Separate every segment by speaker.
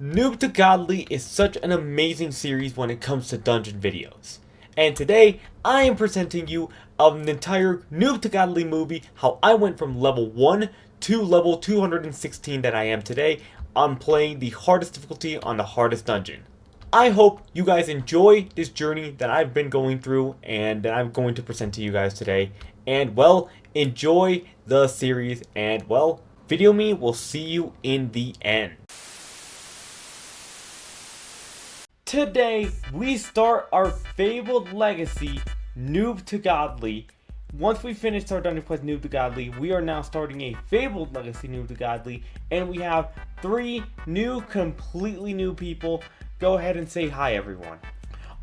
Speaker 1: Noob to Godly is such an amazing series when it comes to dungeon videos. And today, I am presenting you an entire Noob to Godly movie, how I went from level 1 to level 216 that I am today on playing the hardest difficulty on the hardest dungeon. I hope you guys enjoy this journey that I've been going through and that I'm going to present to you guys today. And well, enjoy the series and well, video me will see you in the end. Today, we start our Fabled Legacy, Noob to Godly. Once we finished our Dungeon Quest Noob to Godly, we are now starting a Fabled Legacy Noob to Godly, and we have 3 new, completely new people. Go ahead and say hi, everyone.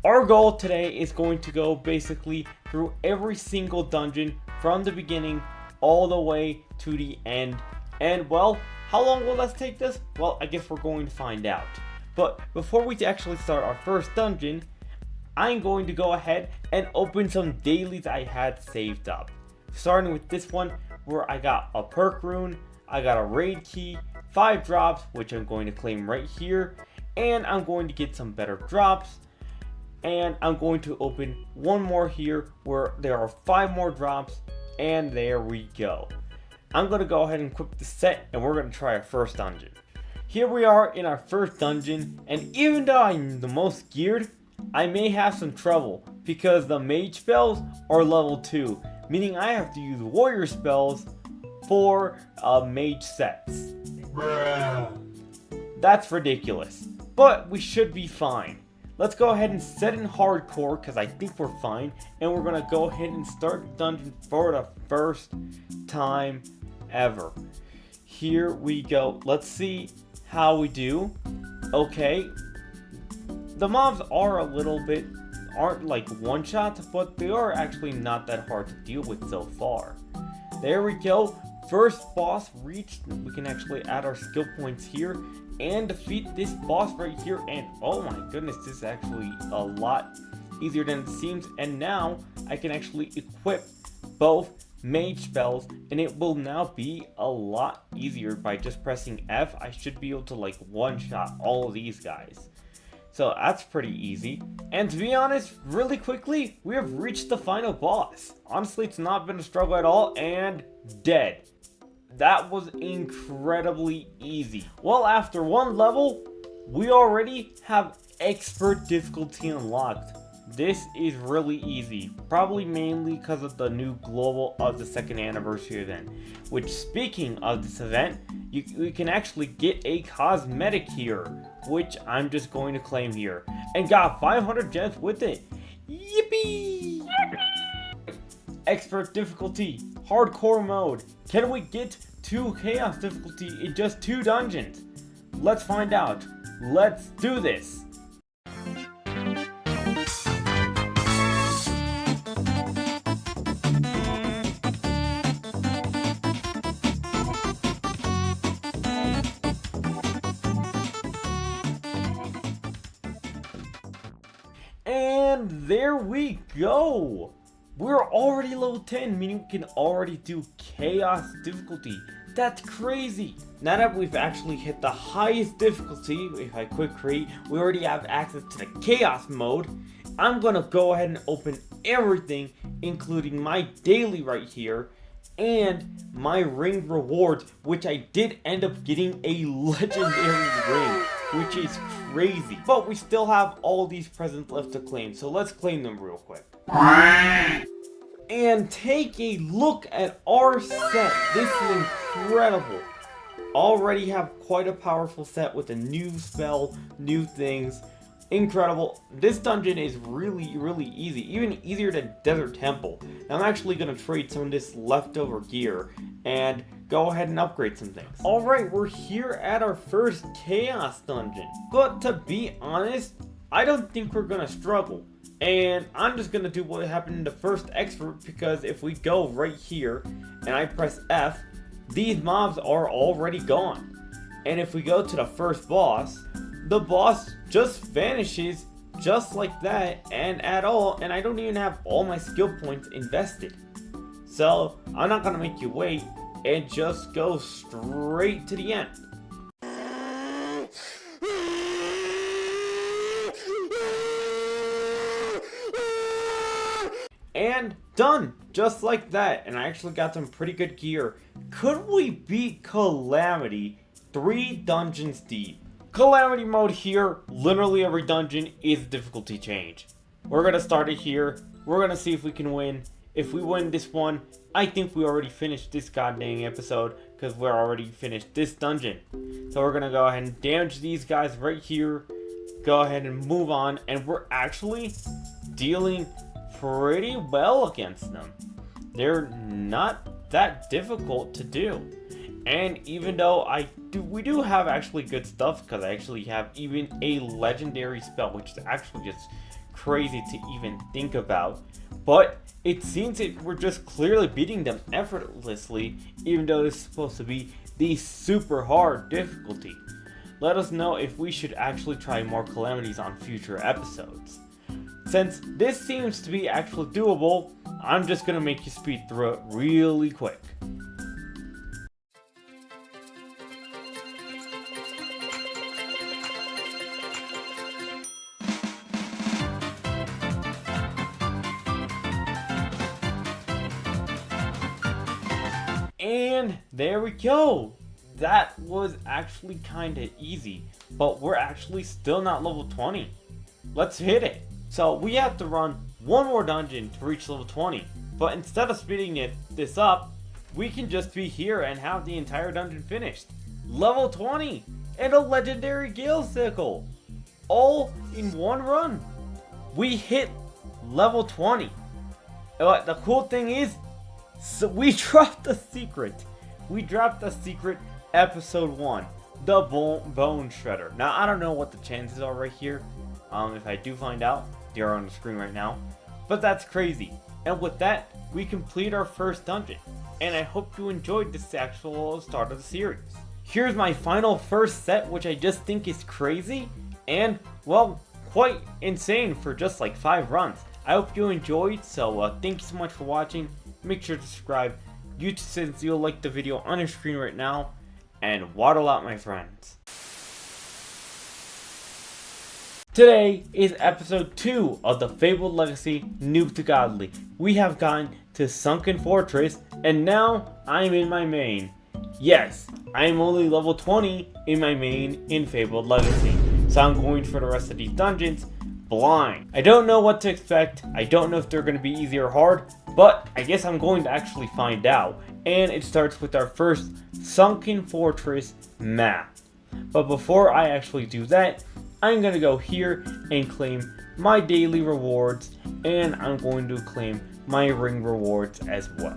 Speaker 1: Our goal today is going to go basically through every single dungeon from the beginning all the way to the end. And well, how long will this take this? Well, I guess we're going to find out. But before we actually start our first dungeon, I'm going to go ahead and open some dailies I had saved up. Starting with this one where I got a perk rune, I got a raid key, 5 drops, which I'm going to claim right here, and I'm going to get some better drops. And I'm going to open one more here where there are 5 more drops, and there we go. I'm going to go ahead and equip the set, and we're going to try our first dungeon. Here we are in our first dungeon, and even though I'm the most geared, I may have some trouble because the mage spells are level 2, meaning I have to use warrior spells for mage sets. Bruh. That's ridiculous, but we should be fine. Let's go ahead and set in hardcore because I think we're fine, and we're gonna go ahead and start the dungeon for the first time ever. Here we go. Let's see how we do. Okay, the mobs are aren't like one shots, but they are actually not that hard to deal with so far. There we go, first boss reached. We can actually add our skill points here and defeat this boss right here, and oh my goodness, this is actually a lot easier than it seems. And now I can actually equip both mage spells, and it will now be a lot easier. By just pressing F, I should be able to like one-shot all of these guys. So that's pretty easy. And to be honest, really quickly, we have reached the final boss. Honestly, it's not been a struggle at all, and dead. That was incredibly easy. Well, after one level, we already have expert difficulty unlocked. This is really easy, probably mainly because of the new global of the 2nd anniversary event. Which, speaking of this event, we can actually get a cosmetic here, which I'm just going to claim here, and got 500 gems with it. Yippee! Yippee! Expert difficulty, hardcore mode. Can we get to chaos difficulty in just 2 dungeons? Let's find out. Let's do this. And there we go! We're already level 10, meaning we can already do chaos difficulty. That's crazy! Now that we've actually hit the highest difficulty, if I quick create, we already have access to the chaos mode. I'm gonna go ahead and open everything, including my daily right here, and my ring rewards, which I did end up getting a legendary ring, which is crazy. But we still have all these presents left to claim, so let's claim them real quick. And take a look at our set. This is incredible. Already have quite a powerful set with a new spell, new things. Incredible. This dungeon is really easy, even easier than Desert Temple. Now I'm actually going to trade some of this leftover gear and go ahead and upgrade some things. Alright, we're here at our first chaos dungeon, but to be honest, I don't think we're going to struggle. And I'm just going to do what happened in the first expert, because if we go right here and I press F, these mobs are already gone. And if we go to the first boss, the boss just vanishes just like that and at all, and I don't even have all my skill points invested. So I'm not gonna make you wait and just go straight to the end. And done, just like that. And I actually got some pretty good gear. Could we beat Calamity 3 dungeons deep? Calamity mode here, literally every dungeon is a difficulty change. We're gonna start it here. We're gonna see if we can win. If we win this one, I think we already finished this goddamn episode because we're already finished this dungeon. So we're gonna go ahead and damage these guys right here. Go ahead and move on, and we're actually dealing pretty well against them. They're not that difficult to do. And even though we do have actually good stuff, because I actually have even a legendary spell, which is actually just crazy to even think about. But it seems that we're just clearly beating them effortlessly, even though this is supposed to be the super hard difficulty. Let us know if we should actually try more calamities on future episodes. Since this seems to be actually doable, I'm just gonna make you speed through it really quick. And there we go. That was actually kinda easy, but we're actually still not level 20. Let's hit it. So we have to run one more dungeon to reach level 20, but instead of speeding this up, we can just be here and have the entire dungeon finished. Level 20 and a legendary Gale Sickle, all in one run. We hit level 20. But the cool thing is, so we dropped the secret. We dropped the secret episode 1, the bone shredder. Now I don't know what the chances are right here. If I do find out, they're on the screen right now. But that's crazy. And with that, we complete our first dungeon. And I hope you enjoyed this actual start of the series. Here's my final first set, which I just think is crazy. And, well, quite insane for just like 5 runs. I hope you enjoyed, so thank you so much for watching. Make sure to subscribe. Since you'll like the video on your screen right now. And waddle out, my friends. Today is episode 2 of the Fabled Legacy Noob to Godly. We have gotten to Sunken Fortress, and now I'm in my main. Yes, I'm only level 20 in my main in Fabled Legacy, so I'm going for the rest of these dungeons blind. I don't know what to expect. I don't know if they're going to be easy or hard, but I guess I'm going to actually find out. And it starts with our first Sunken Fortress map. But before I actually do that, I'm going to go here and claim my daily rewards, and I'm going to claim my ring rewards as well.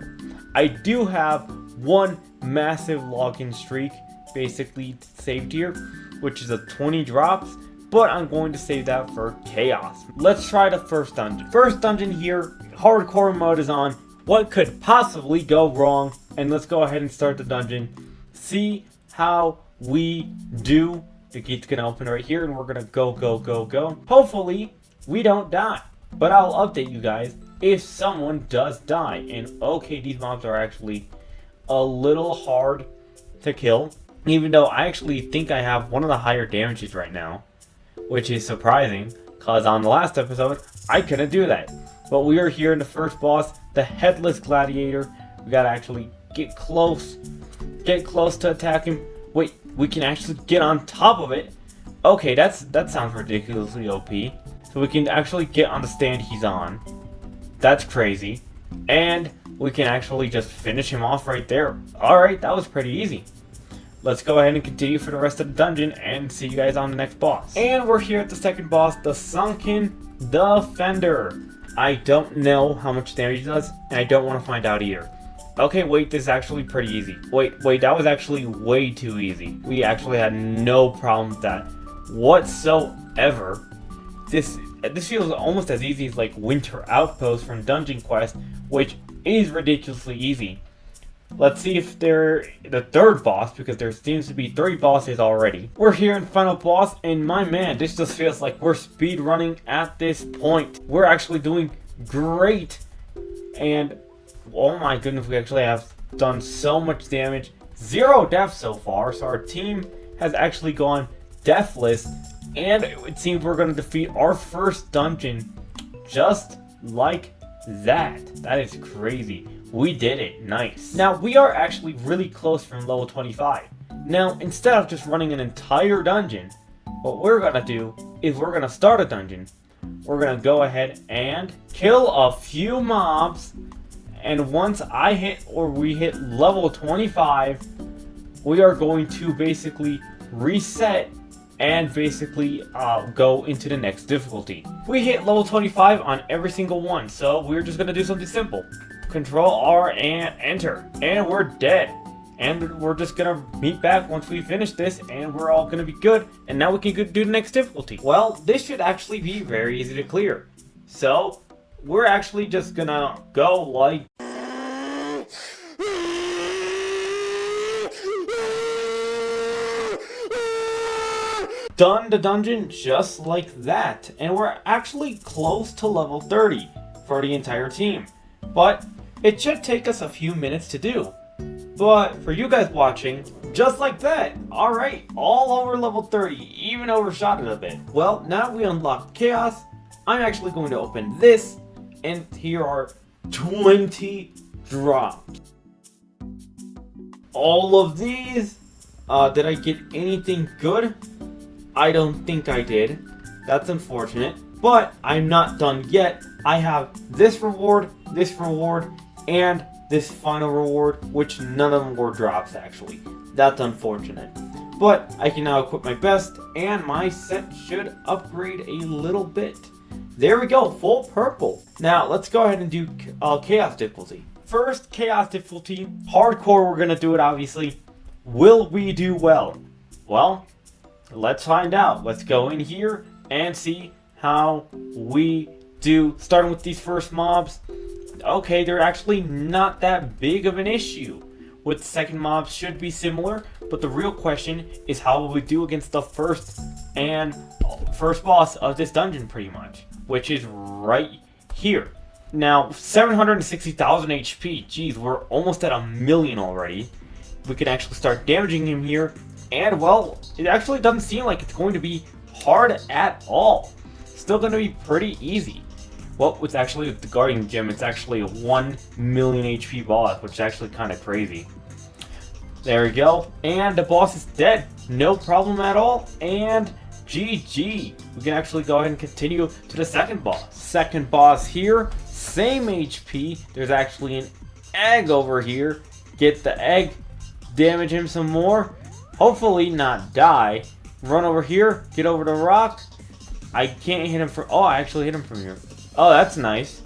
Speaker 1: I do have one massive login streak basically saved here, which is a 20 drops, but I'm going to save that for chaos. Let's try the first dungeon. First dungeon here, hardcore mode is on. What could possibly go wrong? And let's go ahead and start the dungeon. See how we do. The gate's gonna open right here, and we're gonna go. Hopefully, we don't die. But I'll update you guys if someone does die. And okay, these mobs are actually a little hard to kill. Even though I actually think I have one of the higher damages right now. Which is surprising, because on the last episode, I couldn't do that. But we are here in the first boss, the Headless Gladiator. We gotta actually get close to attack him. Wait, we can actually get on top of it. Okay, that sounds ridiculously OP. So we can actually get on the stand he's on. That's crazy. And we can actually just finish him off right there. Alright, that was pretty easy. Let's go ahead and continue for the rest of the dungeon and see you guys on the next boss. And we're here at the second boss, the Sunken Defender. I don't know how much damage he does, and I don't want to find out either. Okay, wait, this is actually pretty easy. Wait, that was actually way too easy. We actually had no problem with that whatsoever. This feels almost as easy as like Winter Outpost from Dungeon Quest, which is ridiculously easy. Let's see if they're the third boss, because there seems to be 3 bosses already. We're here in final boss, and my man, this just feels like we're speed running at this point. We're actually doing great, and oh my goodness, we actually have done so much damage. 0 deaths so far, so our team has actually gone deathless, and it seems we're going to defeat our first dungeon just like That is crazy. We did it. Nice. Now, we are actually really close from level 25. Now, instead of just running an entire dungeon, what we're gonna do is we're gonna start a dungeon. We're gonna go ahead and kill a few mobs, and once we hit level 25, we are going to basically reset and basically go into the next difficulty. We hit level 25 on every single one, so we're just gonna do something simple. Control R and enter, and we're dead. And we're just gonna meet back once we finish this, and we're all gonna be good, and now we can do the next difficulty. Well, this should actually be very easy to clear. So, we're actually just gonna go like... Done the dungeon just like that, and we're actually close to level 30 for the entire team. But it should take us a few minutes to do. But for you guys watching, just like that, alright, all over level 30, even overshot it a bit. Well, now we unlock Chaos, I'm actually going to open this, and here are 20 drops. All of these, did I get anything good? I don't think I did. That's unfortunate, but I'm not done yet. I have this reward, and this final reward, which none of them were drops actually. That's unfortunate. But I can now equip my best, and my set should upgrade a little bit. There we go, full purple. Now let's go ahead and do Chaos difficulty. First Chaos difficulty, hardcore, we're gonna do it obviously. Will we do well? Well, let's find out. Let's go in here and see how we do. Starting with these first mobs. Okay, they're actually not that big of an issue. With second mobs should be similar, but the real question is how will we do against the first boss of this dungeon pretty much, which is right here. Now, 760,000 HP. Geez, we're almost at 1,000,000 already. We can actually start damaging him here, and well, it actually doesn't seem like it's going to be hard at all. Still going to be pretty easy. Well, it's actually with the Guardian Gem, it's actually a 1,000,000 HP boss, which is actually kind of crazy. There we go, and the boss is dead. No problem at all, and GG. We can actually go ahead and continue to the second boss. Second boss here, same HP. There's actually an egg over here. Get the egg, damage him some more. Hopefully not die. Run over here, get over the rock. I can't hit him from... Oh, I actually hit him from here. Oh, that's nice.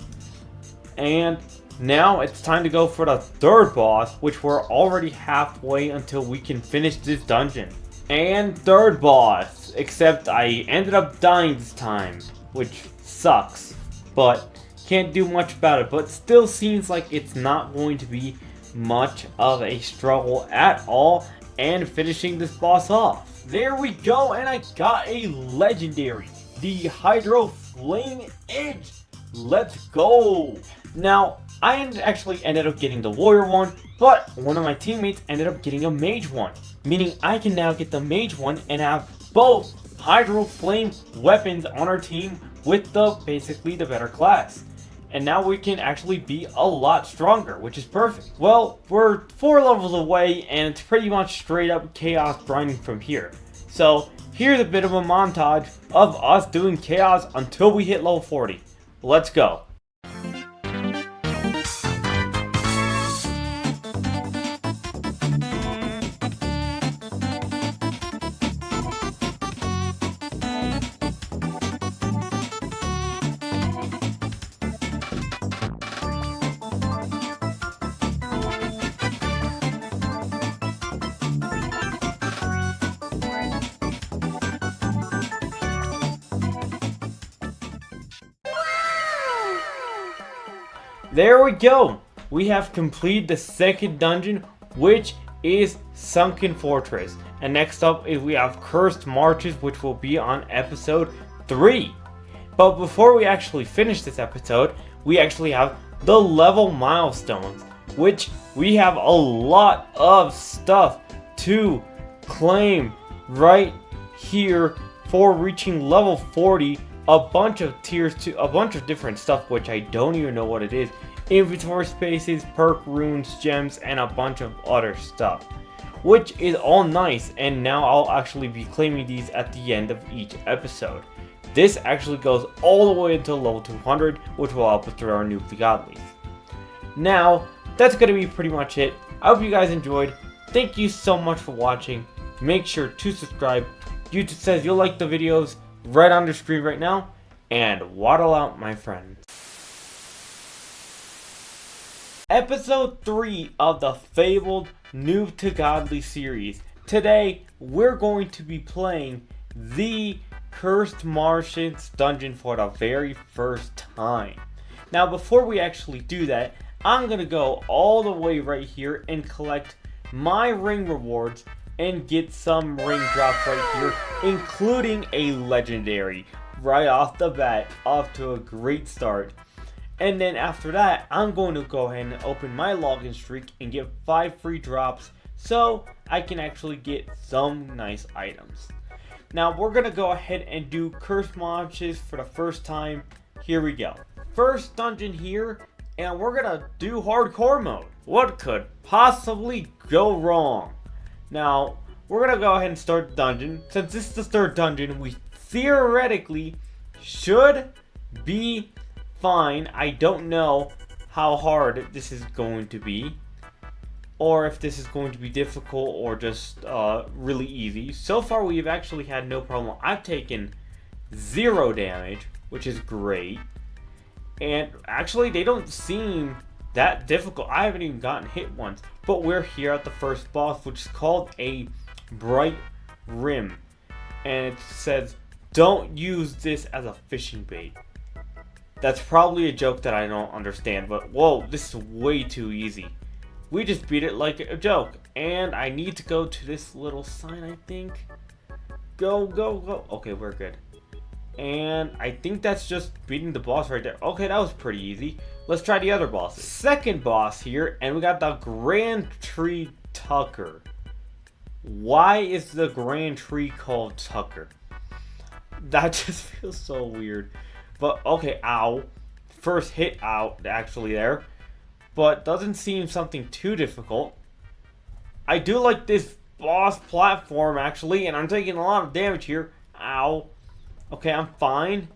Speaker 1: And now it's time to go for the third boss, which we're already halfway until we can finish this dungeon. And third boss, except I ended up dying this time, which sucks. But can't do much about it, but still seems like it's not going to be much of a struggle at all. And finishing this boss off. There we go, and I got a legendary, the Hydro Flame Edge. Let's go. Now, I actually ended up getting the warrior one, but one of my teammates ended up getting a mage one, meaning I can now get the mage one and have both Hydro Flame weapons on our team with basically the better class. And now we can actually be a lot stronger, which is perfect. Well, we're 4 levels away, and it's pretty much straight up chaos grinding from here. So, here's a bit of a montage of us doing chaos until we hit level 40. Let's go. There we go! We have completed the second dungeon, which is Sunken Fortress. And next up is we have Cursed Marches, which will be on episode 3. But before we actually finish this episode, we actually have the level milestones, which we have a lot of stuff to claim right here for reaching level 40 a bunch of tiers to a bunch of different stuff, which I don't even know what it is. Inventory spaces, perk runes, gems, and a bunch of other stuff, which is all nice. And now I'll actually be claiming these at the end of each episode. This actually goes all the way until level 200, which will help us through our Noob the Godlies. Now, that's going to be pretty much it. I hope you guys enjoyed. Thank you so much for watching. Make sure to subscribe. YouTube says you'll like the videos right on the screen right now. And waddle out, my friends. Episode 3 of the Fabled Noob to Godly series. Today, we're going to be playing the Cursed Martians dungeon for the very first time. Now, before we actually do that, I'm going to go all the way right here and collect my ring rewards and get some ring drops right here, including a legendary right off the bat, off to a great start. And then after that, I'm going to go ahead and open my login streak and get 5 free drops so I can actually get some nice items. Now we're going to go ahead and do Cursed Marches for the first time. Here we go. First dungeon here, and we're going to do hardcore mode. What could possibly go wrong? Now, we're going to go ahead and start the dungeon. Since this is the third dungeon, we theoretically should be fine. I don't know how hard this is going to be, or if this is going to be difficult or just really easy. So far, we've actually had no problem. I've taken 0 damage, which is great. And actually, they don't seem that difficult. I haven't even gotten hit once. But we're here at the first boss, which is called a Bright Rim. And it says, don't use this as a fishing bait. That's probably a joke that I don't understand, but whoa, this is way too easy. We just beat it like a joke. And I need to go to this little sign, I think. Go, go, go. Okay, we're good. And I think that's just beating the boss right there. Okay, that was pretty easy. Let's try the other bosses. Second boss here, and we got the Grand Tree Tucker. Why is the Grand Tree called Tucker? That just feels so weird. But okay, ow. First hit out actually there. But doesn't seem something too difficult. I do like this boss platform actually, and I'm taking a lot of damage here. Ow. Okay, I'm fine.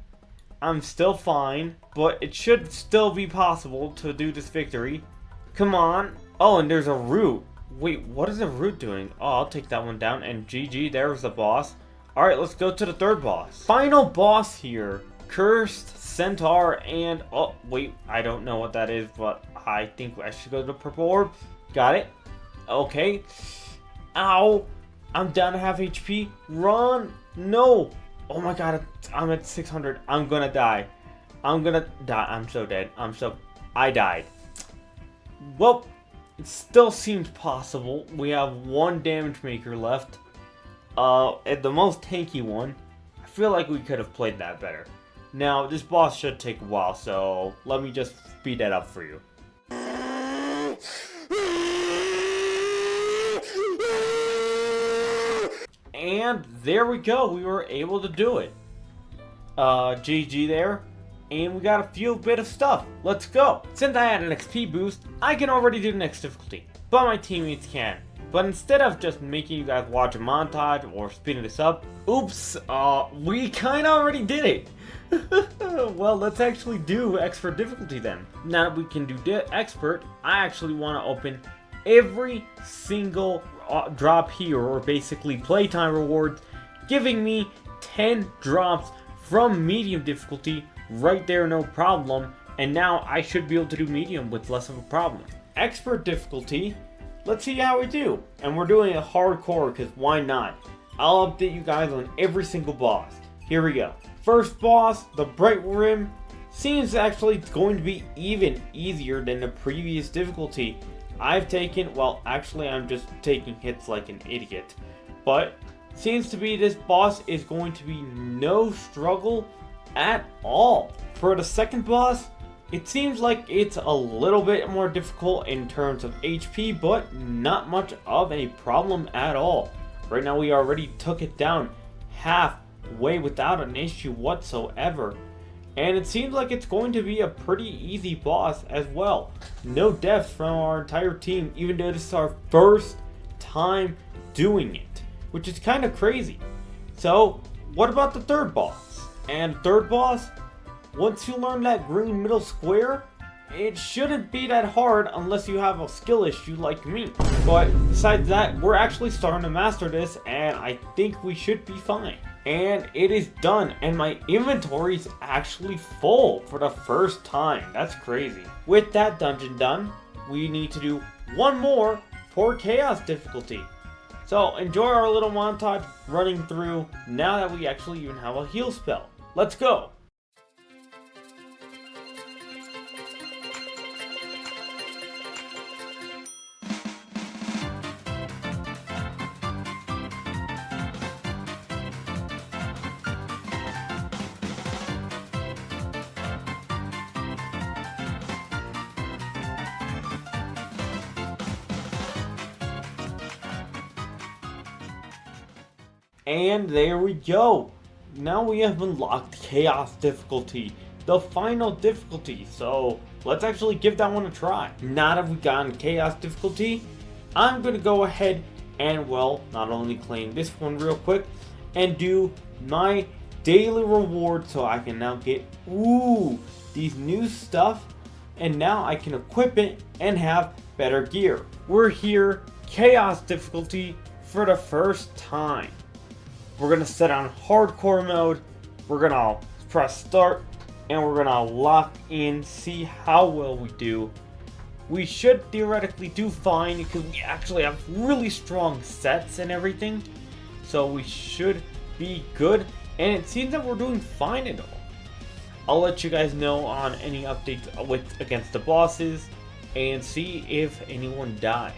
Speaker 1: I'm still fine, but it should still be possible to do this victory. Come on. Oh, and there's a root. Wait, what is the root doing? Oh, I'll take that one down, and GG, there's the boss. Alright, let's go to the third boss. Final boss here. Cursed Centaur and... oh, wait, I don't know what that is, but I think I should go to the purple orb. Got it. Okay. Ow. I'm down to half HP. Run. No. Oh my god, I'm at 600. I'm gonna die. I'm gonna die. I'm so dead. I died. Well, it still seems possible. We have 1 damage maker left. At the most tanky one. I feel like we could have played that better. Now, this boss should take a while, so let me just speed that up for you. And there we go, we were able to do it. GG there. And we got a few bit of stuff. Let's go. Since I had an XP boost, I can already do the next difficulty. But my teammates can. But instead of just making you guys watch a montage or speeding this up, oops, we kinda already did it. Well, let's actually do expert difficulty then. Now that we can do expert, I actually want to open every single drop here, or basically playtime rewards, giving me 10 drops from medium difficulty right there, no problem. And now I should be able to do medium with less of a problem. Expert difficulty, let's see how we do. And we're doing a hardcore because why not? I'll update you guys on every single boss. Here we go. First boss, the Bright Rim, seems actually going to be even easier than the previous difficulty I've taken. Well, actually I'm just taking hits like an idiot. But seems to be this boss is going to be no struggle at all. For the second boss, it seems like it's a little bit more difficult in terms of HP, but not much of a problem at all. Right now we already took it down half way without an issue whatsoever. And it seems like it's going to be a pretty easy boss as well. No deaths from our entire team, even though this is our first time doing it, which is kind of crazy. So, what about the third boss? And third boss, once you learn that green middle square, it shouldn't be that hard unless you have a skill issue like me. But besides that, we're actually starting to master this, and I think we should be fine. And it is done, and my inventory is actually full for the first time. That's crazy. With that dungeon done, we need to do one more for chaos difficulty. So enjoy our little montage running through now that we actually even have a heal spell. Let's go! And there we go. Now we have unlocked chaos difficulty, the final difficulty. So let's actually give that one a try. Now that we've gotten chaos difficulty, I'm gonna go ahead and, well, not only claim this one real quick and do my daily reward so I can now get these new stuff, and now I can equip it and have better gear. We're here, chaos difficulty for the first time. We're gonna set on hardcore mode, we're gonna press start, and we're gonna lock in, see how well we do. We should theoretically do fine because we actually have really strong sets and everything. So we should be good, and it seems that we're doing fine at all. I'll let you guys know on any updates against the bosses and see if anyone dies.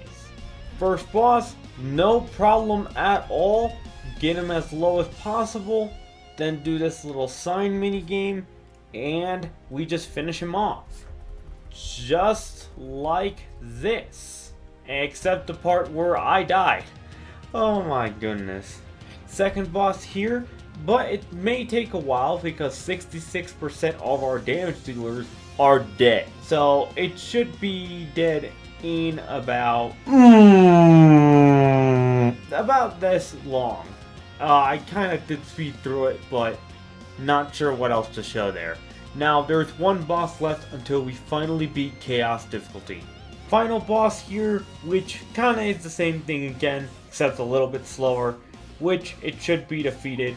Speaker 1: First boss, no problem at all. Get him as low as possible, then do this little sign mini game, and we just finish him off. Just like this. Except the part where I died. Oh my goodness. Second boss here, but it may take a while because 66% of our damage dealers are dead. So it should be dead in about this long. I kind of did speed through it, but not sure what else to show there. Now, there's one boss left until we finally beat chaos difficulty. Final boss here, which kind of is the same thing again, except a little bit slower, which it should be defeated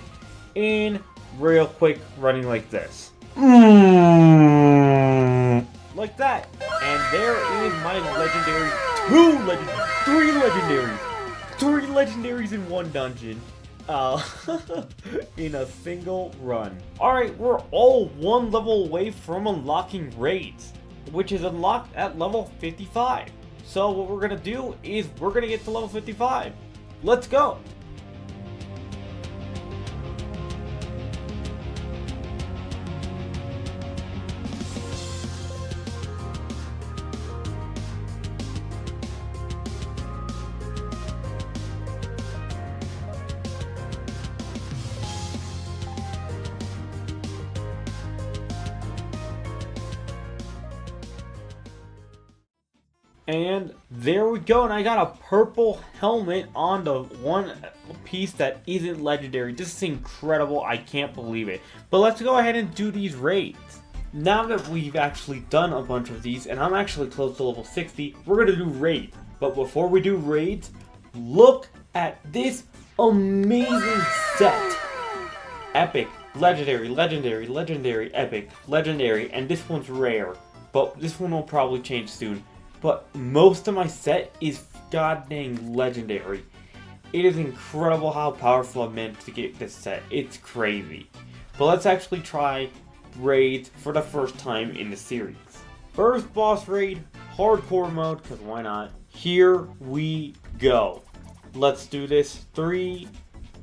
Speaker 1: in real quick, running like this. Like that. And there is my legendary, three legendaries in one dungeon. In a single run. Alright, we're all one level away from unlocking raids, which is unlocked at level 55. So what we're gonna do is we're gonna get to level 55. Let's go! And there we go, and I got a purple helmet on the one piece that isn't legendary. This is incredible, I can't believe it. But let's go ahead and do these raids. Now that we've actually done a bunch of these, and I'm actually close to level 60, we're going to do raids. But before we do raids, look at this amazing set. Epic, legendary, legendary, legendary, epic, legendary, and this one's rare. But this one will probably change soon. But most of my set is goddamn legendary. It is incredible how powerful I managed to get this set. It's crazy. But let's actually try raids for the first time in the series. First boss raid, hardcore mode, because why not? Here we go. Let's do this. 3,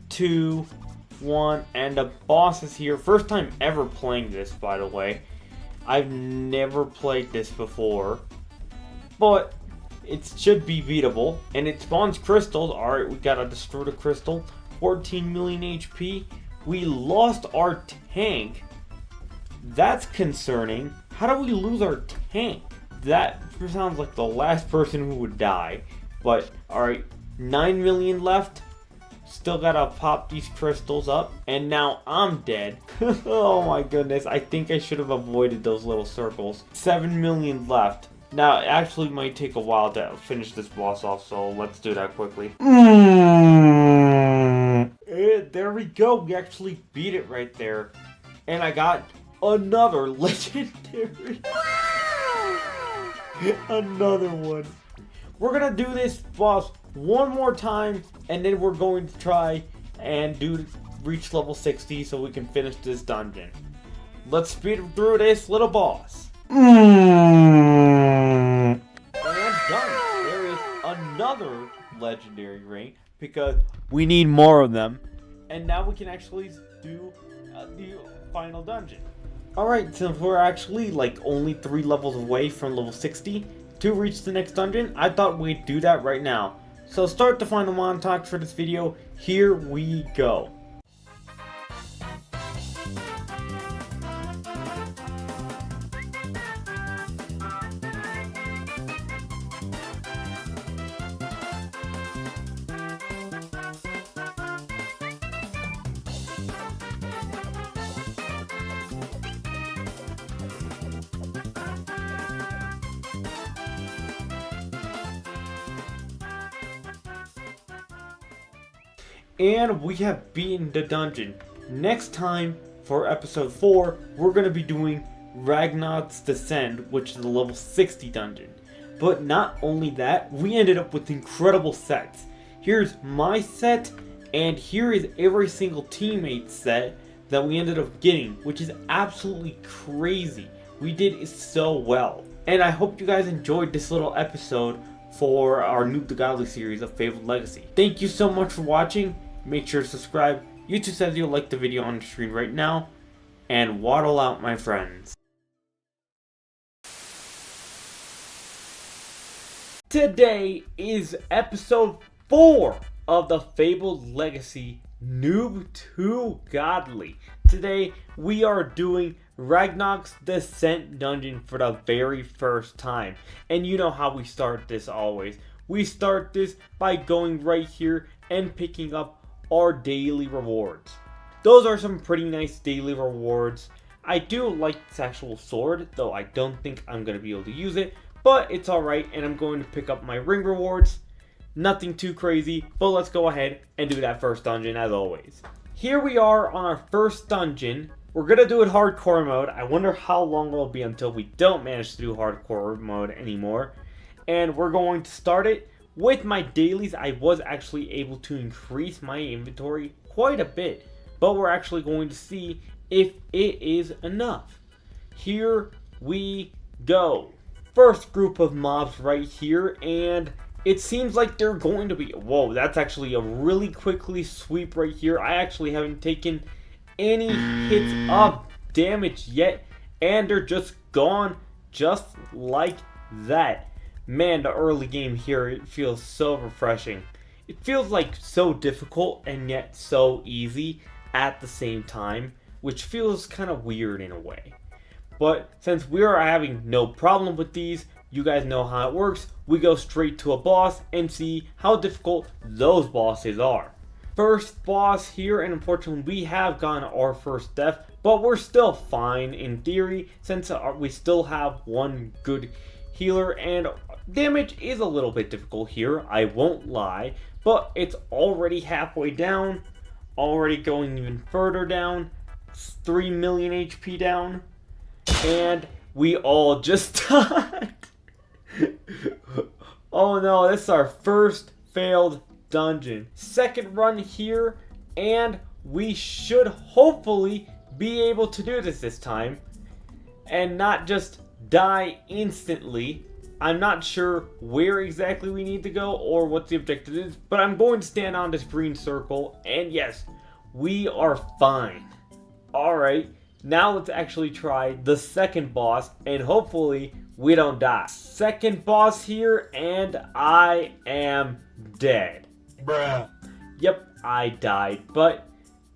Speaker 1: 2, 1, and the boss is here. First time ever playing this, by the way. I've never played this before. But it should be beatable, and it spawns crystals. Alright, we gotta destroy the crystal. 14 million HP. We lost our tank. That's concerning. How do we lose our tank? That sounds like the last person who would die. But, alright, 9 million left. Still gotta pop these crystals up. And now I'm dead. Oh my goodness, I think I should have avoided those little circles. 7 million left. Now, it actually might take a while to finish this boss off, so let's do that quickly. And there we go, we actually beat it right there. And I got another legendary. Another one. We're gonna do this boss one more time, and then we're going to try and reach level 60 so we can finish this dungeon. Let's speed through this little boss. And done. There is another legendary ring because we need more of them. And now we can actually do the final dungeon. Alright, since we're actually like only 3 levels away from level 60 to reach the next dungeon, I thought we'd do that right now. So start the final montage for this video. Here we go. And we have beaten the dungeon. Next time, for episode 4, we're going to be doing Ragnar's Descent, which is the level 60 dungeon. But not only that, we ended up with incredible sets. Here's my set, and here is every single teammate's set that we ended up getting, which is absolutely crazy. We did so well. And I hope you guys enjoyed this little episode for our Noob the Godly series of Fabled Legacy. Thank you so much for watching. Make sure to subscribe. YouTube says you'll like the video on the screen right now. And waddle out, my friends. Today is episode 4 of the Fabled Legacy Noob to Godly. Today we are doing Ragnar's Descent dungeon for the very first time. And you know how we start this always. We start this by going right here and picking up our daily rewards. Those are some pretty nice daily rewards. I do like this actual sword, though I don't think I'm going to be able to use it. But it's alright, and I'm going to pick up my ring rewards. Nothing too crazy, but let's go ahead and do that first dungeon as always. Here we are on our first dungeon. We're going to do it hardcore mode. I wonder how long it'll be until we don't manage to do hardcore mode anymore. And we're going to start it with my dailies. I was actually able to increase my inventory quite a bit. But we're actually going to see if it is enough. Here we go. First group of mobs right here, and it seems like they're going to be... Whoa, that's actually a really quickly sweep right here. I actually haven't taken any hits of damage yet, and they're just gone just like that. Man, the early game here, it feels so refreshing. It feels like so difficult and yet so easy at the same time, which feels kind of weird in a way. But since we are having no problem with these, you guys know how it works. We go straight to a boss and see how difficult those bosses are. First boss here, and unfortunately we have gotten our first death, but we're still fine in theory since we still have one good healer, and damage is a little bit difficult here, I won't lie, but it's already halfway down, already going even further down, 3 million HP down. And we all just died. Oh no, this is our first failed dungeon. Second run here, and we should hopefully be able to do this time. And not just die instantly. I'm not sure where exactly we need to go or what the objective is, but I'm going to stand on this green circle, and yes, we are fine. Alright. Now let's actually try the second boss, and hopefully we don't die. Second boss here, and I am dead.
Speaker 2: Bruh.
Speaker 1: Yep, I died, but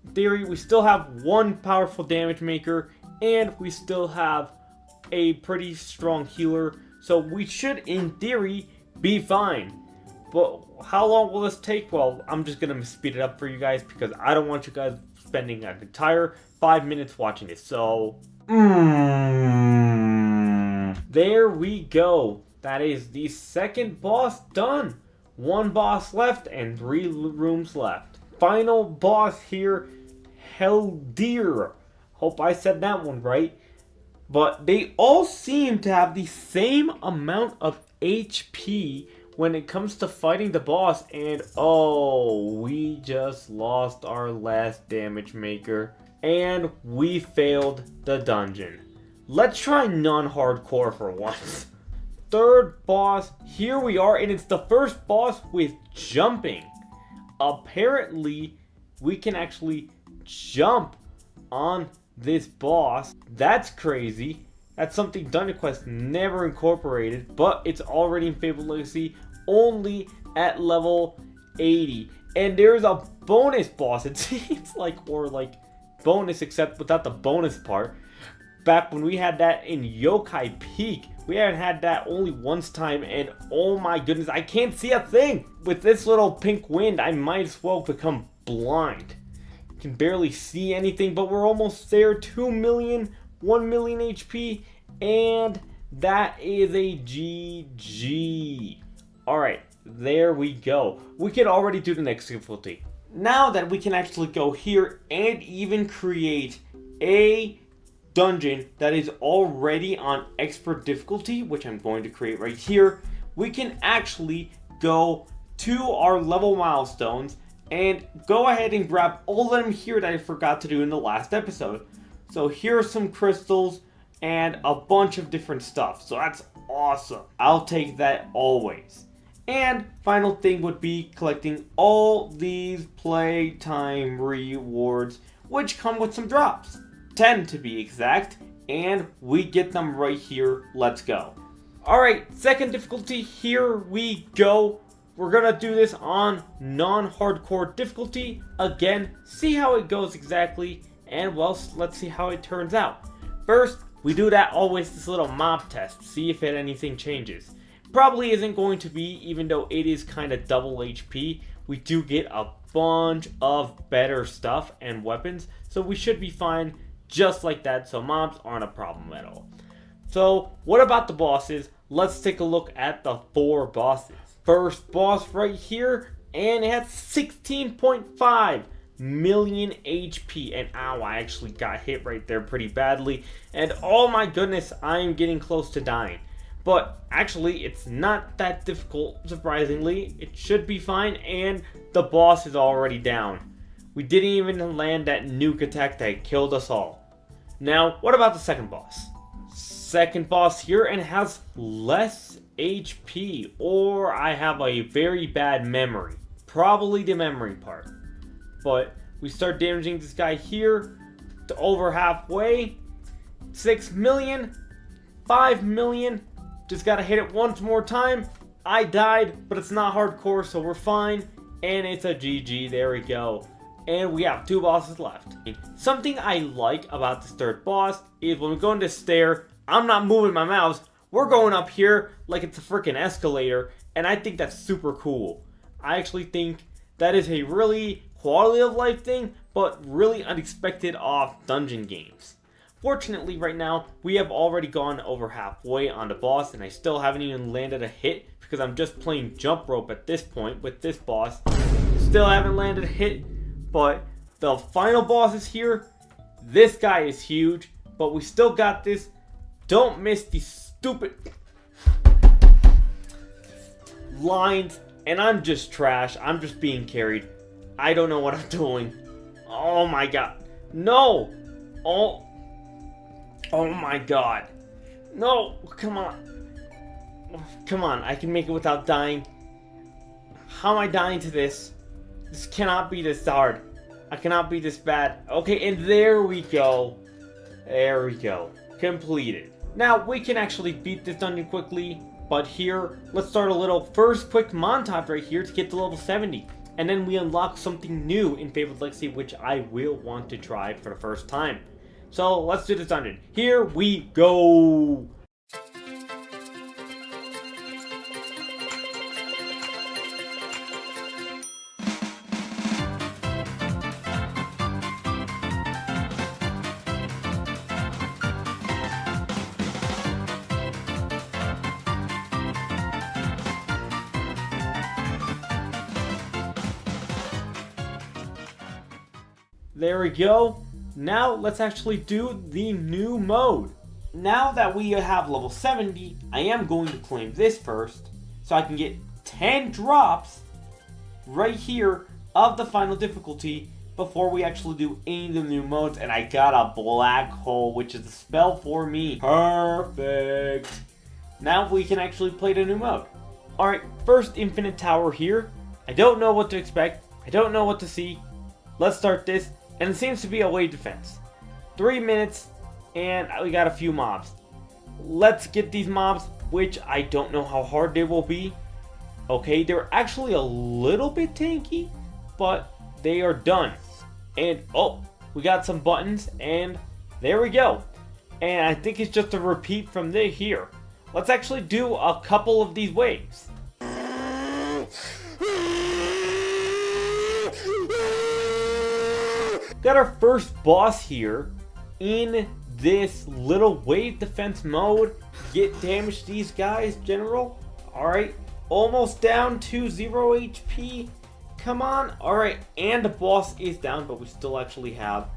Speaker 1: In theory, we still have one powerful damage maker, and we still have a pretty strong healer. So we should, in theory, be fine. But how long will this take? Well, I'm just going to speed it up for you guys because I don't want you guys spending an entire 5 minutes watching this. So, there we go. That is the second boss done. One boss left and 3 rooms left. Final boss here, Heldir. Hope I said that one right. But they all seem to have the same amount of HP when it comes to fighting the boss. And oh, we just lost our last damage maker. And we failed the dungeon. Let's try non-hardcore for once. Third boss, here we are, and it's the first boss with jumping. Apparently, we can actually jump on this boss. That's crazy. That's something Dungeon Quest never incorporated, but it's already in Fabled Legacy, only at level 80. And there's a bonus boss, it seems like, or like bonus except without the bonus part. Back when we had that in Yokai Peak, we haven't had that only once time, and oh my goodness, I can't see a thing! With this little pink wind, I might as well become blind. Can barely see anything, but we're almost there. 2 million, 1 million HP, and that is a GG. Alright, there we go. We can already do the next difficulty. Now that we can actually go here and even create a dungeon that is already on expert difficulty, which I'm going to create right here, we can actually go to our level milestones and go ahead and grab all of them here that I forgot to do in the last episode. So here are some crystals and a bunch of different stuff. So that's awesome. I'll take that always. And final thing would be collecting all these playtime rewards, which come with some drops. 10 to be exact, and we get them right here. Let's go. Alright, second difficulty, here we go. We're gonna do this on non-hardcore difficulty. Again, see how it goes exactly, and well, let's see how it turns out. First, we do that always, this little mob test, see if anything changes. Probably isn't going to be, even though it is kind of double HP. We do get a bunch of better stuff and weapons, so we should be fine just like that, so mobs aren't a problem at all. So, what about the bosses? Let's take a look at the 4 bosses. First boss right here, and it has 16.5 million HP, and ow, I actually got hit right there pretty badly, and oh my goodness, I am getting close to dying. But actually, it's not that difficult, surprisingly. It should be fine, and the boss is already down. We didn't even land that nuke attack that killed us all. Now, what about the second boss? Second boss here, and has less HP, or I have a very bad memory. Probably the memory part. But we start damaging this guy here to over halfway. 6 million, 5 million. Just gotta hit it once more time. I died, but it's not hardcore, so we're fine. And it's a GG, there we go. And we have 2 bosses left. Something I like about this third boss is when we go into stair, I'm not moving my mouse. We're going up here like it's a freaking escalator, and I think that's super cool. I actually think that is a really quality of life thing, but really unexpected off dungeon games. Fortunately, right now, we have already gone over halfway on the boss, and I still haven't even landed a hit because I'm just playing jump rope at this point with this boss. Still haven't landed a hit, but the final boss is here. This guy is huge, but we still got this. Don't miss these stupid lines, and I'm just trash. I'm just being carried. I don't know what I'm doing. Oh my god. No! Oh my god. No! Come on. Come on, I can make it without dying. How am I dying to this? This cannot be this hard. I cannot be this bad. Okay, and there we go. There we go. Completed. Now, we can actually beat this dungeon quickly, but here, let's start a little first quick montage right here to get to level 70. and then we unlock something new in Fabled Legacy, which I will want to try for the first time. So let's do this dungeon. Here we go! There we go. Now let's actually do the new mode. Now that we have level 70, I am going to claim this first so I can get 10 drops right here of the final difficulty before we actually do any of the new modes. And I got a black hole, which is a spell for me. Perfect. Now we can actually play the new mode. Alright, first infinite tower here. I don't know what to expect. I don't know what to see. Let's start this. And it seems to be a wave defense. 3 minutes, and we got a few mobs. Let's get these mobs, which I don't know how hard they will be. Okay, they're actually a little bit tanky, but they are done. And, oh, we got some buttons, and there we go. And I think it's just a repeat from here. Let's actually do a couple of these waves. Got our first boss here in this little wave defense mode. Get damage to these guys, general. Alright, almost down to 0 HP. Come on. Alright, and the boss is down, but we still actually have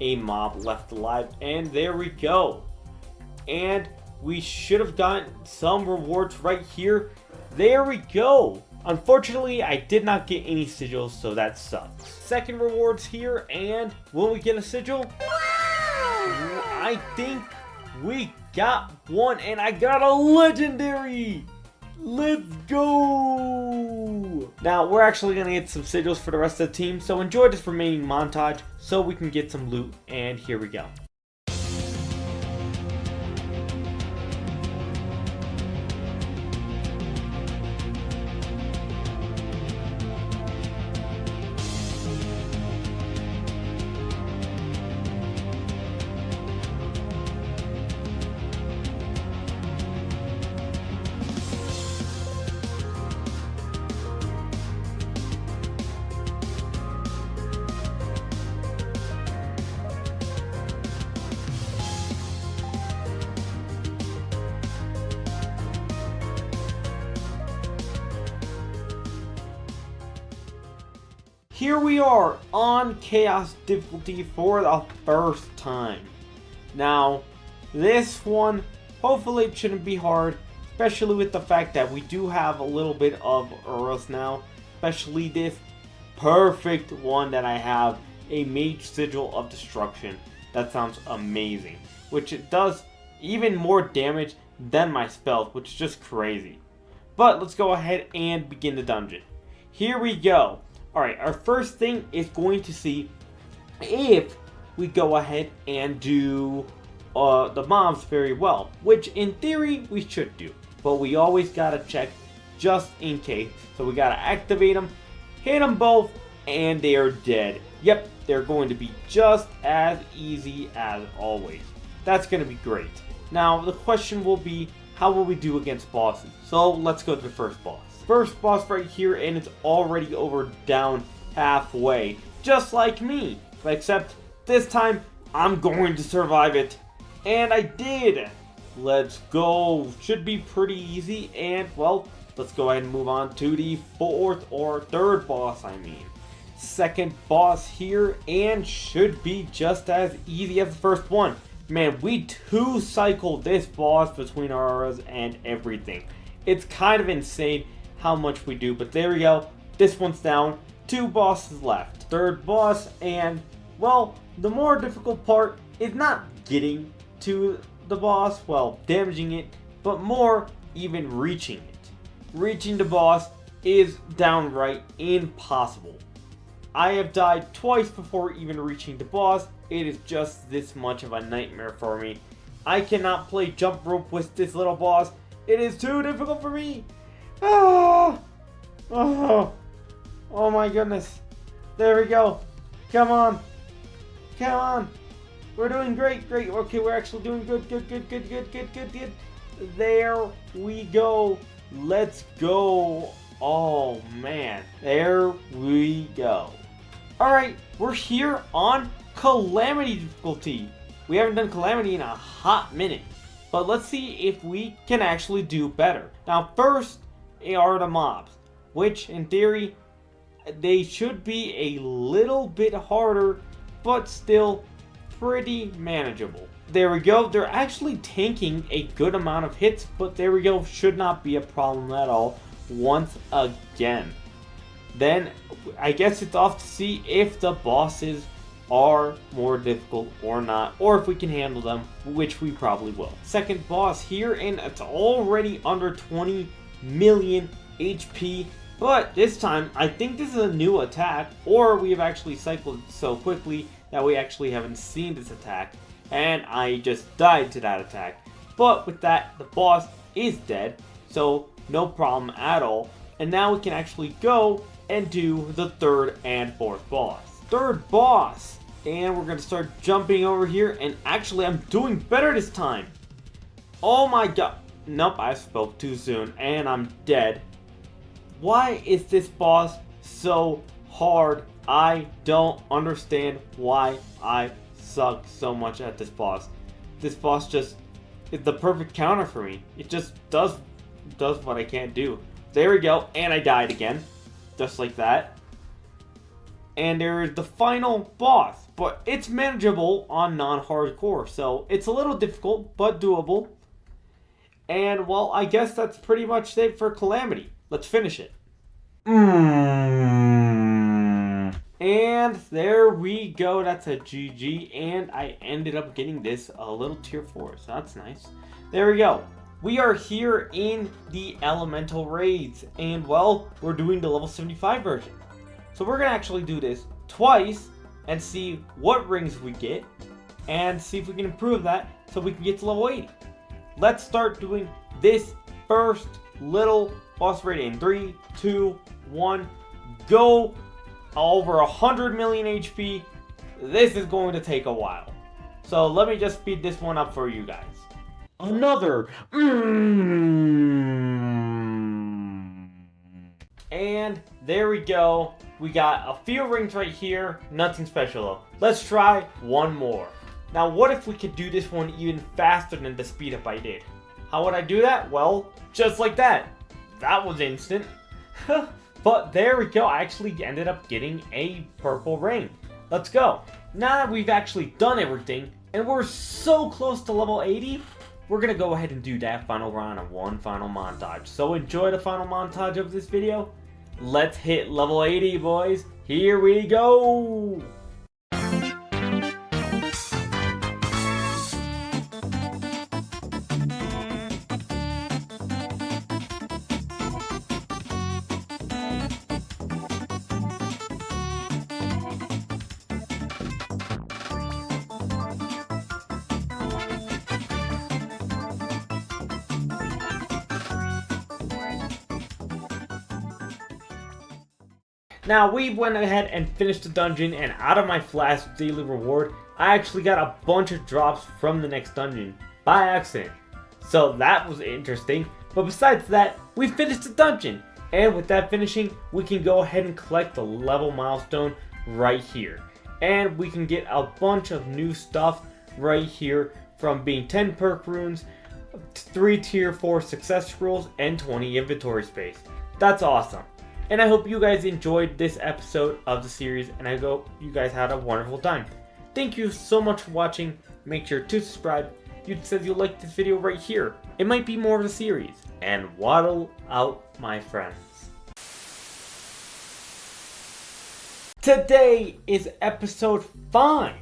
Speaker 1: a mob left alive. And there we go. And we should have gotten some rewards right here. There we go. Unfortunately, I did not get any sigils, so that sucks. Second rewards here, and will we get a sigil? Wow! I think we got one, and I got a legendary! Let's go! Now, we're actually going to get some sigils for the rest of the team, so enjoy this remaining montage so we can get some loot, and here we go. Here we are on Chaos difficulty for the first time. Now, this one, hopefully it shouldn't be hard, especially with the fact that we do have a little bit of Urus now, especially this perfect one that I have, a Mage Sigil of Destruction. That sounds amazing, which it does even more damage than my spells, which is just crazy. But let's go ahead and begin the dungeon. Here we go. Alright, our first thing is going to see if we go ahead and do the mobs very well, which in theory we should do, but we always gotta check just in case. So we gotta activate them, hit them both, and they are dead. Yep, they're going to be just as easy as always. That's gonna be great. Now the question will be, how will we do against bosses? So let's go to the first boss. First boss right here, and it's already over down halfway, just like me, except this time I'm going to survive it, and I did. Let's go. Should be pretty easy, and well, let's go ahead and move on to the third boss. Second boss here, and should be just as easy as the first one. Man, we two-cycled this boss between our auras and everything. It's kind of insane how much we do, but there we go. This one's down. 2 bosses left. Third boss, and well, the more difficult part is not getting to the boss, well, damaging it, but more even reaching it. Reaching the boss is downright impossible. I have died twice before even reaching the boss. It is just this much of a nightmare for me. I cannot play jump rope with this little boss. It is too difficult for me. Ah! Oh. Oh my goodness. There we go. Come on. Come on. We're doing great. Okay, we're actually doing good. There we go. Let's go. Oh man. There we go. Alright, we're here on Calamity difficulty. We haven't done Calamity in a hot minute. But let's see if we can actually do better. Now first are the mobs, which in theory they should be a little bit harder, but still pretty manageable. There we go. They're actually tanking a good amount of hits, but there we go. Should not be a problem at all once again. Then I guess it's off to see if the bosses are more difficult or not, or if we can handle them, which we probably will. Second boss here, and it's already under 20 million HP. But this time, I think this is a new attack, or we have actually cycled so quickly that we actually haven't seen this attack, and I just died to that attack. But with that, the boss is dead, so no problem at all. And now we can actually go and do the third and fourth boss. Third boss, and we're gonna start jumping over here, and actually I'm doing better this time. Oh my god. Nope, I spoke too soon, and I'm dead. Why is this boss so hard? I don't understand why I suck so much at this boss. This boss just is the perfect counter for me. It just does what I can't do. There we go, and I died again. Just like that. And there's the final boss, but it's manageable on non-hardcore, so it's a little difficult, but doable. And well, I guess that's pretty much it for Calamity. Let's finish it. And there we go. That's a GG. And I ended up getting this a little tier 4. So that's nice. There we go. We are here in the elemental raids. And well, we're doing the level 75 version. So we're going to actually do this twice and see what rings we get. And see if we can improve that so we can get to level 80. Let's start doing this first little boss raid in 3, 2, 1, go. Over 100 million HP. This is going to take a while. So let me just speed this one up for you guys. Another. And there we go. We got a few rings right here. Nothing special though. Let's try one more. Now what if we could do this one even faster than the speed up I did? How would I do that? Well, just like that. That was instant. But there we go. I actually ended up getting a purple ring. Let's go. Now that we've actually done everything, and we're so close to level 80, we're going to go ahead and do that final round of one final montage. So enjoy the final montage of this video. Let's hit level 80, boys. Here we go. Now we went ahead and finished the dungeon, and out of my flash daily reward, I actually got a bunch of drops from the next dungeon by accident. So that was interesting. But besides that, we finished the dungeon. And with that finishing, we can go ahead and collect the level milestone right here. And we can get a bunch of new stuff right here, from being 10 perk runes, 3 tier 4 success scrolls, and 20 inventory space. That's awesome. And I hope you guys enjoyed this episode of the series, and I hope you guys had a wonderful time. Thank you so much for watching. Make sure to subscribe. You said you liked this video right here. It might be more of a series. And waddle out, my friends. Today is episode 5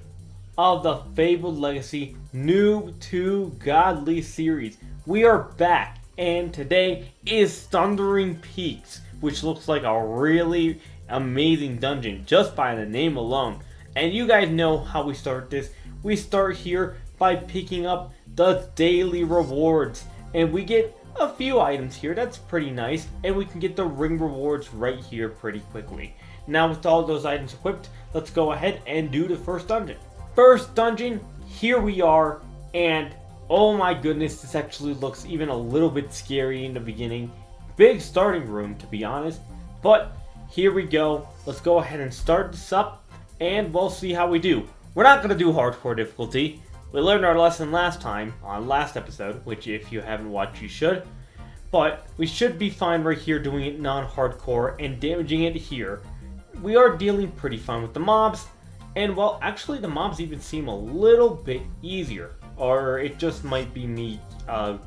Speaker 1: of the Fabled Legacy Noob to Godly series. We are back, and today is Thundering Peaks, which looks like a really amazing dungeon just by the name alone. And you guys know how we start this. We start here by picking up the daily rewards, and we get a few items here. That's pretty nice. And we can get the ring rewards right here pretty quickly. Now with all those items equipped, let's go ahead and do the first dungeon. First dungeon, here we are. And oh my goodness, this actually looks even a little bit scary in the beginning. Big starting room, to be honest. But here we go. Let's go ahead and start this up. And we'll see how we do. We're not going to do hardcore difficulty. We learned our lesson last time, on last episode, which if you haven't watched, you should. But we should be fine right here doing it non-hardcore and damaging it here. We are dealing pretty fine with the mobs. And well, actually the mobs even seem a little bit easier. Or it just might be me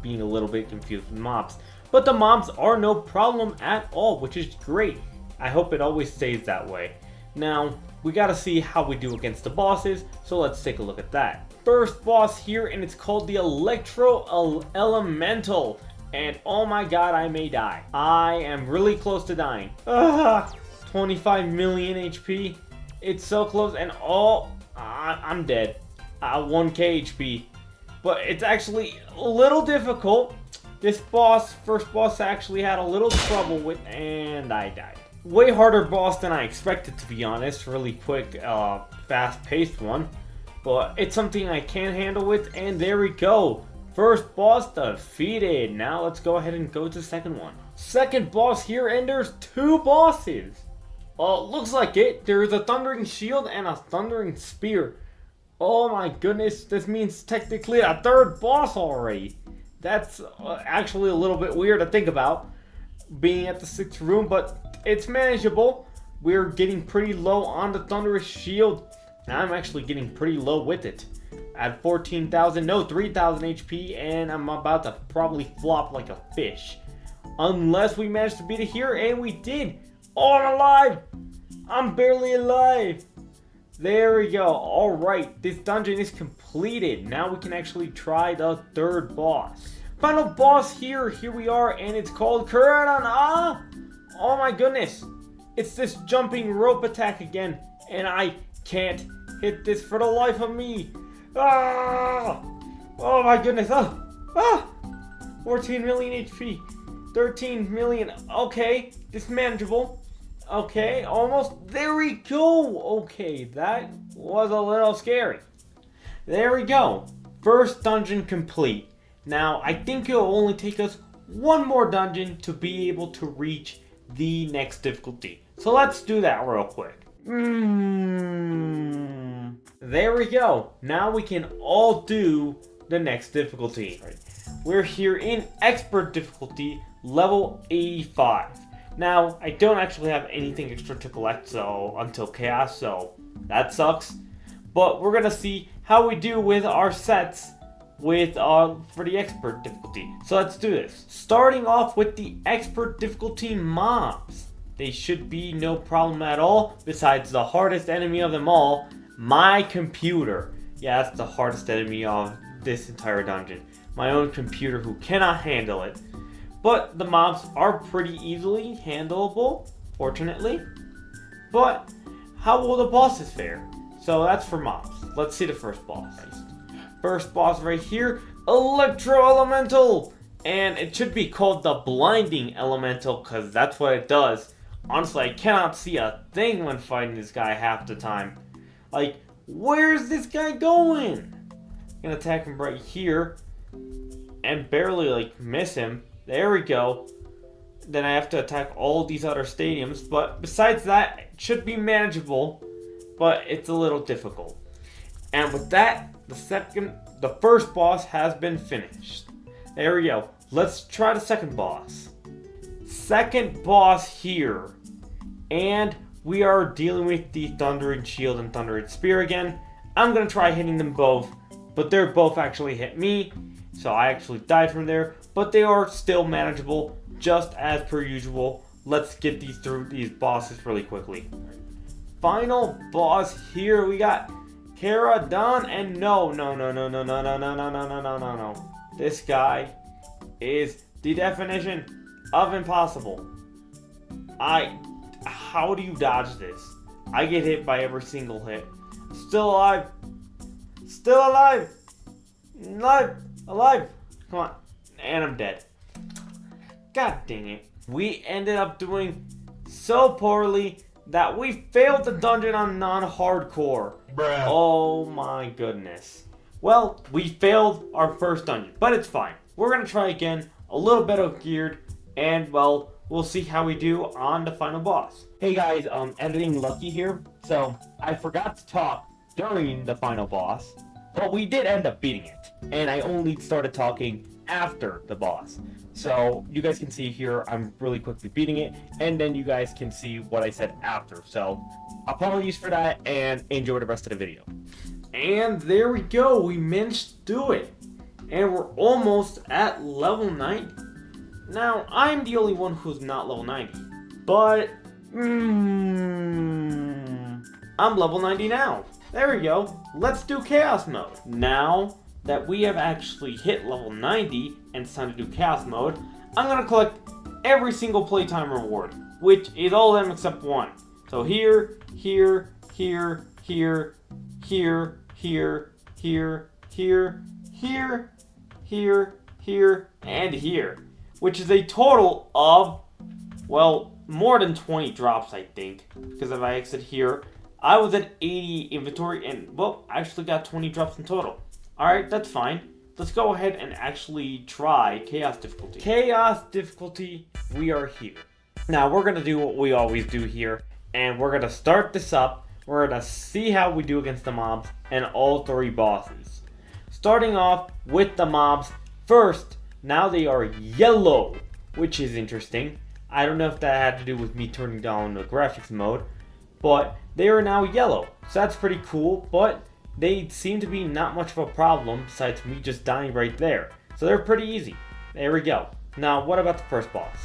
Speaker 1: being a little bit confused with mobs. But the mobs are no problem at all, which is great. I hope it always stays that way. Now, we gotta see how we do against the bosses, so let's take a look at that. First boss here, and it's called the Electro Elemental. And oh my god, I may die. I am really close to dying. 25 million HP. It's so close, and I'm dead. 1k HP. But it's actually a little difficult. This first boss I actually had a little trouble with, and I died. Way harder boss than I expected, to be honest. Really quick, fast-paced one. But it's something I can handle with, and there we go. First boss defeated. Now let's go ahead and go to the second one. Second boss here, and there's two bosses. Looks like it. There's a Thundering Shield and a Thundering Spear. Oh my goodness, this means technically a third boss already. That's actually a little bit weird to think about, being at the 6th room, but it's manageable. We're getting pretty low on the Thunderous Shield. I'm actually getting pretty low with it. At 3,000 HP, and I'm about to probably flop like a fish. Unless we manage to beat it here, and we did. Oh, I'm alive! I'm barely alive. There we go. Alright, this dungeon is completed. Now we can actually try the third boss. Final boss here. Here we are, and it's called Kuratan. Oh my goodness. It's this jumping rope attack again, and I can't hit this for the life of me. Oh my goodness. 14 million HP. 13 million. Okay, this is manageable. Okay, almost. There we go. Okay, that was a little scary. There we go. First dungeon complete. Now, I think it'll only take us one more dungeon to be able to reach the next difficulty. So let's do that real quick. There we go. Now we can all do the next difficulty. We're here in expert difficulty, level 85. Now, I don't actually have anything extra to collect until chaos, so that sucks. But we're gonna see how we do with our sets for the expert difficulty. So let's do this. Starting off with the expert difficulty mobs. They should be no problem at all, besides the hardest enemy of them all, my computer. Yeah, that's the hardest enemy of this entire dungeon. My own computer who cannot handle it. But the mobs are pretty easily handleable, fortunately. But how will the bosses fare? So that's for mobs. Let's see the first boss. First boss right here, Electro Elemental! And it should be called the Blinding Elemental, because that's what it does. Honestly, I cannot see a thing when fighting this guy half the time. Like, where's this guy going? I'm gonna attack him right here and barely miss him. There we go. Then I have to attack all these other stadiums, but besides that, it should be manageable, but it's a little difficult. And with that, the first boss has been finished. There we go. Let's try the second boss. Second boss here. And we are dealing with the Thundering Shield and Thundering Spear again. I'm going to try hitting them both, but they're both actually hit me. So I actually died from there, but they are still manageable, just as per usual. Let's get through these bosses really quickly. Final boss here, we got Karadan, and no. This guy is the definition of impossible. How do you dodge this? I get hit by every single hit. Still alive. Still alive. Alive. Come on. And I'm dead. God dang it. We ended up doing so poorly that we failed the dungeon on non-hardcore.
Speaker 2: Bruh.
Speaker 1: Oh my goodness. Well, we failed our first dungeon, but it's fine. We're gonna try again, a little better geared, and well, we'll see how we do on the final boss. Hey guys, editing Lucky here. So, I forgot to talk during the final boss, but we did end up beating it. And I only started talking after the boss. So, you guys can see here, I'm really quickly beating it, and then you guys can see what I said after. So, apologies for that, and enjoy the rest of the video. And there we go, we managed to do it. And we're almost at level 90. Now, I'm the only one who's not level 90. But, I'm level 90 now. There we go. Let's do Chaos Mode. Now that we have actually hit level 90 and it's time to do Chaos Mode, I'm going to collect every single playtime reward, which is all of them except one. So here, here, here, here, here, here, here, here, here, here, here, and here. Which is a total of, well, more than 20 drops, I think. Because if I exit here, I was at 80 inventory and, well, I actually got 20 drops in total. Alright, that's fine. Let's go ahead and actually try Chaos Difficulty. Chaos Difficulty, we are here. Now, we're going to do what we always do here. And we're going to start this up. We're going to see how we do against the mobs and all three bosses. Starting off with the mobs. First, now they are yellow, which is interesting. I don't know if that had to do with me turning down the graphics mode, but they are now yellow. So that's pretty cool, but they seem to be not much of a problem besides me just dying right there. So they're pretty easy. There we go. Now, what about the first boss?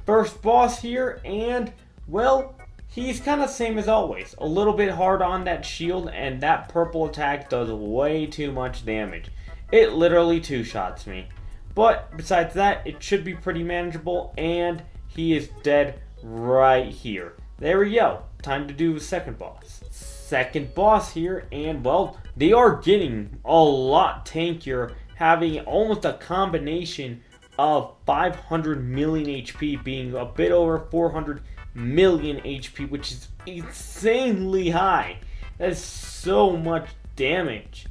Speaker 1: First boss here, and, well, he's kind of same as always. A little bit hard on that shield, and that purple attack does way too much damage. It literally two-shots me. But besides that, it should be pretty manageable, and he is dead right here. There we go. Time to do the second boss. Second boss here, and well, they are getting a lot tankier, having almost a combination of 500 million HP being a bit over 400 million HP, which is insanely high. That is so much damage.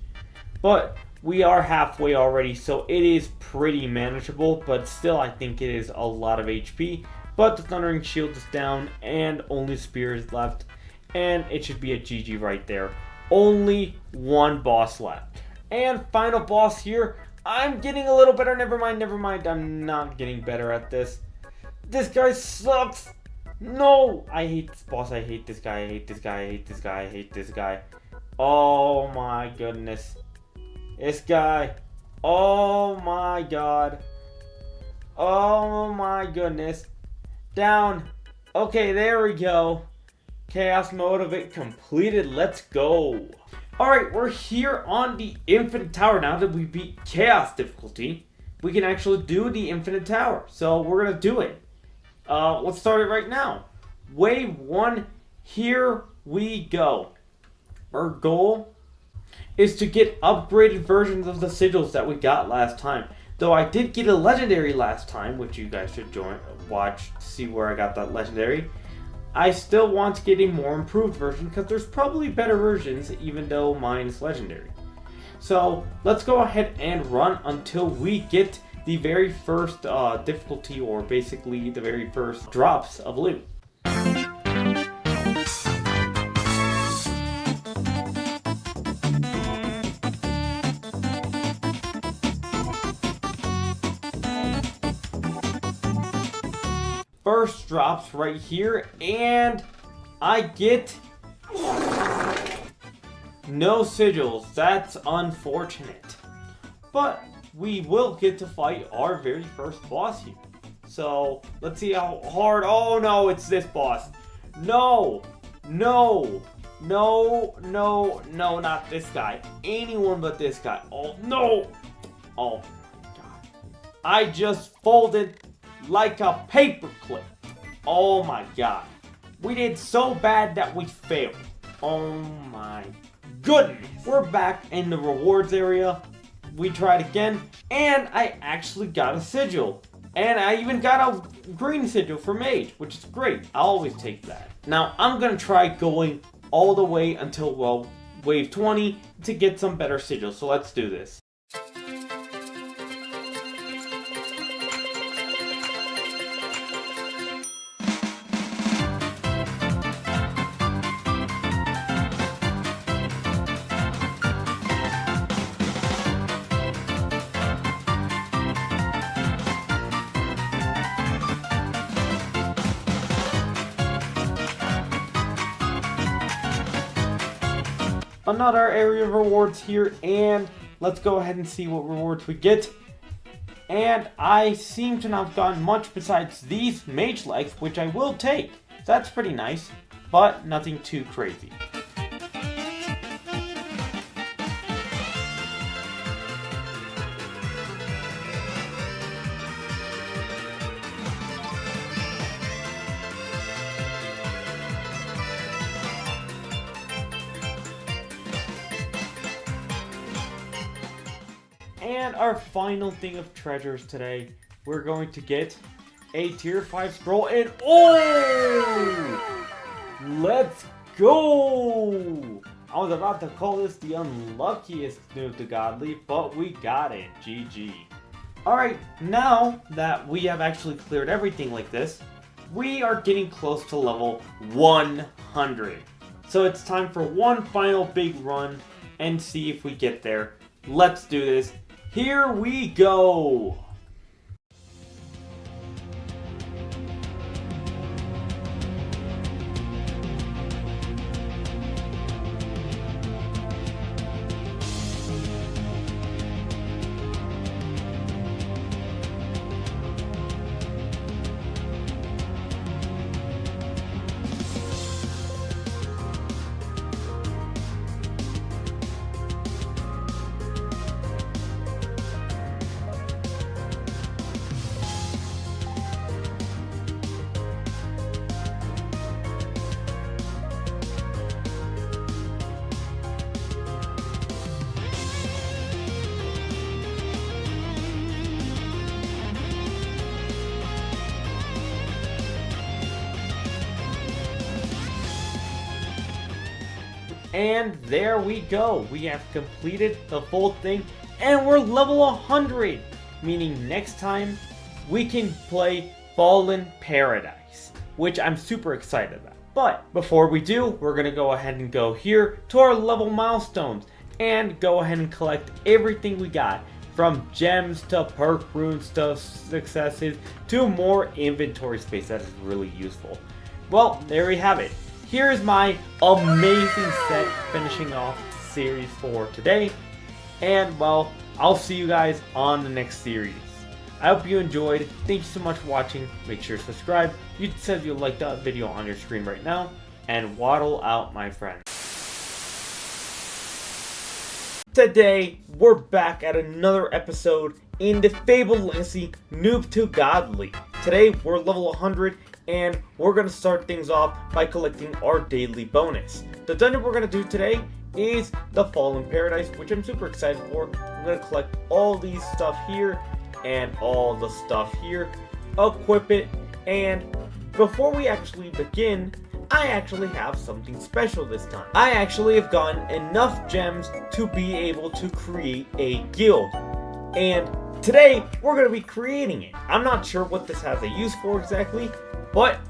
Speaker 1: But we are halfway already, so it is pretty manageable, but still I think it is a lot of HP. But the Thundering Shield is down, and only Spear is left, and it should be a GG right there. Only one boss left. And final boss here. I'm getting a little better. Never mind. I'm not getting better at this. This guy sucks. No! I hate this boss. I hate this guy. I hate this guy. I hate this guy. I hate this guy. Oh my goodness. This guy. Oh my god. Oh my goodness. Down. Okay, there we go. Chaos mode of it completed. Let's go. Alright, we're here on the Infinite Tower. Now that we beat Chaos difficulty, we can actually do the Infinite Tower. So we're going to do it. Let's start it right now. Wave 1, here we go. Our goal is to get upgraded versions of the sigils that we got last time. Though I did get a legendary last time, which you guys should watch to see where I got that legendary. I still want to get a more improved version because there's probably better versions even though mine is legendary. So let's go ahead and run until we get the very first difficulty, or basically the very first drops of loot. First drops right here, and I get no sigils. That's unfortunate. But we will get to fight our very first boss here. So let's see how hard. Oh no, it's this boss. No, no, no, no, no, not this guy. Anyone but this guy. Oh no. Oh my god. I just folded like a paperclip. Oh my god. We did so bad that we failed. Oh my goodness. We're back in the rewards area. We tried again, and I actually got a sigil. And I even got a green sigil for mage, which is great. I'll always take that. Now, I'm going to try going all the way until, well, wave 20 to get some better sigils. So let's do this. Another area of rewards here, and let's go ahead and see what rewards we get. And I seem to not have gotten much besides these mage legs, which I will take. So that's pretty nice, but nothing too crazy. And our final thing of treasures today, we're going to get a tier 5 scroll, and oh! Let's go! I was about to call this the unluckiest Noob to Godly, but we got it. GG. Alright, now that we have actually cleared everything like this, we are getting close to level 100. So it's time for one final big run and see if we get there. Let's do this. Here we go! And there we go. We have completed the full thing and we're level 100. Meaning next time we can play Fallen Paradise, which I'm super excited about. But before we do, we're going to go ahead and go here to our level milestones and go ahead and collect everything we got. From gems to perk runes to successes to more inventory space. That is really useful. Well, there we have it. Here's my amazing set finishing off series for today. And well, I'll see you guys on the next series. I hope you enjoyed. Thank you so much for watching. Make sure to subscribe. You said you liked that video on your screen right now. And waddle out, my friend. Today, we're back at another episode in the Fabled Legacy Noob to Godly. Today, we're level 100. And we're going to start things off by collecting our daily bonus. The dungeon we're going to do today is the Fallen Paradise, which I'm super excited for. I'm going to collect all these stuff here and all the stuff here, equip it, and before we actually begin, I actually have something special this time. I actually have gotten enough gems to be able to create a guild. And today, we're going to be creating it. I'm not sure what this has a use for exactly, but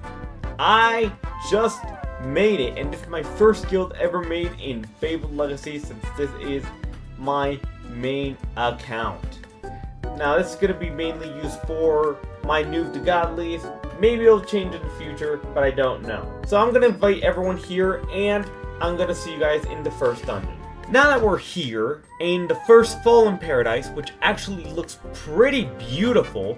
Speaker 1: I just made it, and this is my first guild ever made in Fabled Legacy since this is my main account. Now this is going to be mainly used for my Noob to Godlies. Maybe it'll change in the future, but I don't know. So I'm going to invite everyone here, and I'm going to see you guys in the first dungeon. Now that we're here in the first Fallen Paradise, which actually looks pretty beautiful,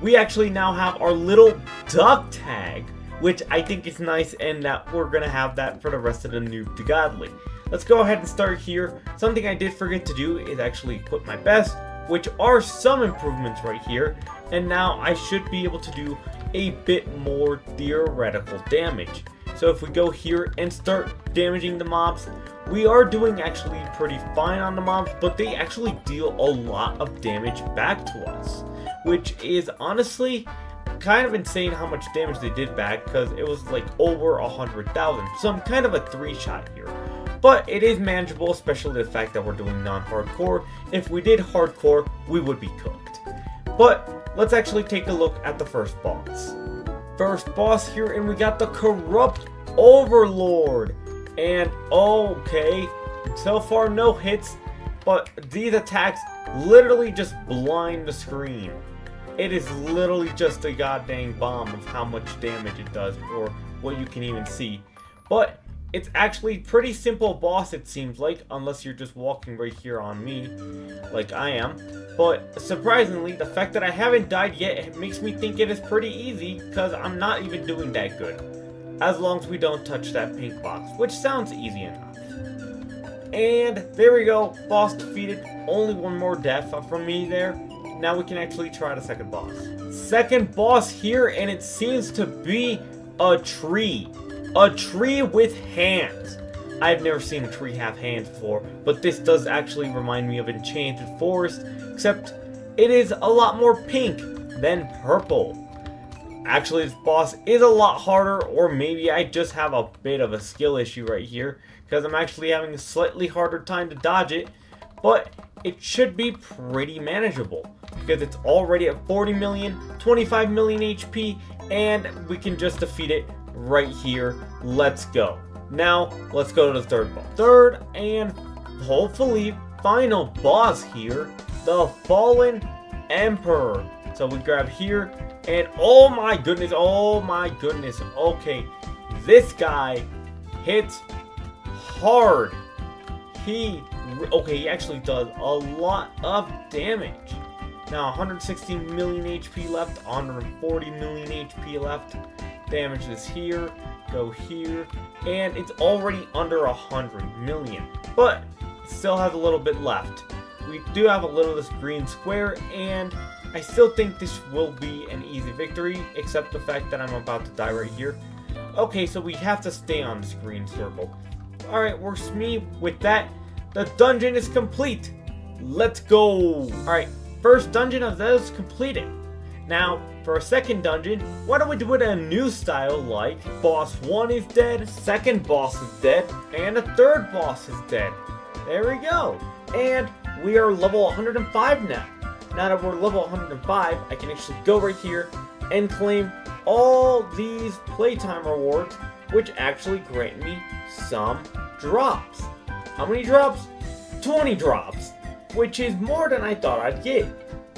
Speaker 1: we actually now have our little duck tag, which I think is nice, and that we're going to have that for the rest of the Noob to Godly. Let's go ahead and start here. Something I did forget to do is actually put my best, which are some improvements right here, and now I should be able to do a bit more theoretical damage. So if we go here and start damaging the mobs, we are doing actually pretty fine on the mobs, but they actually deal a lot of damage back to us, which is honestly kind of insane how much damage they did back, because it was like over 100,000. So I'm kind of a 3-shot here. But it is manageable, especially the fact that we're doing non-hardcore. If we did hardcore, we would be cooked. But let's actually take a look at the first boss. First boss here, and we got the Corrupt Overlord. And okay, so far no hits, but these attacks literally just blind the screen. It is literally just a goddamn bomb of how much damage it does, or what you can even see. But it's actually pretty simple boss, it seems like, unless you're just walking right here on me, like I am. But surprisingly, the fact that I haven't died yet, it makes me think it is pretty easy, because I'm not even doing that good. As long as we don't touch that pink box, which sounds easy enough. And there we go, boss defeated. Only one more death from me there. Now we can actually try the second boss. Second boss here, and it seems to be a tree. A tree with hands. I've never seen a tree have hands before, but this does actually remind me of Enchanted Forest, except it is a lot more pink than purple. Actually, this boss is a lot harder, or maybe I just have a bit of a skill issue right here, because I'm actually having a slightly harder time to dodge it, but it should be pretty manageable, because it's already at 40 million, 25 million HP, and we can just defeat it right here. Let's go. Now, let's go to the third boss. Third and hopefully final boss here, the Fallen Emperor. So we grab here, and oh my goodness, okay, this guy hits hard. He actually does a lot of damage. Now 160 million HP left, 140 million HP left. Damage is here, go here, and it's already under 100 million, but it still has a little bit left. We do have a little of this green square, and I still think this will be an easy victory, except the fact that I'm about to die right here. Okay, so we have to stay on this green circle. Alright, works me. With that, the dungeon is complete. Let's go. Alright, first dungeon of those completed. Now, for a second dungeon, why don't we do it in a new style, like boss 1 is dead, second boss is dead, and a third boss is dead. There we go. And we are level 105 now. Now that we're level 105, I can actually go right here and claim all these playtime rewards, which actually grant me some drops. How many drops? 20 drops, which is more than I thought I'd get.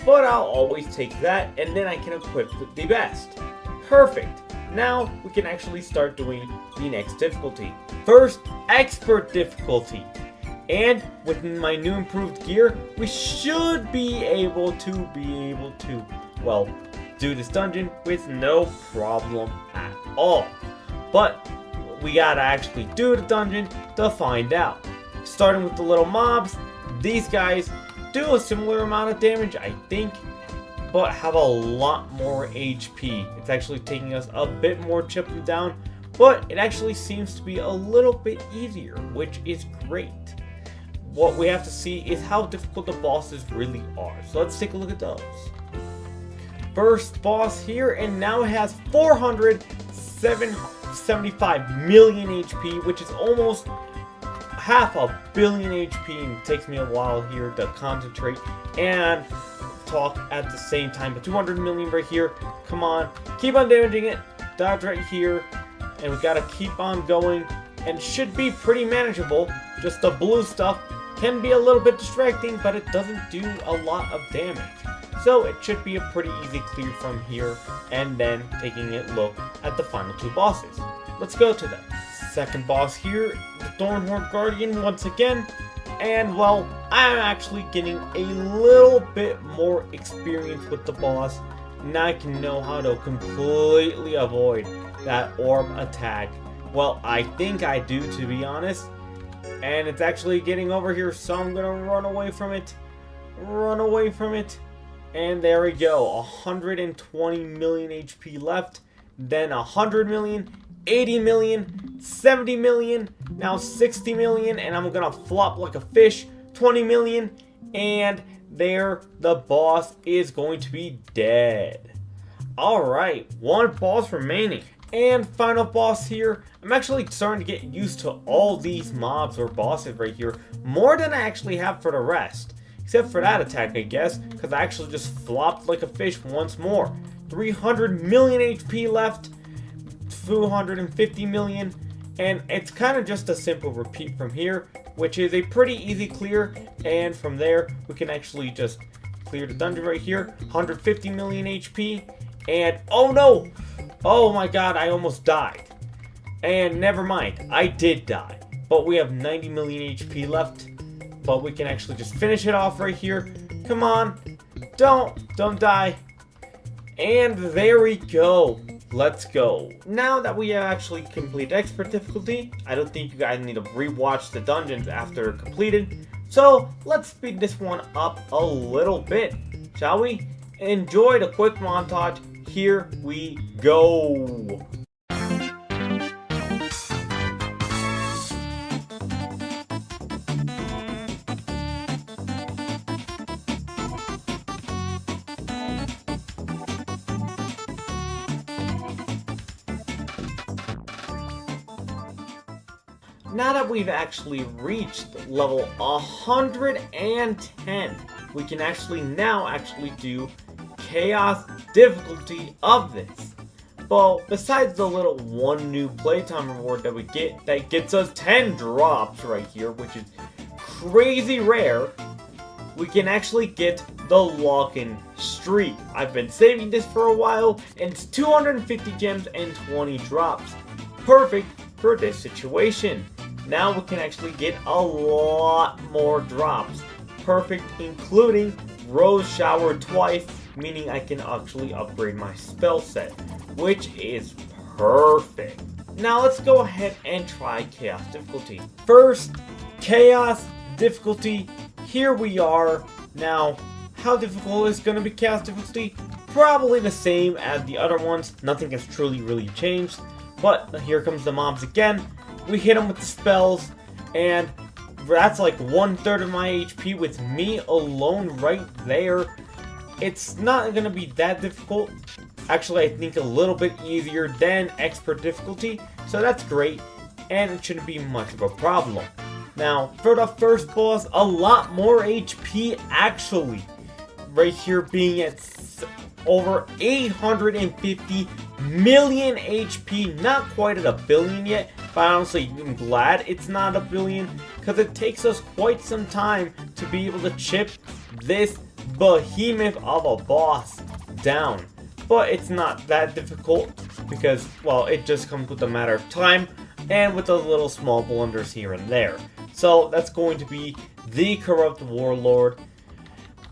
Speaker 1: But I'll always take that, and then I can equip the best. Perfect. Now we can actually start doing the next difficulty. First, expert difficulty. And with my new improved gear, we should be able to, well, do this dungeon with no problem at all. But we gotta actually do the dungeon to find out. Starting with the little mobs, these guys do a similar amount of damage, I think, but have a lot more HP. It's actually taking us a bit more to chip them down, but it actually seems to be a little bit easier, which is great. What we have to see is how difficult the bosses really are. So let's take a look at those. First boss here, and now it has 475 million HP, which is almost half a billion HP, and it takes me a while here to concentrate and talk at the same time. But 200 million right here. Come on, keep on damaging it. Dodge right here, and we gotta keep on going, and should be pretty manageable. Just the blue stuff can be a little bit distracting, but it doesn't do a lot of damage. So it should be a pretty easy clear from here, and then taking a look at the final two bosses. Let's go to them. Second boss here, the Thornhorde Guardian once again, and well, I'm actually getting a little bit more experience with the boss. Now I can know how to completely avoid that orb attack. Well, I think I do, to be honest. And it's actually getting over here, so I'm gonna run away from it. And there we go, 120 million HP left, then 100 million, 80 million, 70 million, now 60 million, and I'm gonna flop like a fish, 20 million, and there, the boss is going to be dead. Alright, one boss remaining. And final boss here. I'm actually starting to get used to all these mobs or bosses right here more than I actually have for the rest. Except for that attack, I guess, because I actually just flopped like a fish once more. 300 million HP left, 250 million, and it's kind of just a simple repeat from here, which is a pretty easy clear, and from there, we can actually just clear the dungeon right here. 150 million HP, and oh no! Oh my god, I almost died. And never mind, I did die. But we have 90 million HP left. But we can actually just finish it off right here. Come on. Don't die. And there we go. Let's go. Now that we have actually completed expert difficulty, I don't think you guys need to rewatch the dungeons after completed. So let's speed this one up a little bit, shall we? Enjoy the quick montage. Here we go. Now that we've actually reached level 110, we can actually now do chaos difficulty of this. Well, besides the little one new playtime reward that we get, that gets us 10 drops right here, which is crazy rare, we can actually get the lock-in streak. I've been saving this for a while, and it's 250 gems and 20 drops. Perfect for this situation. Now we can actually get a lot more drops. Perfect, including Rose Shower twice, meaning I can actually upgrade my spell set, which is perfect. Now let's go ahead and try Chaos difficulty. First, Chaos difficulty. Here we are. Now, how difficult is going to be Chaos difficulty? Probably the same as the other ones. Nothing has truly really changed. But here comes the mobs again. We hit them with the spells, and that's like 1/3 of my HP with me alone right there. It's not going to be that difficult. Actually, I think a little bit easier than expert difficulty, so that's great, and it shouldn't be much of a problem. Now, for the first boss, a lot more HP actually. Right here being at over 850 million HP, not quite at a billion yet, but honestly, I'm glad it's not a billion, because it takes us quite some time to be able to chip this behemoth of a boss down. But it's not that difficult, because, well, it just comes with a matter of time, and with those little small blunders here and there. So that's going to be the Corrupt Warlord.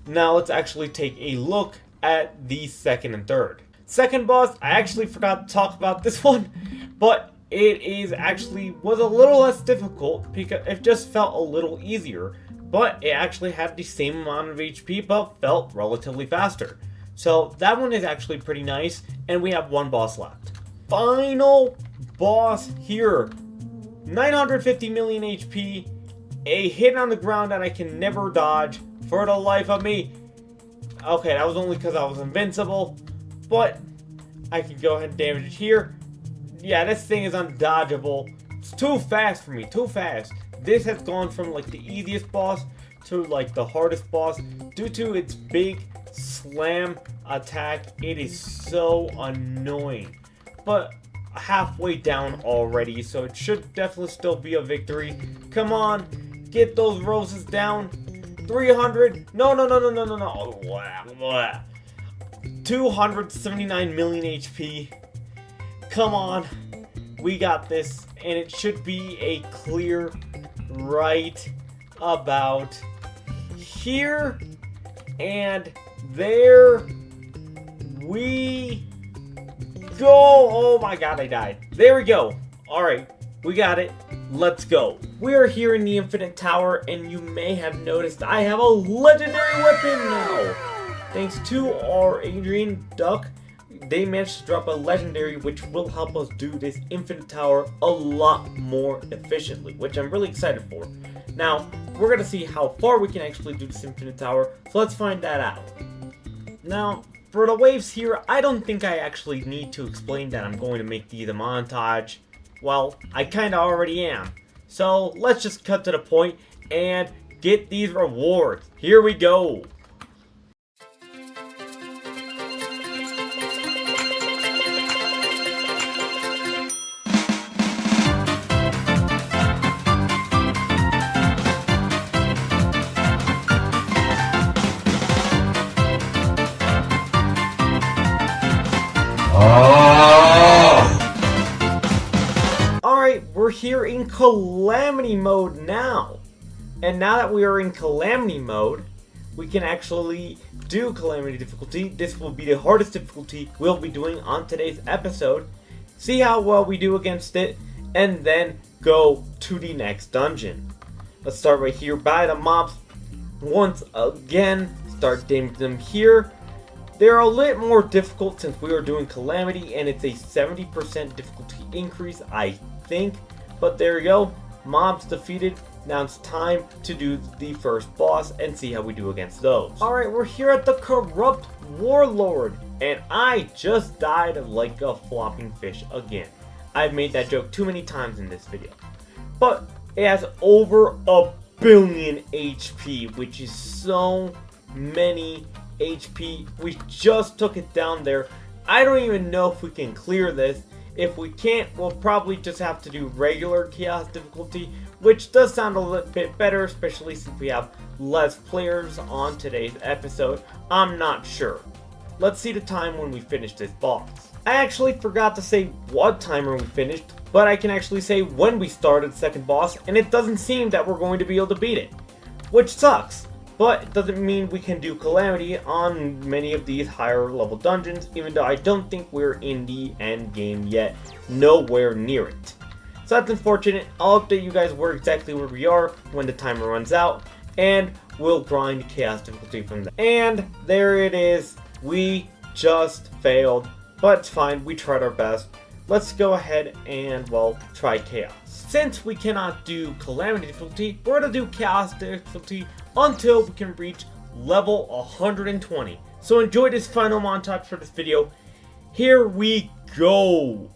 Speaker 1: Now let's actually take a look at the second and third. Second boss, I actually forgot to talk about this one, but it was a little less difficult because it just felt a little easier, but it actually had the same amount of HP but felt relatively faster. So that one is actually pretty nice, and we have one boss left. Final boss here. 950 million HP, a hit on the ground that I can never dodge for the life of me. Okay, that was only because I was invincible, but I can go ahead and damage it here. Yeah, this thing is undodgeable. It's too fast for me, too fast. This has gone from like the easiest boss to like the hardest boss due to its big slam attack. It is so annoying, but halfway down already, so it should definitely still be a victory. Come on, get those roses down. 300, no, 279 million HP. Come on, we got this, and it should be a clear right about here, and there we go. Oh my god, I died. There we go. Alright, we got it. Let's go. We are here in the Infinite Tower, and you may have noticed I have a legendary weapon now. Thanks to our Adrian Duck, they managed to drop a legendary which will help us do this Infinite Tower a lot more efficiently, which I'm really excited for. Now, we're going to see how far we can actually do this infinite tower, so let's find that out. Now, for the waves here, I don't think I actually need to explain that I'm going to make these a montage. Well, I kinda already am. So, let's just cut to the point and get these rewards. Here we go! Alright, we're here in Calamity mode now. And now that we are in Calamity mode, we can actually do Calamity difficulty. This will be the hardest difficulty we'll be doing on today's episode. See how well we do against it, and then go to the next dungeon. Let's start right here by the mobs. Once again, start damaging them here. They're a little more difficult since we are doing Calamity, and it's a 70% difficulty increase, I think. But there you go, mobs defeated. Now it's time to do the first boss and see how we do against those. Alright, we're here at the Corrupt Warlord, and I just died like a flopping fish again. I've made that joke too many times in this video. But it has over 1 billion HP, which is so many HP. We just took it down there. I don't even know if we can clear this. If we can't, we'll probably just have to do regular chaos difficulty, which does sound a little bit better, especially since we have less players on today's episode. I'm not sure. Let's see the time when we finish this boss. I actually forgot to say what timer we finished, but I can actually say when we started the second boss, and it doesn't seem that we're going to be able to beat it, which sucks. But it doesn't mean we can do Calamity on many of these higher level dungeons, even though I don't think we're in the end game yet. Nowhere near it. So that's unfortunate. I'll update you guys where exactly where we are when the timer runs out, and we'll grind chaos difficulty from there. And there it is. We just failed, but it's fine. We tried our best. Let's go ahead and, well, try chaos. Since we cannot do Calamity difficulty, we're going to do chaos difficulty until we can reach level 120. So enjoy this final montage for this video. Here we go!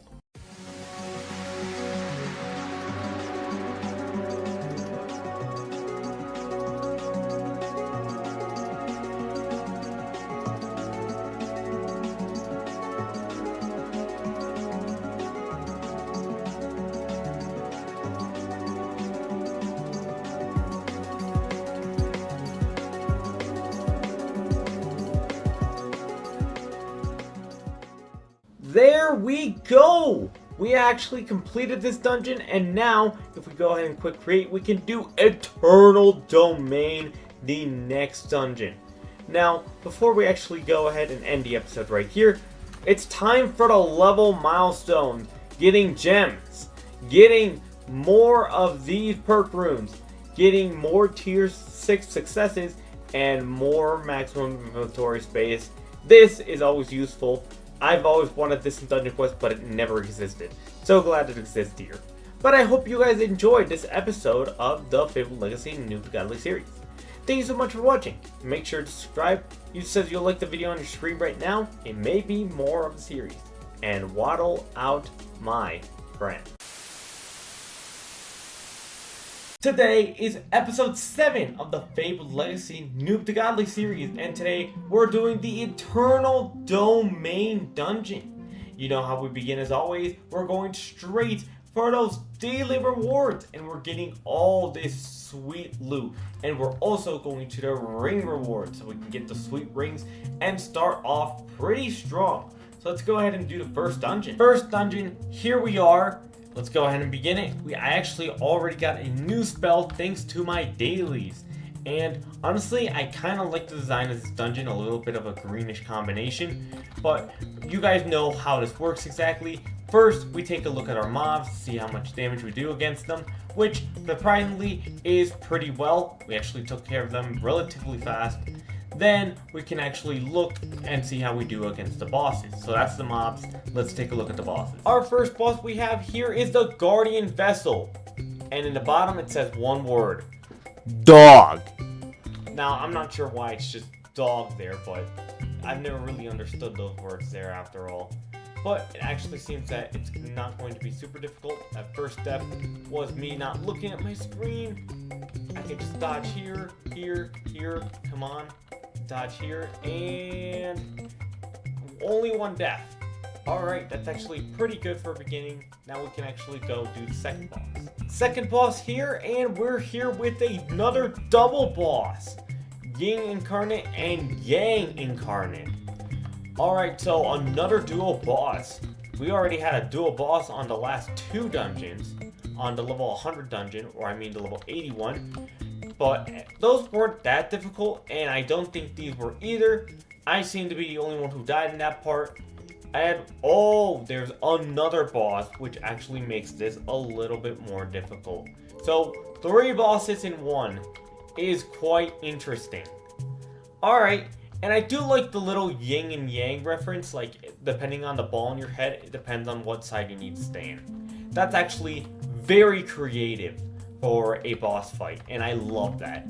Speaker 1: There we go! We actually completed this dungeon, and now, if we go ahead and quick create, we can do Eternal Domain, the next dungeon. Now, before we actually go ahead and end the episode right here, it's time for the level milestone. Getting gems, getting more of these perk runes, getting more tier 6 successes, and more maximum inventory space. This is always useful. I've always wanted this in Dungeon Quest, but it never existed. So glad it exists here. But I hope you guys enjoyed this episode of the Fabled Legacy Noob to Godly series. Thank you so much for watching. Make sure to subscribe. You says you'll like the video on your screen right now. It may be more of a series. And waddle out, my friend. Today is episode 7 of the Fabled Legacy Noob to Godly series, and today we're doing the Eternal Domain dungeon. You know how we begin as always, we're going straight for those daily rewards, and we're getting all this sweet loot, and we're also going to the ring rewards so we can get the sweet rings and start off pretty strong. So let's go ahead and do the first dungeon. First dungeon, here we are. Let's go ahead and begin it. I actually already got a new spell thanks to my dailies. And honestly, I kind of like the design of this dungeon, a little bit of a greenish combination. But you guys know how this works exactly. First, we take a look at our mobs, see how much damage we do against them, which surprisingly is pretty well. We actually took care of them relatively fast. Then we can actually look and see how we do against the bosses. So that's the mobs. Let's take a look at the bosses. Our first boss we have here is the Guardian Vessel. And in the bottom it says one word: dog. Now, I'm not sure why it's just dog there, but I've never really understood those words there after all. But it actually seems that it's not going to be super difficult. That first step was me not looking at my screen. I can just dodge here, here, here. Come on. Dodge here. And only one death. Alright, that's actually pretty good for a beginning. Now we can actually go do the second boss. Second boss here, and we're here with another double boss. Yin Incarnate and Yang Incarnate. Alright, so another dual boss. We already had a dual boss on the last 2 dungeons. On the level 100 dungeon, or I mean the level 81. But those weren't that difficult, and I don't think these were either. I seem to be the only one who died in that part. And, oh, there's another boss, which actually makes this a little bit more difficult. So, 3 bosses in 1 is quite interesting. Alright, and I do like the little yin and yang reference, like, depending on the ball in your head, it depends on what side you need to stay in. That's actually very creative for a boss fight, and I love that.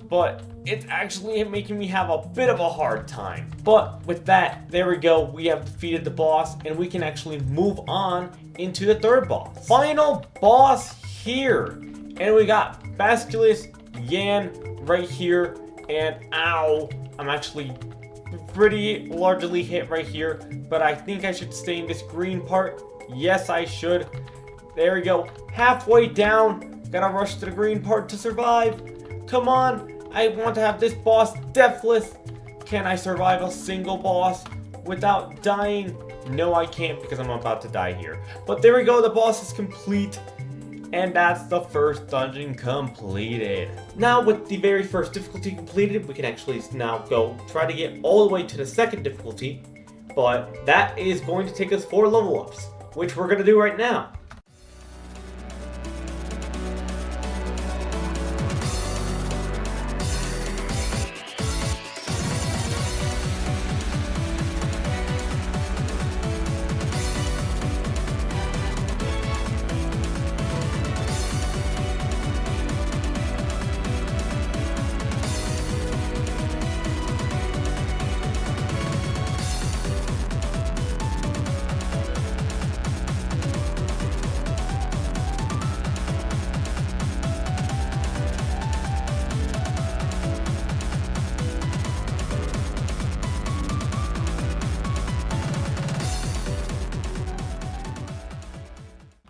Speaker 1: But it's actually making me have a bit of a hard time. But with that, there we go. We have defeated the boss, and we can actually move on into the third boss. Final boss here. And we got Basculus Yan right here. And ow, I'm actually pretty largely hit right here. But I think I should stay in this green part. Yes, I should. There we go. Halfway down. Gotta rush to the green part to survive. Come on. I want to have this boss deathless. Can I survive a single boss without dying? No, I can't because I'm about to die here. But there we go, the boss is complete. And that's the first dungeon completed. Now with the very first difficulty completed, we can actually now go try to get all the way to the second difficulty. But that is going to take us 4 level ups, which we're going to do right now.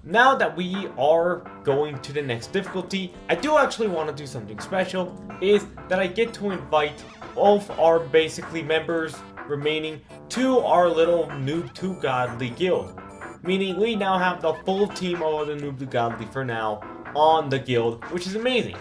Speaker 1: Now that we are going to the next difficulty, I do actually want to do something special, is that I get to invite all of our basically members remaining to our little Noob to Godly guild. Meaning we now have the full team of the Noob to Godly for now on the guild, which is amazing.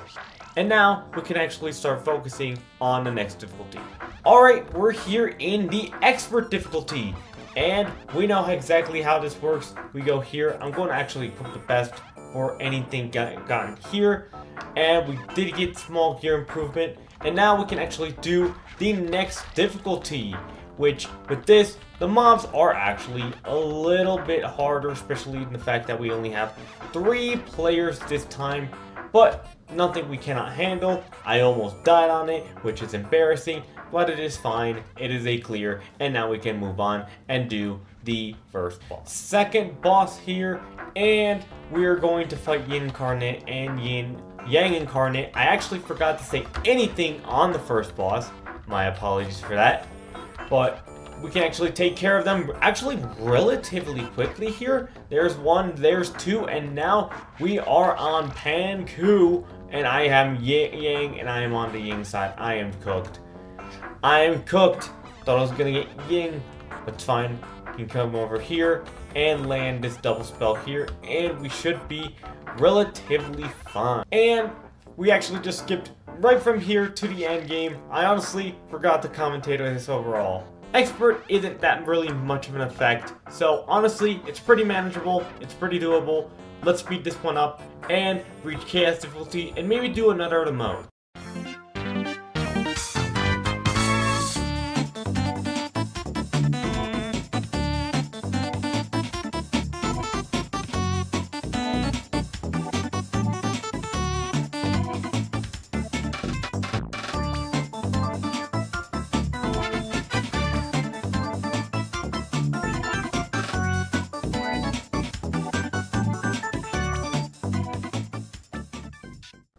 Speaker 1: And now we can actually start focusing on the next difficulty. Alright, we're here in the expert difficulty. And we know exactly how this works. We go here. I'm going to actually equip the best for anything gotten here. And we did get small gear improvement. And now we can actually do the next difficulty. Which, with this, the mobs are actually a little bit harder. Especially in the fact that we only have 3 players this time. But nothing we cannot handle. I almost died on it, which is embarrassing. But it is fine, it is a clear, and now we can move on and do the first boss. Second boss here, and we're going to fight Yin Incarnate and Yang Incarnate. I actually forgot to say anything on the first boss. My apologies for that. But we can actually take care of them actually relatively quickly here. There's 1, there's 2, and now we are on Panku, and I am Yang, and I am on the Yin side. I am cooked. I am cooked. Thought I was gonna get Ying. That's fine. You can come over here and land this double spell here, and we should be relatively fine. And we actually just skipped right from here to the end game. I honestly forgot to commentate on this overall. Expert isn't that really much of an effect, so honestly, it's pretty manageable. It's pretty doable. Let's speed this one up and reach chaos difficulty, and maybe do another of the mode.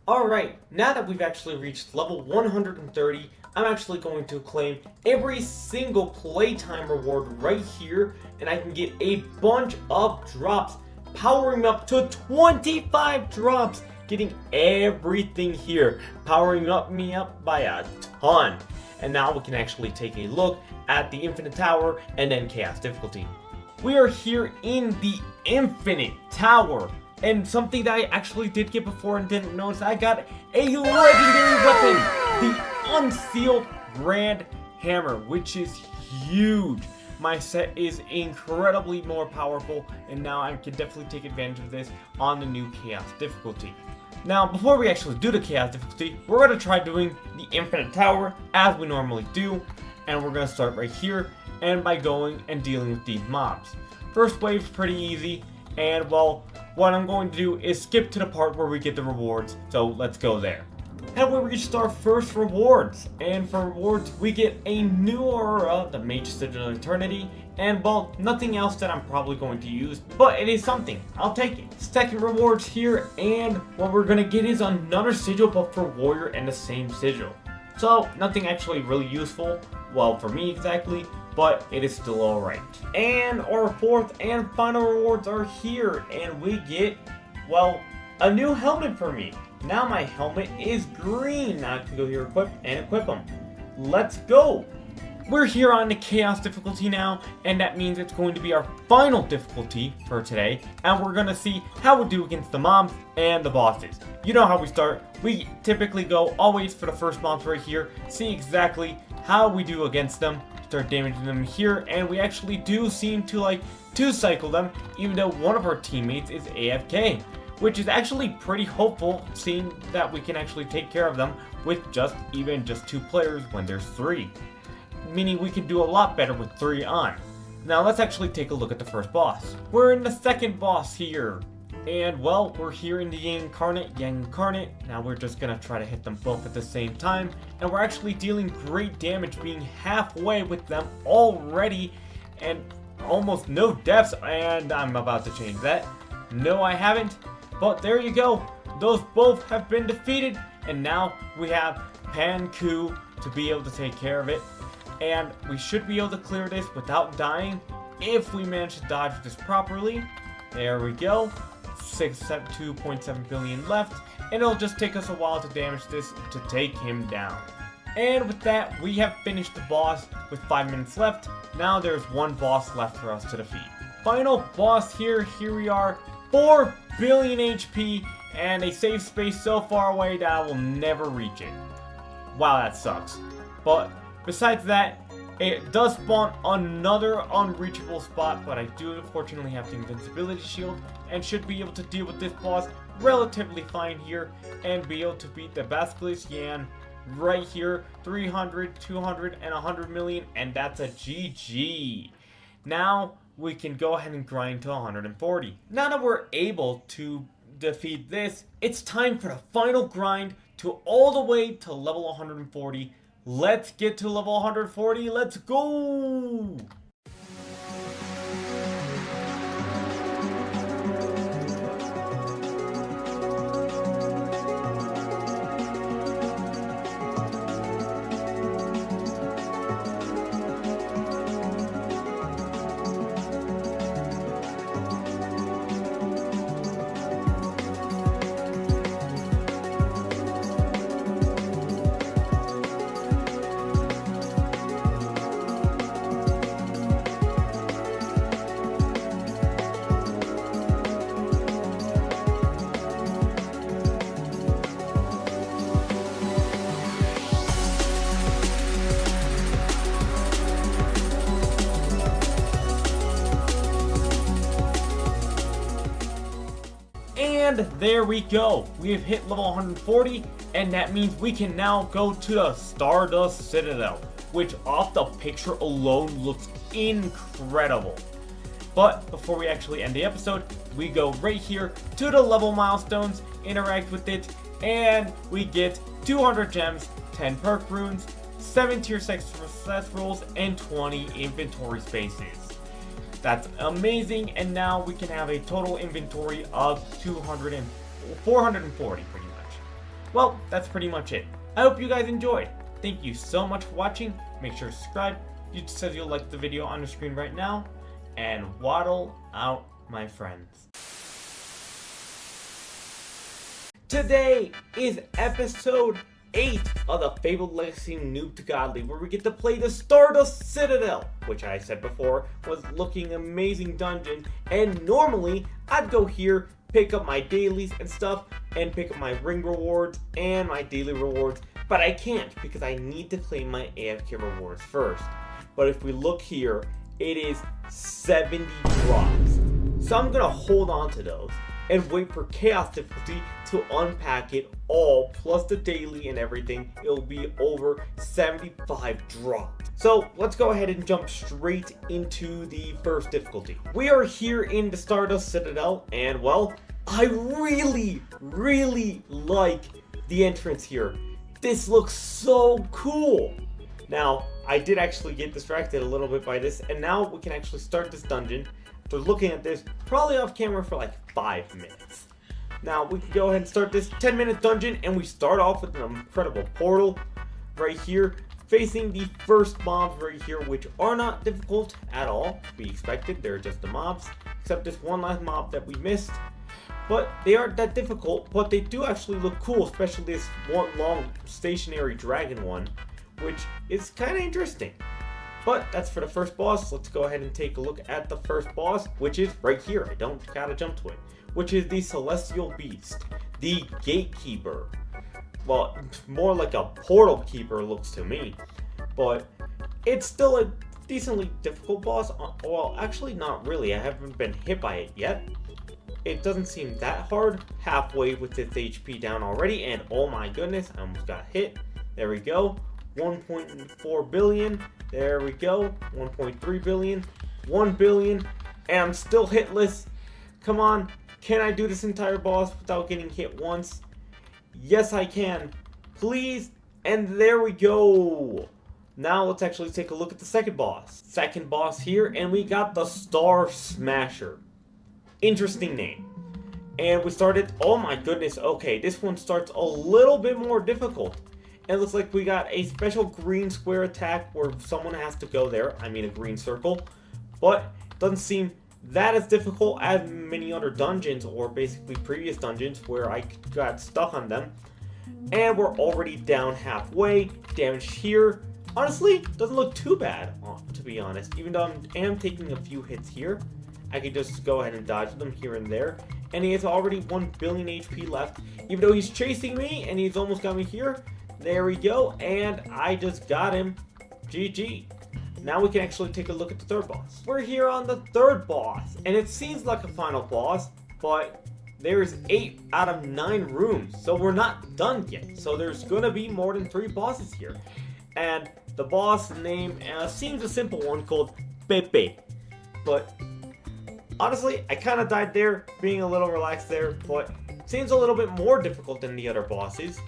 Speaker 1: Alright, now that we've actually reached level 130, I'm actually going to claim every single playtime reward right here, and I can get a bunch of drops, powering up to 25 drops, getting everything here, powering me up by a ton. And now we can actually take a look at the Infinite Tower and then Chaos difficulty. We are here in the Infinite Tower. And something that I actually did get before and didn't notice, I got a legendary weapon, the Unsealed Grand Hammer, which is huge. My set is incredibly more powerful, and now I can definitely take advantage of this on the new Chaos difficulty. Now, before we actually do the Chaos difficulty, we're going to try doing the Infinite Tower as we normally do, and we're going to start right here, and by going and dealing with these mobs. First wave's pretty easy, and well, what I'm going to do is skip to the part where we get the rewards, so let's go there. And we reached our first rewards, and for rewards we get a new aura, the Mage Sigil of Eternity, and well, nothing else that I'm probably going to use, but it is something, I'll take it. Second rewards here, and what we're gonna get is another sigil, but for Warrior and the same sigil. So, nothing actually really useful, well for me exactly, but it is still alright. And our fourth and final rewards are here, and we get, well, a new helmet for me. Now my helmet is green. Now I can go here, equip them. Let's go. We're here on the Chaos difficulty now, and that means it's going to be our final difficulty for today, and we're going to see how we do against the mobs and the bosses. You know how we start. We typically go always for the first mobs right here, see exactly how we do against them, start damaging them here, and we actually do seem to like to cycle them, even though one of our teammates is AFK. Which is actually pretty hopeful, seeing that we can actually take care of them with even just 2 players when there's 3. Meaning we can do a lot better with 3 on. Now let's actually take a look at the first boss. We're in the second boss here. And well, we're here in the Yang Incarnate. Now we're just gonna try to hit them both at the same time. And we're actually dealing great damage, being halfway with them already. And almost no deaths, and I'm about to change that. No, I haven't. But there you go, those both have been defeated, and now we have Panku to be able to take care of it, and we should be able to clear this without dying if we manage to dodge this properly. There we go, 2.7 billion left, and it'll just take us a while to damage this to take him down. And with that, we have finished the boss with 5 minutes left. Now there's one boss left for us to defeat. Final boss here we are. 4 billion HP and a safe space so far away that I will never reach it. Wow, that sucks. But besides that, it does spawn another unreachable spot, but I do unfortunately have the invincibility shield and should be able to deal with this boss relatively fine here and be able to beat the Basilisk Yan right here. 300, 200, and 100 million, and that's a GG. Now we can go ahead and grind to 140. Now that we're able to defeat this, it's time for the final grind to all the way to level 140. Let's get to level 140. Let's go! And there we go. We have hit level 140, and that means we can now go to the Stardust Citadel, which off the picture alone looks incredible. But before we actually end the episode, we go right here to the level milestones, interact with it, and we get 200 gems, 10 perk runes, 7 tier 6 success rolls, and 20 inventory spaces. That's amazing, and now we can have a total inventory of 440 pretty much. well, that's pretty much it. I hope you guys enjoyed. Thank you so much for watching. Make sure to subscribe. It says you'll like the video on the screen right now. And waddle out, my friends. Today is episode 8 of the Fabled Legacy Noob to Godly, where we get to play the Stardust Citadel, which I said before was looking amazing dungeon. And normally I'd go here, pick up my dailies and stuff, and pick up my ring rewards and my daily rewards, but I can't because I need to claim my AFK rewards first. But if we look here, it is 70 drops. So I'm gonna hold on to those and wait for chaos difficulty to unpack it all, plus the daily and everything. It'll be over 75 drops. So let's go ahead and jump straight into the first difficulty. We are here in the Stardust Citadel, and well, I really like the entrance here. This looks so cool. Now, I did actually get distracted a little bit by this, and now we can actually start this dungeon. After looking at this, probably off camera for like 5 minutes. Now, we can go ahead and start this 10-minute dungeon, and we start off with an incredible portal right here, facing the first mobs right here, which are not difficult at all. To be expected, they're just the mobs, except this one last mob that we missed. But they aren't that difficult, but they do actually look cool, especially this one long stationary dragon one, which is kind of interesting. But that's for the first boss. Let's go ahead and take a look at the first boss, which is right here. I don't gotta jump to it. Which is the Celestial Beast, the Gatekeeper. Well, more like a Portal Keeper looks to me. But it's still a decently difficult boss. Well, actually not really. I haven't been hit by it yet. It doesn't seem that hard. Halfway with its HP down already. And oh my goodness, I almost got hit. There we go. 1.4 billion. There we go. 1.3 billion. 1 billion. And I'm still hitless. Come on. Can I do this entire boss without getting hit once? Yes, I can. Please. And there we go. Now let's actually take a look at the second boss. Second boss here. And we got the Star Smasher. Interesting name. And we started. Oh my goodness. Okay, this one starts a little bit more difficult. It looks like we got a special green square attack where someone has to go there. I mean a green circle. But it doesn't seem that as difficult as many other dungeons, or basically previous dungeons where I got stuck on them. And we're already down halfway. Damage here, honestly, doesn't look too bad, to be honest. Even though I am taking a few hits here, I can just go ahead and dodge them here and there. And he has already 1 billion HP left, even though he's chasing me and he's almost got me here. There we go, and I just got him. GG. Now we can actually take a look at the third boss. We're here on the third boss, and it seems like a final boss, but there's 8 out of 9 rooms, so we're not done yet. So there's gonna be more than 3 bosses here. And the boss name seems a simple one called Pepe. But honestly, I kind of died there, being a little relaxed there, but it seems a little bit more difficult than the other bosses,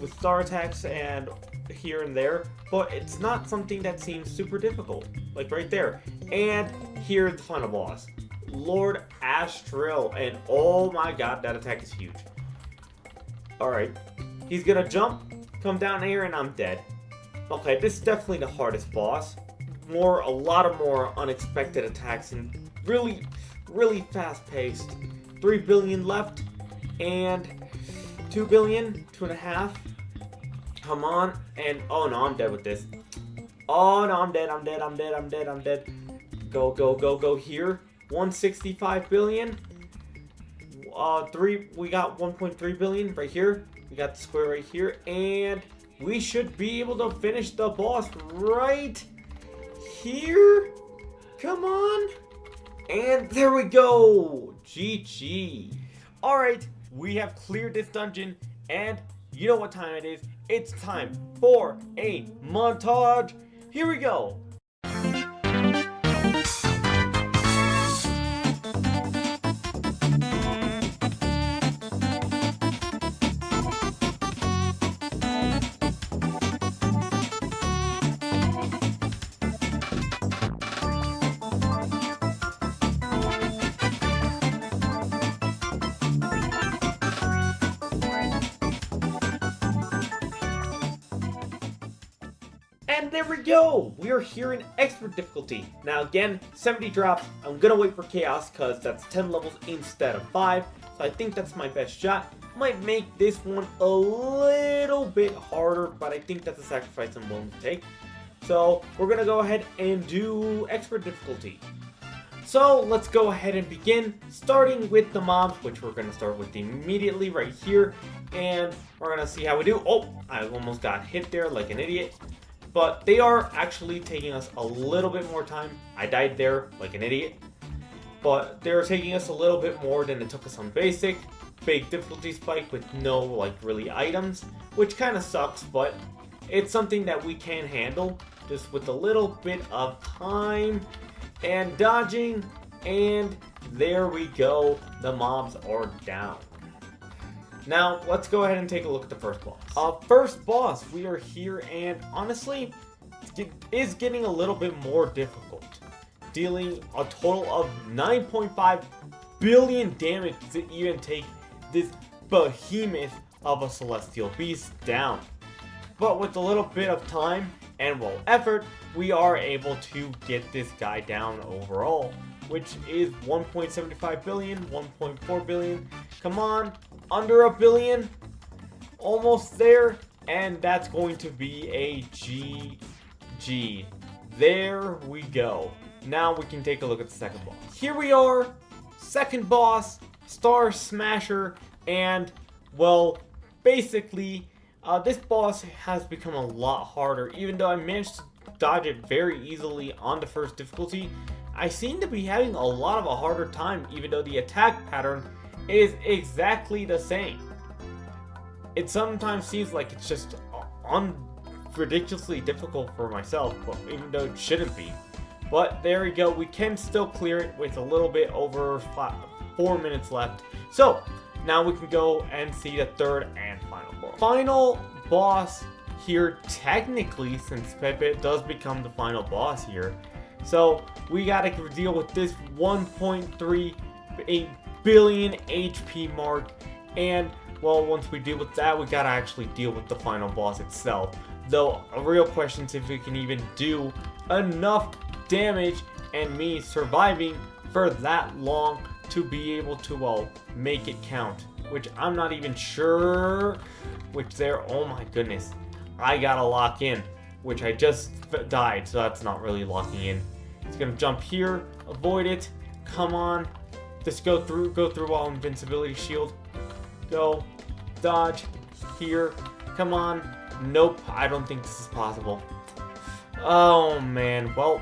Speaker 1: with star attacks and here and there, but it's not something that seems super difficult, like right there. And here's the final boss, Lord Astral, and oh my god, that attack is huge. Alright, he's gonna jump, come down here, and I'm dead. Okay, this is definitely the hardest boss. A lot of more unexpected attacks and really fast paced. 3 billion left, and 2 billion, 2.5. Come on, and oh no, I'm dead with this. Oh no, I'm dead. Go here. 165 billion. We got 1.3 billion right here. We got the square right here, and we should be able to finish the boss right here. Come on. And there we go. GG. Alright, we have cleared this dungeon, and you know what time it is. It's time for a montage. Here we go. And there we go! We are here in expert difficulty. Now again, 70 drops. I'm gonna wait for chaos because that's 10 levels instead of 5. So I think that's my best shot. Might make this one a little bit harder, but I think that's a sacrifice I'm willing to take. So we're gonna go ahead and do expert difficulty. So let's go ahead and begin, starting with the mobs, which we're gonna start with immediately right here. And we're gonna see how we do. Oh, I almost got hit there like an idiot. But they are actually taking us a little bit more time. I died there like an idiot. But they're taking us a little bit more than it took us on basic. Big difficulty spike with no like really items, which kind of sucks, but it's something that we can handle just with a little bit of time and dodging. And there we go, the mobs are down. Now, let's go ahead and take a look at the first boss. First boss, we are here, and honestly, it is getting a little bit more difficult. Dealing a total of 9.5 billion damage to even take this behemoth of a celestial beast down. But with a little bit of time and well effort, we are able to get this guy down overall, which is 1.75 billion, 1.4 billion. Come on, under a billion, almost there, and that's going to be a GG. There we go. Now we can take a look at the second boss. Here we are, second boss, Star Smasher, and well, basically, this boss has become a lot harder. Even though I managed to dodge it very easily on the first difficulty, I seem to be having a lot of a harder time, even though the attack pattern is exactly the same. It sometimes seems like it's just ridiculously difficult for myself, but even though it shouldn't be. But there we go, we can still clear it with a little bit over 4 minutes left. So now we can go and see the third and final boss. Final boss here, technically, since Fabeled does become the final boss here. So we gotta deal with this 1.38 billion HP mark, and well, once we deal with that, we gotta actually deal with the final boss itself. Though a real question is if we can even do enough damage and me surviving for that long to be able to, well, make it count, which I'm not even sure. Which there, oh my goodness, I gotta lock in, which I just died, so that's not really locking in. It's gonna jump here, avoid it, come on, just go through while invincibility shield, go, dodge, here, come on, nope, I don't think this is possible. Oh man, well,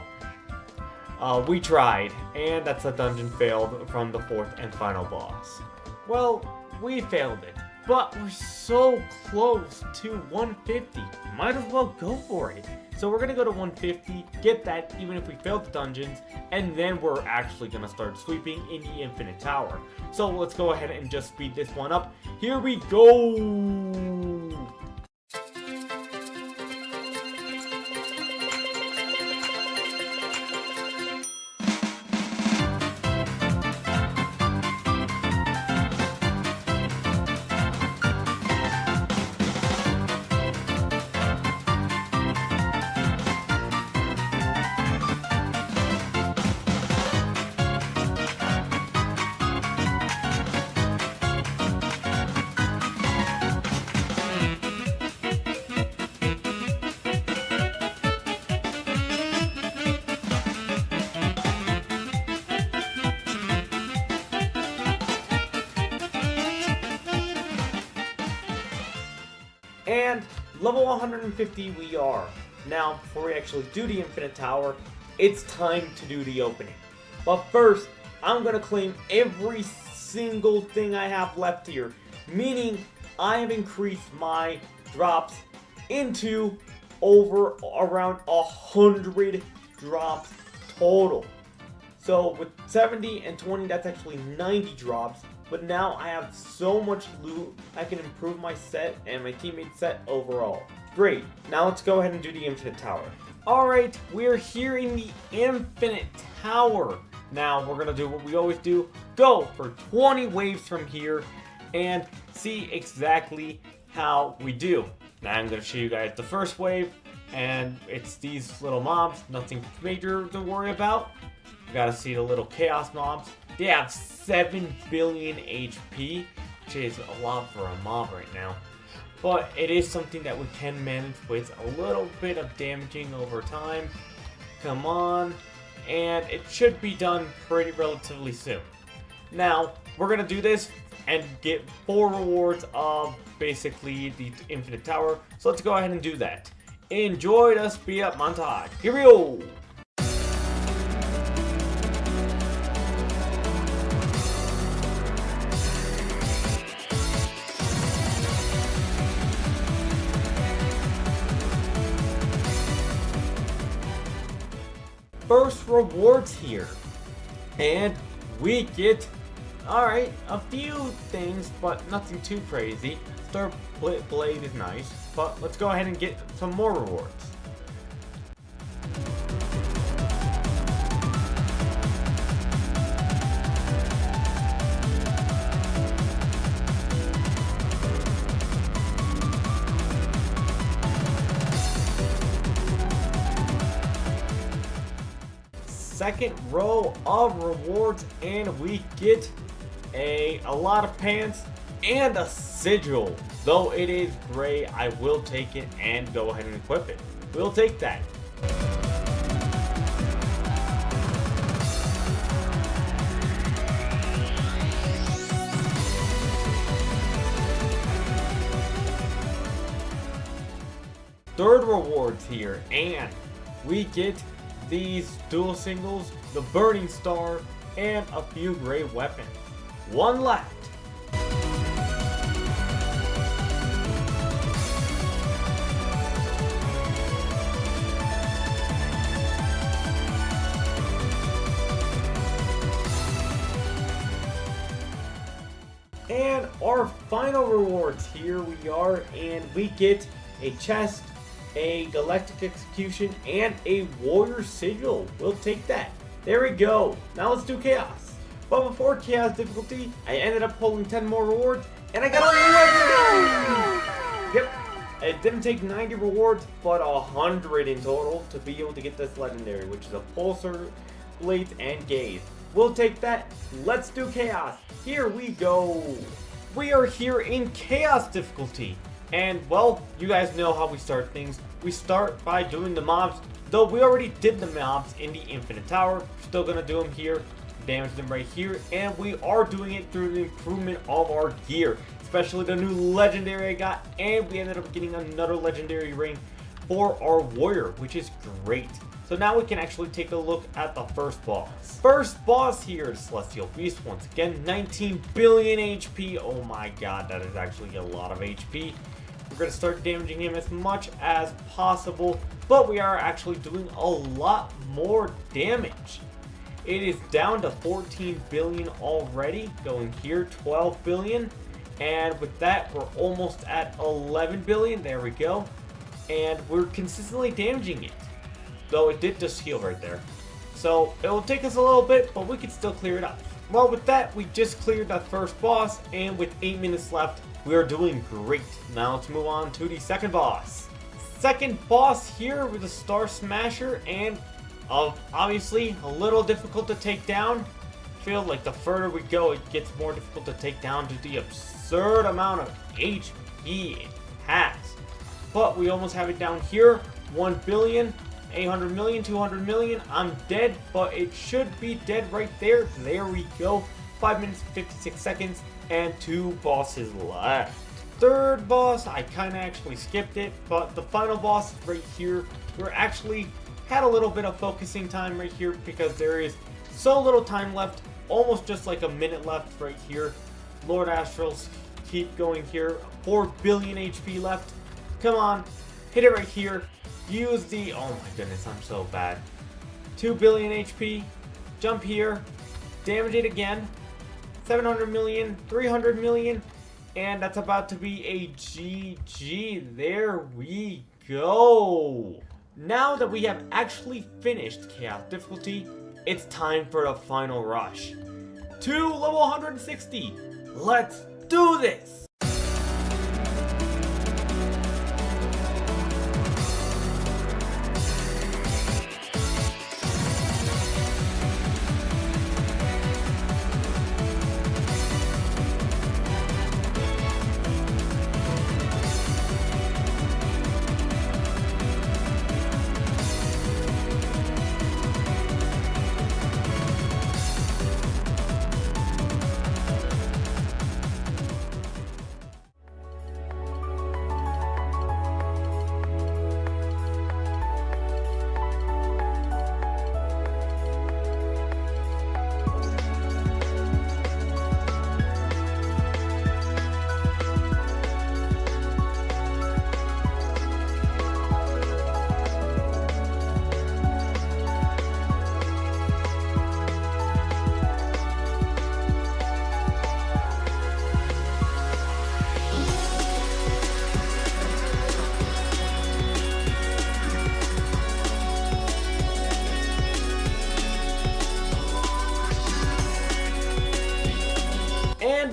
Speaker 1: we tried, and that's a dungeon failed from the fourth and final boss. Well, we failed it, but we're so close to 150. Might as well go for it. So we're gonna go to 150, get that even if we failed the dungeons, and then we're actually gonna start sweeping in the Infinite Tower. So let's go ahead and just speed this one up. Here we go! And level 150 we are. Now, before we actually do the Infinite Tower, it's time to do the opening. But first, I'm going to claim every single thing I have left here, meaning I have increased my drops into over around 100 drops total. So with 70 and 20, that's actually 90 drops. But now I have so much loot, I can improve my set and my teammate's set overall. Great, now let's go ahead and do the Infinite Tower. Alright, we're here in the Infinite Tower. Now we're going to do what we always do, go for 20 waves from here and see exactly how we do. Now I'm going to show you guys the first wave, And it's these little mobs, nothing major to worry about. You gotta see the little chaos mobs. They have 7 billion HP, which is a lot for a mob right now. But it is something that we can manage with a little bit of damaging over time. Come on. And it should be done pretty relatively soon. Now, we're gonna do this and get 4 rewards of basically the infinite tower. So let's go ahead and do that. Enjoy the speed up montage. Here we go! First rewards here, and we get, alright, a few things, but nothing too crazy. Star Blade is nice, but let's go ahead and get some more rewards. Second row of rewards, and we get a lot of pants and a sigil. Though it is gray, I will take it and go ahead and equip it. We'll take that. Third rewards here, and we get these dual singles, the burning star, and a few gray weapons. One left. And our final rewards, here we are, and we get a chest, a galactic execution, and a warrior sigil. We'll take that. There we go. Now let's do chaos. But before chaos difficulty, I ended up pulling 10 more rewards, and I got a legendary. Yep. It didn't take 90 rewards, but 100 in total to be able to get this legendary, which is a pulsar, blades, and gaze. We'll take that. Let's do chaos. Here we go. We are here in chaos difficulty. And, well, you guys know how we start things. We start by doing the mobs. Though we already did the mobs in the infinite tower, we're still going to do them here, damage them right here. And we are doing it through the improvement of our gear, especially the new legendary I got. And we ended up getting another legendary ring for our warrior, which is great. So now we can actually take a look at the first boss. First boss here is Celestial Beast. Once again, 19 billion HP. Oh my god, that is actually a lot of HP. We're going to start damaging him as much as possible, but we are actually doing a lot more damage. It is down to 14 billion already, going here 12 billion, and with that we're almost at 11 billion. There we go, and we're consistently damaging it, though it did just heal right there. So it will take us a little bit, but we can still clear it up. Well, with that, we just cleared that first boss, and with 8 minutes left, we are doing great. Now let's move on to the second boss. Second boss here with the Star Smasher, and obviously a little difficult to take down. I feel like the further we go, it gets more difficult to take down due to the absurd amount of HP it has. But we almost have it down here. 1 billion, 800 million, 200 million. I'm dead, but it should be dead right there. There we go. 5 minutes, 56 seconds. And 2 bosses left. Third boss, I kind of actually skipped it, but the final boss is right here. We're actually had a little bit of focusing time right here because there is so little time left, almost just like a minute left right here. Lord Astrals keep going here. 4 billion HP left. Come on, hit it right here. Use the, oh my goodness, I'm so bad. 2 billion HP. Jump here. Damage it again. 700 million, 300 million, and that's about to be a GG. There we go. Now that we have actually finished Chaos Difficulty, it's time for the final rush to level 160. Let's do this.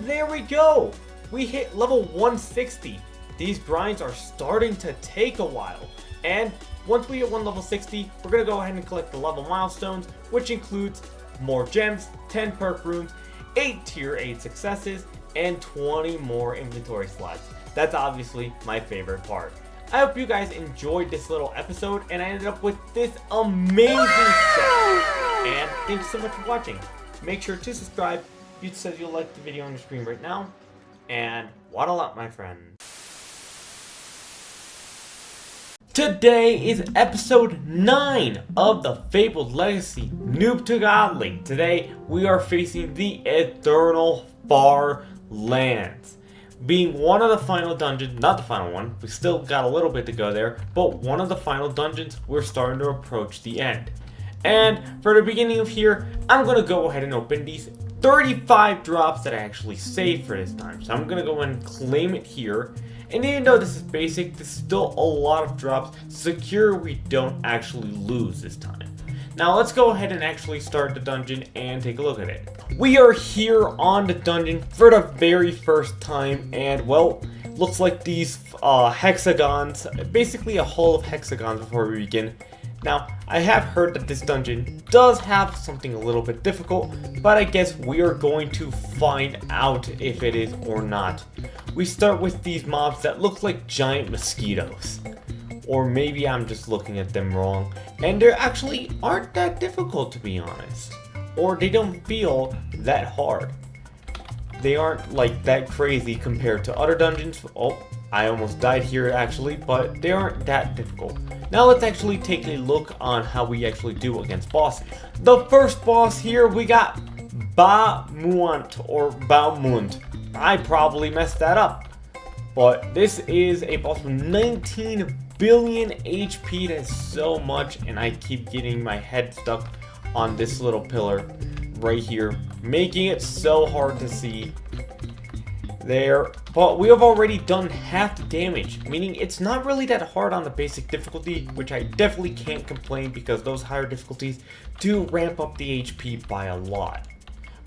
Speaker 1: there we go! We hit level 160. These grinds are starting to take a while. And once we hit level 60, we're going to go ahead and collect the level milestones, which includes more gems, 10 perk rooms, 8 tier 8 successes, and 20 more inventory slots. That's obviously my favorite part. I hope you guys enjoyed this little episode, and I ended up with this amazing set. And thanks so much for watching. Make sure to subscribe. You said you'll like the video on your screen right now. And waddle up, my friend. Today is episode 9 of the Fabled Legacy, Noob to Godly. Today we are facing the Eternal Far Lands. Being one of the final dungeons, not the final one, we still got a little bit to go there, but one of the final dungeons, we're starting to approach the end. And for the beginning of here, I'm going to go ahead and open these 35 drops that I actually saved for this time. So I'm going to go and claim it here. And even though this is basic, there's still a lot of drops. Secure we don't actually lose this time. Now let's go ahead and actually start the dungeon and take a look at it. We are here on the dungeon for the very first time, and well, looks like these hexagons, basically a hull of hexagons before we begin. Now, I have heard that this dungeon does have something a little bit difficult, but I guess we are going to find out if it is or not. We start with these mobs that look like giant mosquitoes. Or maybe I'm just looking at them wrong, and they actually aren't that difficult, to be honest. Or they don't feel that hard. They aren't like that crazy compared to other dungeons. Oh, I almost died here actually, but they aren't that difficult. Now let's actually take a look on how we actually do against bosses. The first boss here, we got Baumunt or Baumunt. I probably messed that up. But this is a boss with 19 billion HP. That's so much, and I keep getting my head stuck on this little pillar right here, making it so hard to see. There, but we have already done half the damage, meaning it's not really that hard on the basic difficulty, which I definitely can't complain because those higher difficulties do ramp up the HP by a lot.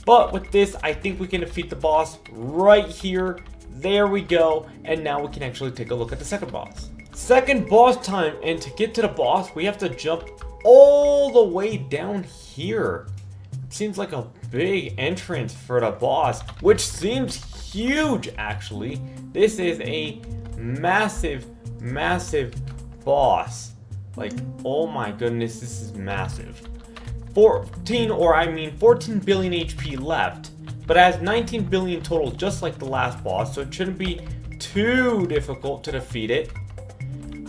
Speaker 1: But with this, I think we can defeat the boss right here. There we go, and now we can actually take a look at the second boss. Second boss time, and to get to the boss, we have to jump all the way down here. It seems like a big entrance for the boss, which seems huge actually. This is a massive boss. Like, oh my goodness, this is massive. 14 billion HP left, but it has 19 billion total, just like the last boss, so it shouldn't be too difficult to defeat it.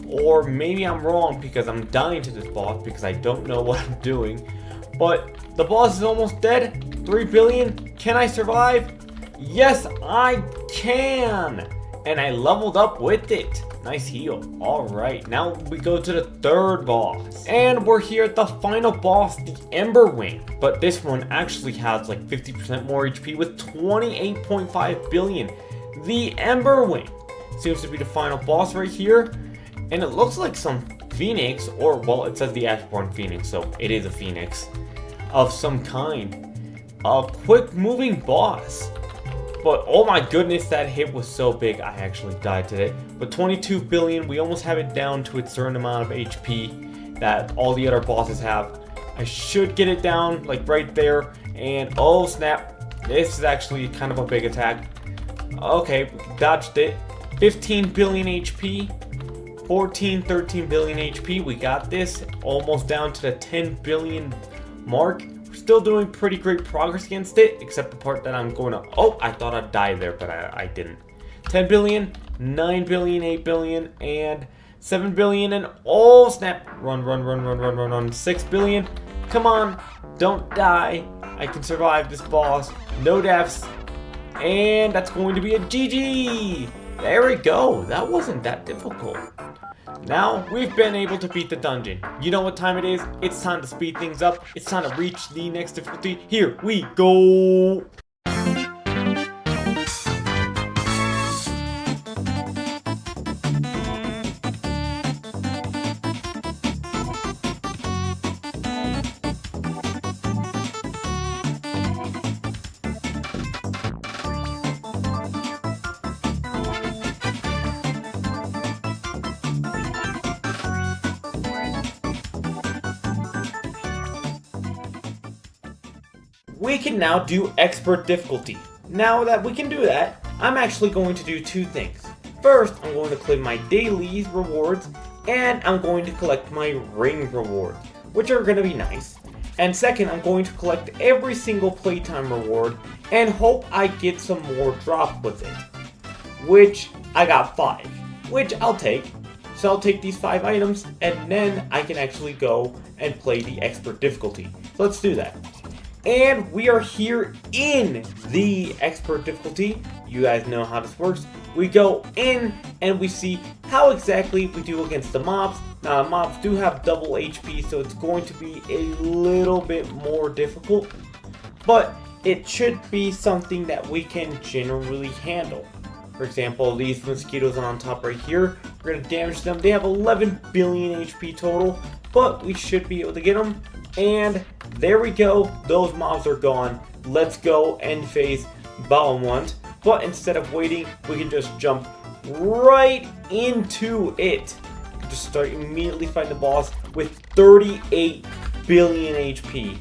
Speaker 1: Or maybe I'm wrong because I'm dying to this boss because I don't know what I'm doing. But the boss is almost dead. 3 billion. Can I survive? Yes, I can. And I leveled up with it. Nice heal. Alright, now we go to the third boss. And we're here at the final boss, the Ember Wing. But this one actually has like 50% more HP with 28.5 billion. The Ember Wing seems to be the final boss right here. And it looks like some phoenix, or well, it says the Ashborn Phoenix, so it is a phoenix of some kind. A quick moving boss. But oh my goodness, that hit was so big, I actually died to it. But 22 billion, we almost have it down to its certain amount of HP that all the other bosses have. I should get it down, like right there. And oh snap, this is actually kind of a big attack. Okay, dodged it. 15 billion HP. 13 billion HP. We got this. Almost down to the 10 billion mark. We're still doing pretty great progress against it, except the part that I'm going to... Oh, I thought I'd die there, but I didn't. 10 billion, 9 billion, 8 billion, and 7 billion, and oh snap. Run. 6 billion. Come on. Don't die. I can survive this boss. No deaths. And that's going to be a GG. There we go. That wasn't that difficult. Now, we've been able to beat the dungeon. You know what time it is? It's time to speed things up. It's time to reach the next difficulty. Here we go! we can now do expert difficulty. Now that we can do that, I'm actually going to do two things. First, I'm going to claim my daily rewards, and I'm going to collect my ring rewards, which are going to be nice. And second, I'm going to collect every single playtime reward and hope I get some more drops with it. Which I got 5, which I'll take. So I'll take these 5 items and then I can actually go and play the expert difficulty. So let's do that. And we are here in the expert difficulty. You guys know how this works. We go in and we see how exactly we do against the mobs. Now the mobs do have double HP, so it's going to be a little bit more difficult. But it should be something that we can generally handle. For example, these mosquitoes on top right here, we're going to damage them. They have 11 billion HP total, but we should be able to get them. And there we go, those mobs are gone. Let's go end phase Battle 1. But instead of waiting, we can just jump right into it. We can just start immediately fighting the boss with 38 billion HP.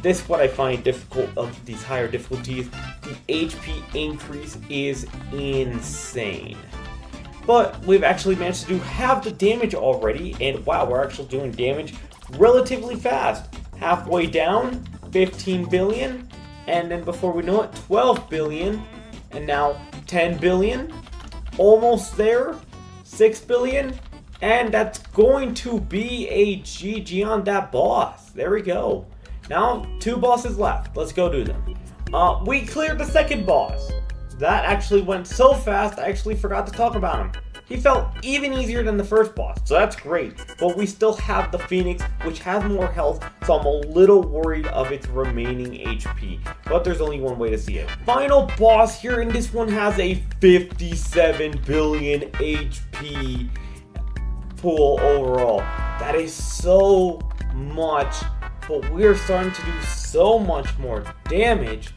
Speaker 1: This is what I find difficult of these higher difficulties. The HP increase is insane. But we've actually managed to do half the damage already, and wow, we're actually doing damage relatively fast. Halfway down, 15 billion, and then before we know it, 12 billion, and now 10 billion, almost there, 6 billion, and that's going to be a GG on that boss. There we go. Now, 2 bosses left. Let's go do them. We cleared the second boss. That actually went so fast, I actually forgot to talk about him. He felt even easier than the first boss, so that's great. But we still have the Phoenix, which has more health, so I'm a little worried of its remaining HP. But there's only one way to see it. Final boss here, and this one has a 57 billion HP pool overall. That is so much, but we're starting to do so much more damage.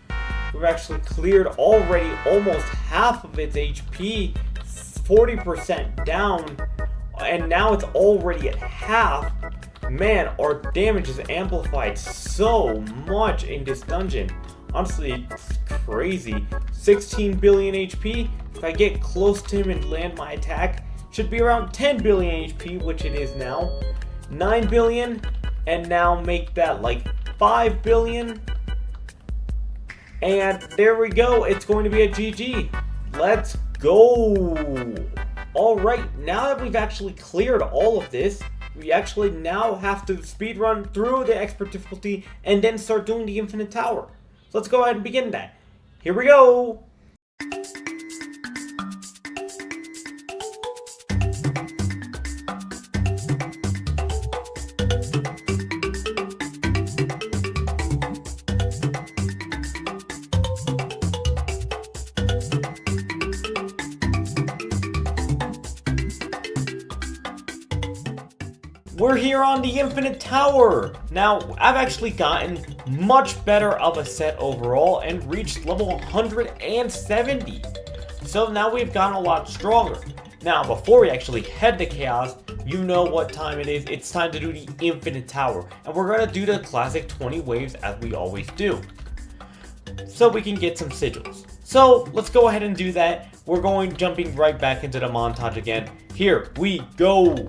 Speaker 1: We've actually cleared already almost half of its HP, 40% down, and now it's already at half. Man, our damage is amplified so much in this dungeon. Honestly, it's crazy. 16 billion HP. If I get close to him and land my attack, should be around 10 billion HP, which it is now. 9 billion, and now make that like 5 billion. And there we go, it's going to be a GG. Let's go. Alright, now that we've actually cleared all of this, we actually now have to speedrun through the expert difficulty and then start doing the infinite tower. So let's go ahead and begin that. Here we go. We're here on the Infinite Tower. Now, I've actually gotten much better of a set overall and reached level 170. So now we've gotten a lot stronger. Now, before we actually head to Chaos, you know what time it is. It's time to do the Infinite Tower. And we're going to do the classic 20 waves as we always do, so we can get some sigils. So let's go ahead and do that. We're jumping right back into the montage again. Here we go.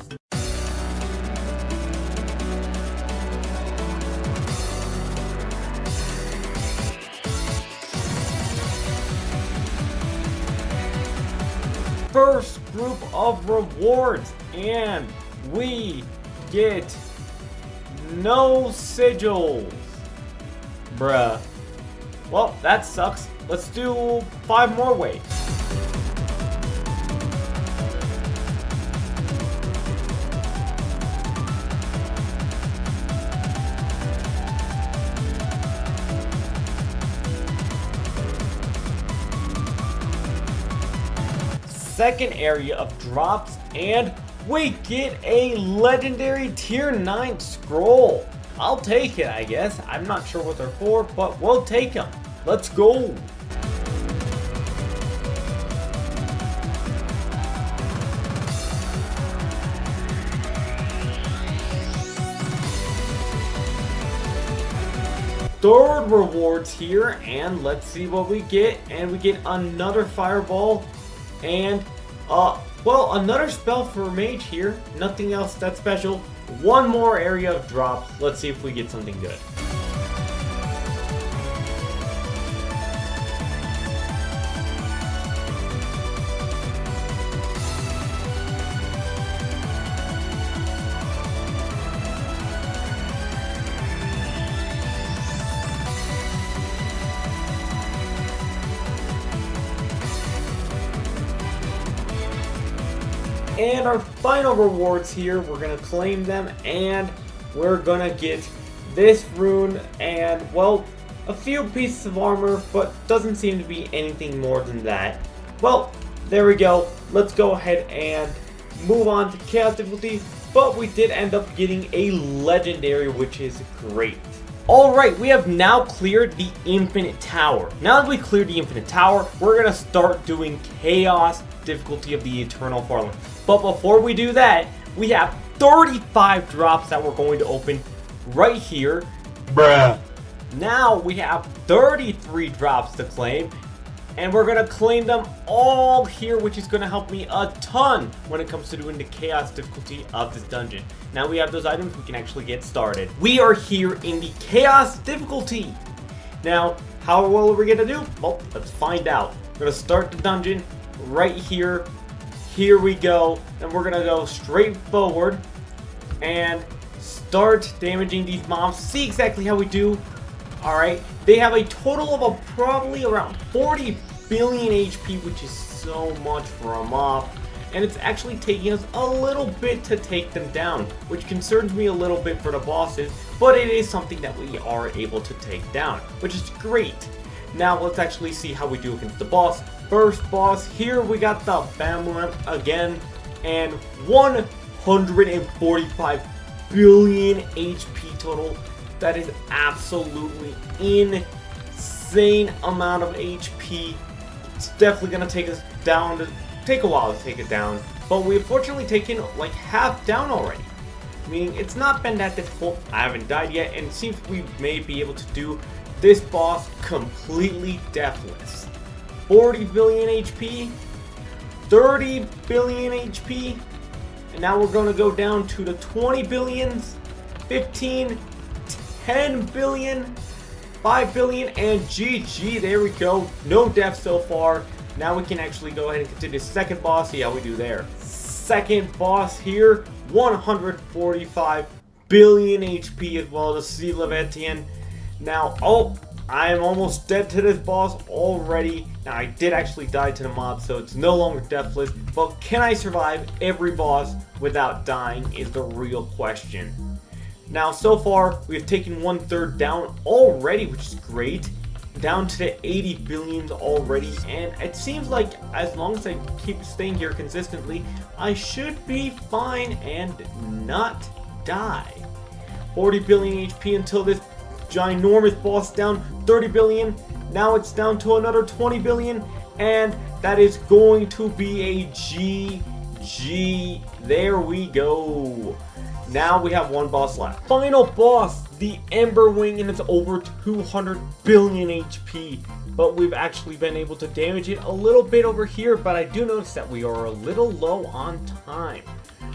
Speaker 1: First group of rewards, and we get no sigils. Bruh. Well, that sucks. Let's do 5 more waves. Second area of drops, and we get a legendary tier 9 scroll. I'll take it, I guess. I'm not sure what they're for, but we'll take them. Let's go. third rewards here, and let's see what we get. And we get another fireball, and well, another spell for mage here. Nothing else that special. One more area of drops. Let's see if we get something good. And our final rewards here, we're going to claim them, and we're going to get this rune and, well, a few pieces of armor, but doesn't seem to be anything more than that. Well, there we go. Let's go ahead and move on to Chaos difficulty, but we did end up getting a legendary, which is great. Alright, we have now cleared the Infinite Tower. Now that we cleared the Infinite Tower, we're going to start doing Chaos difficulty of the Eternal Farland. But before we do that, we have 35 drops that we're going to open right here.
Speaker 2: Bruh.
Speaker 1: Now we have 33 drops to claim, and we're going to claim them all here, which is going to help me a ton when it comes to doing the Chaos difficulty of this dungeon. Now we have those items, we can actually get started. We are here in the Chaos difficulty. Now, how well are we going to do? Well, let's find out. We're going to start the dungeon right here. Here we go, and we're gonna go straight forward and start damaging these mobs. See exactly how we do. Alright, they have a total of probably around 40 billion HP, which is so much for a mob, and it's actually taking us a little bit to take them down, which concerns me a little bit for the bosses, but it is something that we are able to take down, which is great. Now let's actually see how we do against the boss. First boss, here we got the Fabeled again, and 145 billion HP total. That is absolutely insane amount of HP. It's definitely gonna take us down, take a while to take it down, but we've fortunately taken like half down already. Meaning it's not been that difficult. I haven't died yet, and it seems we may be able to do this boss completely deathless. 40 billion HP, 30 billion HP, and now we're going to go down to the 20 billions, 15, 10 billion, 5 billion, and GG. There we go. No deaths so far. Now we can actually go ahead and continue the second boss, see how we do there. Second boss here, 145 billion HP as well as Sea Levitian. Now, I am almost dead to this boss already. Now, I did actually die to the mob, so it's no longer deathless. But can I survive every boss without dying is the real question. Now, so far, we've taken 1/3 down already, which is great. Down to the 80 billions already. And it seems like as long as I keep staying here consistently, I should be fine and not die. 40 billion HP until this ginormous boss down. 30 billion. Now it's down to another 20 billion, and that is going to be a GG. There we go. Now we have one boss left. Final boss, the Ember Wing, and it's over 200 billion HP. But we've actually been able to damage it a little bit over here, but I do notice that we are a little low on time.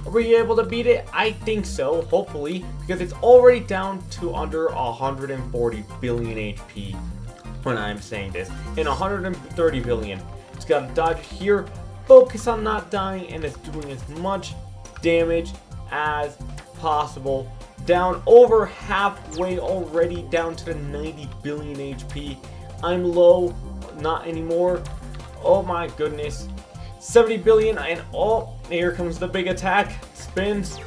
Speaker 1: Are we able to beat it? I think so, hopefully, because it's already down to under 140 billion HP when I'm saying this. And 130 billion. It's got to dodge here, focus on not dying, and it's doing as much damage as possible. Down over halfway already, down to the 90 billion HP. I'm low, not anymore. Oh my goodness. 70 billion, and oh, here comes the big attack. Spins.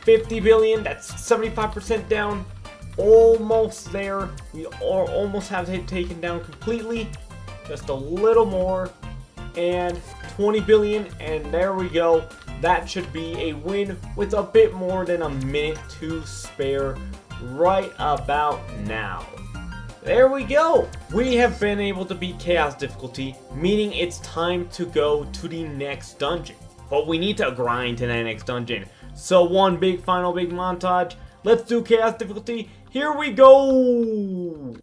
Speaker 1: 50 billion, that's 75% down. Almost there. We are almost have it taken down completely. Just a little more. And 20 billion, and there we go. That should be a win with a bit more than a minute to spare right about now. There we go. We have been able to beat Chaos difficulty, meaning it's time to go to the next dungeon. But we need to grind to the next dungeon. So one big final big montage. Let's do Chaos difficulty. Here we go!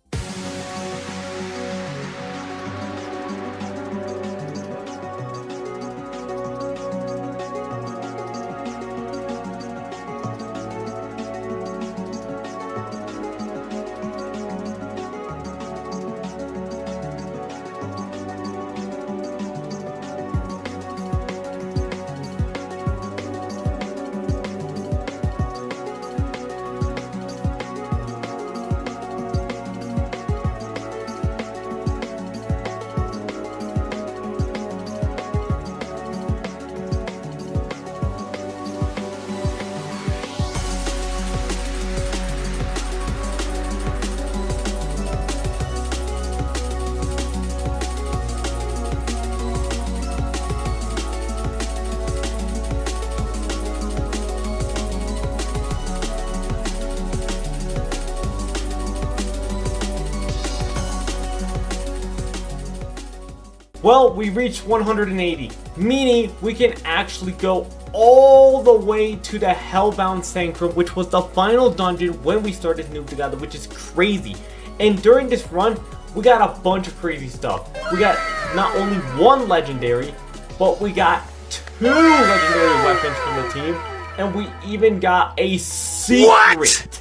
Speaker 1: Well, we reached 180, meaning we can actually go all the way to the Hellbound Sanctum, which was the final dungeon when we started Noob together, which is crazy. And during this run, we got a bunch of crazy stuff. We got not only one legendary, but we got 2 legendary weapons from the team, and we even got a secret,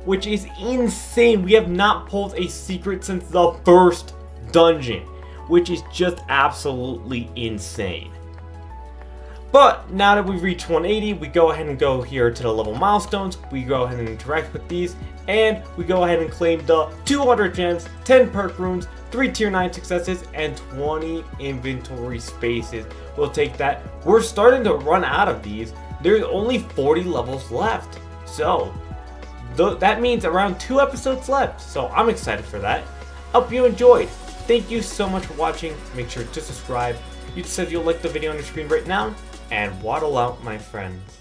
Speaker 1: which is insane. We have not pulled a secret since the first dungeon, which is just absolutely insane. But now that we've reached 180, we go ahead and go here to the level milestones. We go ahead and interact with these, and we go ahead and claim the 200 gems, 10 perk runes, 3 tier 9 successes, and 20 inventory spaces. We'll take that. We're starting to run out of these. There's only 40 levels left. So that means around 2 episodes left. So I'm excited for that. Hope you enjoyed. Thank you so much for watching. Make sure to subscribe. You said you'll like the video on your screen right now, and waddle out, my friends.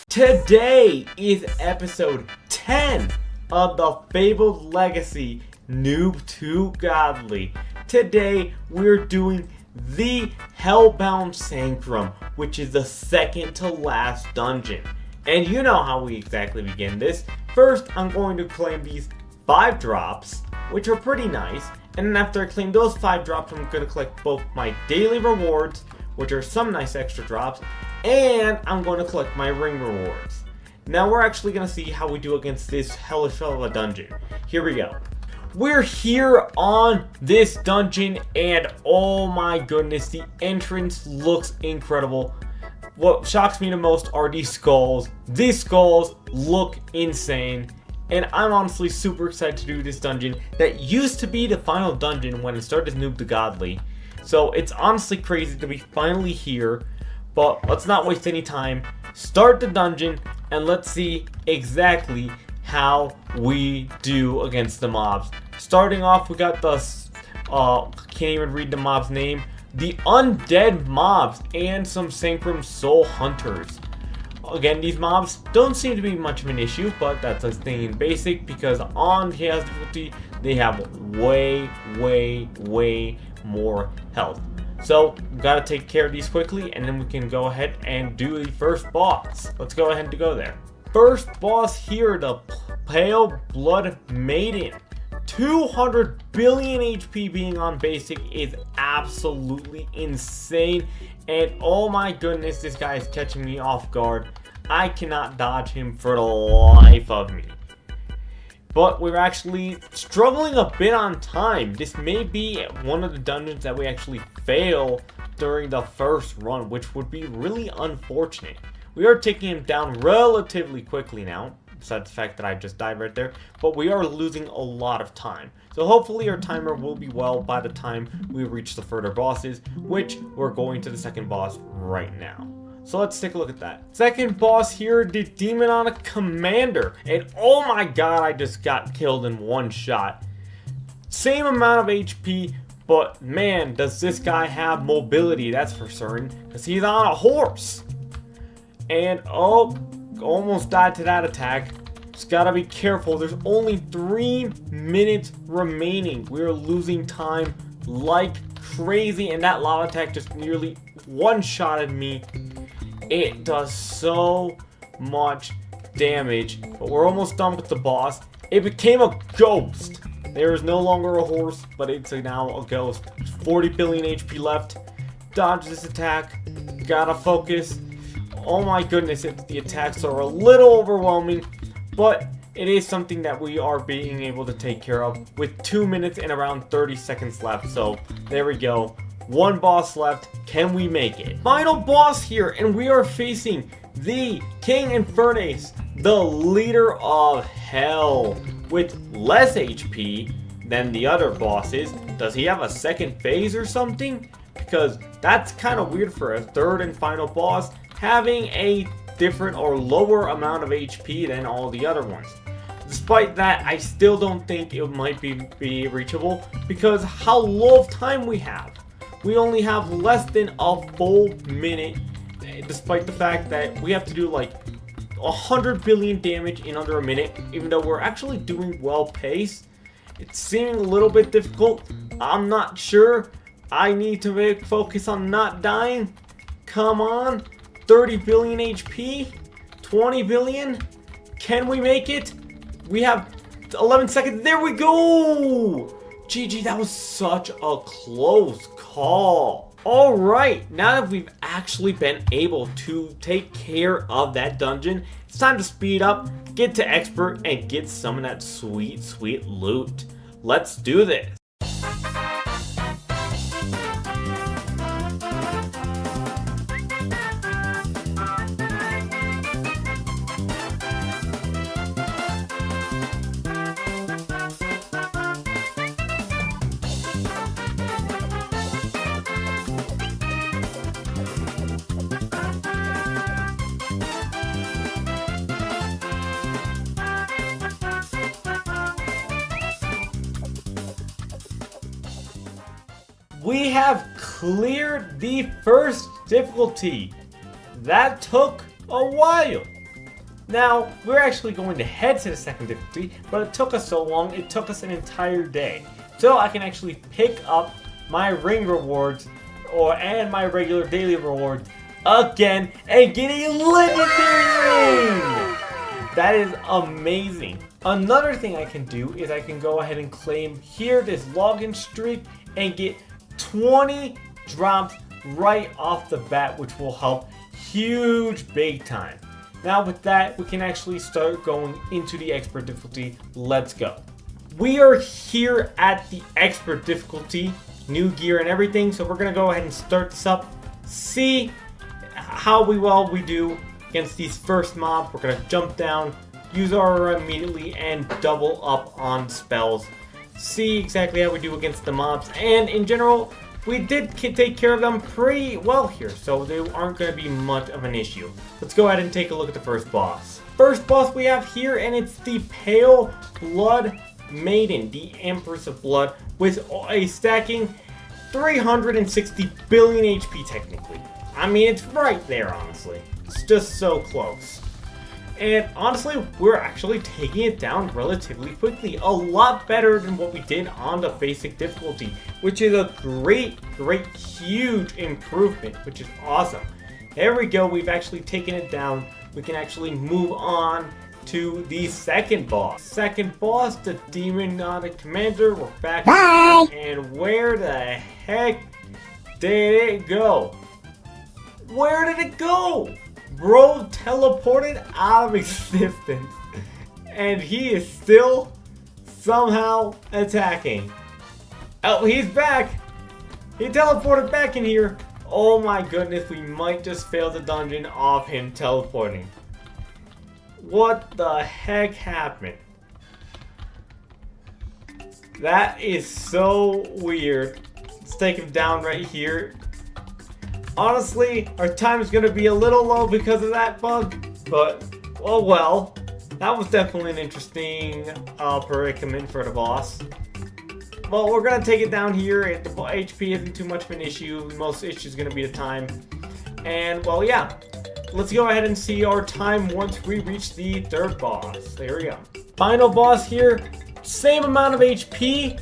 Speaker 1: Today is episode 10 of the Fabled Legacy Noob to Godly. Today we're doing the Hellbound Sanctum, which is the second to last dungeon. And you know how we exactly begin this. First, I'm going to claim these 5 drops, which are pretty nice, and then after I claim those 5 drops, I'm going to collect both my daily rewards, which are some nice extra drops, and I'm going to collect my ring rewards. Now we're actually going to see how we do against this hellish of a dungeon. Here we go. We're here on this dungeon, and oh my goodness, the entrance looks incredible. What shocks me the most are these skulls. These skulls look insane. And I'm honestly super excited to do this dungeon that used to be the final dungeon when it started Noob to Godly. So it's honestly crazy to be finally here. But let's not waste any time. Start the dungeon and let's see exactly how we do against the mobs. Starting off, we got the can't even read the mob's name. The undead mobs and some Sanctum Soul Hunters. Again, these mobs don't seem to be much of an issue, but that's a thing in basic because on chaos difficulty they have way more health. So we gotta take care of these quickly, and then we can go ahead and do the first boss. Let's go ahead and go there. First boss here, the Pale Blood Maiden. 200 billion HP being on basic is absolutely insane. And oh my goodness, this guy is catching me off guard. I cannot dodge him for the life of me. But we're actually struggling a bit on time. This may be one of the dungeons that we actually fail during the first run, which would be really unfortunate. We are taking him down relatively quickly now, besides the fact that I just died right there, but we are losing a lot of time. So hopefully our timer will be well by the time we reach the further bosses, which we're going to the second boss right now. So let's take a look at that. Second boss here, the Demonic Commander. And oh my god, I just got killed in one shot. Same amount of HP, but man, does this guy have mobility, that's for certain, because he's on a horse. And oh, almost died to that attack. Just gotta be careful. There's only 3 minutes remaining. We're losing time like crazy, and that lava attack just nearly one-shotted me. It does so much damage, but we're almost done with the boss. It became a ghost. There is no longer a horse, but it's now a ghost. 40 billion HP left. Dodge this attack. Gotta focus. Oh my goodness, the attacks are a little overwhelming, but it is something that we are being able to take care of with 2 minutes and around 30 seconds left. So there we go. One boss left. Can we make it? Final boss here, and we are facing the King Infernus, the leader of hell, with less HP than the other bosses. Does he have a second phase or something? Because that's kind of weird for a third and final boss having a different or lower amount of HP than all the other ones. Despite that, I still don't think it might be reachable because how low of time we have. We only have less than a full minute, despite the fact that we have to do like 100 billion damage in under a minute, even though we're actually doing well paced. It's seeming a little bit difficult. I'm not sure. I need to focus on not dying. Come on. 30 billion HP. 20 billion. Can we make it? We have 11 seconds. There we go. GG, that was such a close call. Alright, now that we've actually been able to take care of that dungeon, it's time to speed up, get to expert, and get some of that sweet, sweet loot. Let's do this. We have cleared the first difficulty. That took a while. Now, we're actually going to head to the second difficulty, but it took us so long, it took us an entire day. So I can actually pick up my ring rewards and my regular daily rewards again and get a legendary ring! That is amazing. Another thing I can do is I can go ahead and claim here this login streak and get 20 drops right off the bat, which will help huge big time. Now with that, we can actually start going into the expert difficulty. Let's go. We are here at the expert difficulty, new gear and everything, so we're gonna go ahead and start this up, see how well we do against these first mobs. We're gonna jump down, use our immediately, and double up on spells. See exactly how we do against the mobs, and in general we did take care of them pretty well here, so they aren't going to be much of an issue. Let's go ahead and take a look at the first boss. First boss we have here, and it's the Pale Blood Maiden, the Empress of Blood, with a stacking 360 billion HP technically. I mean, it's right there, honestly. It's just so close. And honestly, we're actually taking it down relatively quickly. A lot better than what we did on the basic difficulty, which is a great, huge improvement, which is awesome. There we go. We've actually taken it down. We can actually move on to the second boss. Second boss, the Demonic Commander. We're back. Bye. And where the heck did it go? Where did it go? Bro teleported out of existence, and he is still somehow attacking. Oh, he's back. He teleported back in here. Oh my goodness, we might just fail the dungeon off him teleporting. What the heck happened? That is so weird. Let's take him down right here. Honestly, our time is going to be a little low because of that bug, but, oh well. That was definitely an interesting predicament for the boss. Well, we're going to take it down here. The HP isn't too much of an issue. The most issue is going to be the time. And, well, yeah. Let's go ahead and see our time once we reach the third boss. There we go. Final boss here. Same amount of HP.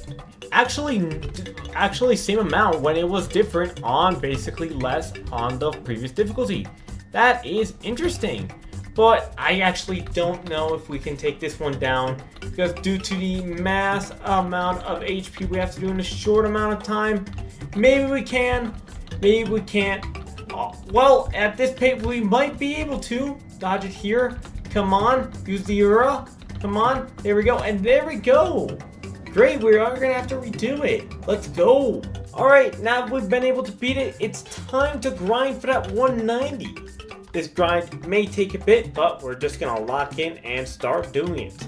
Speaker 1: Actually same amount when it was different on basically less on the previous difficulty. That is interesting. but I actually don't know if we can take this one down, because due to the mass amount of HP we have to do in a short amount of time, maybe we can, maybe we can't. Well, at this pace we might be able to dodge it here. Come on, use the aura. Come on, there we go, and there we go. Great, we are gonna have to redo it. Let's go. Alright, now we've been able to beat it, it's time to grind for that 190. This grind may take a bit, but we're just gonna lock in and start doing it.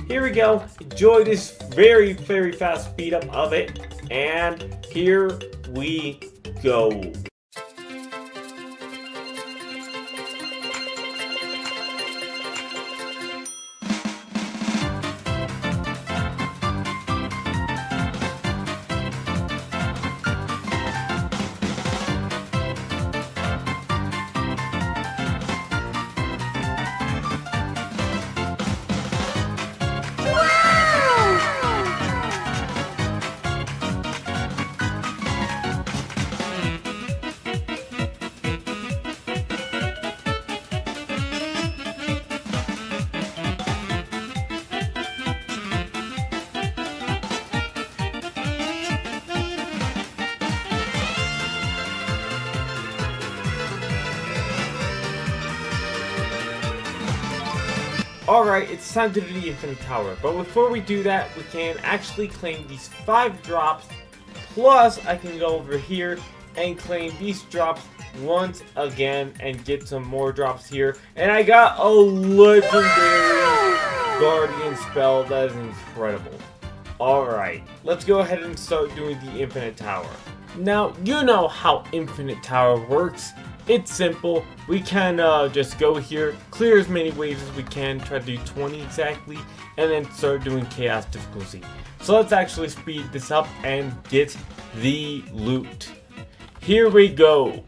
Speaker 1: Here we go. Enjoy this very, very fast speed up of it. And here we go. Alright, it's time to do the Infinite Tower, but before we do that, we can actually claim these 5 drops, plus I can go over here and claim these drops once again and get some more drops here, and I got a legendary Guardian spell. That is incredible. Alright, let's go ahead and start doing the Infinite Tower. Now, you know how Infinite Tower works. It's simple. We can just go here, clear as many waves as we can, try to do 20 exactly, and then start doing chaos difficulty. So let's actually speed this up and get the loot. Here we go.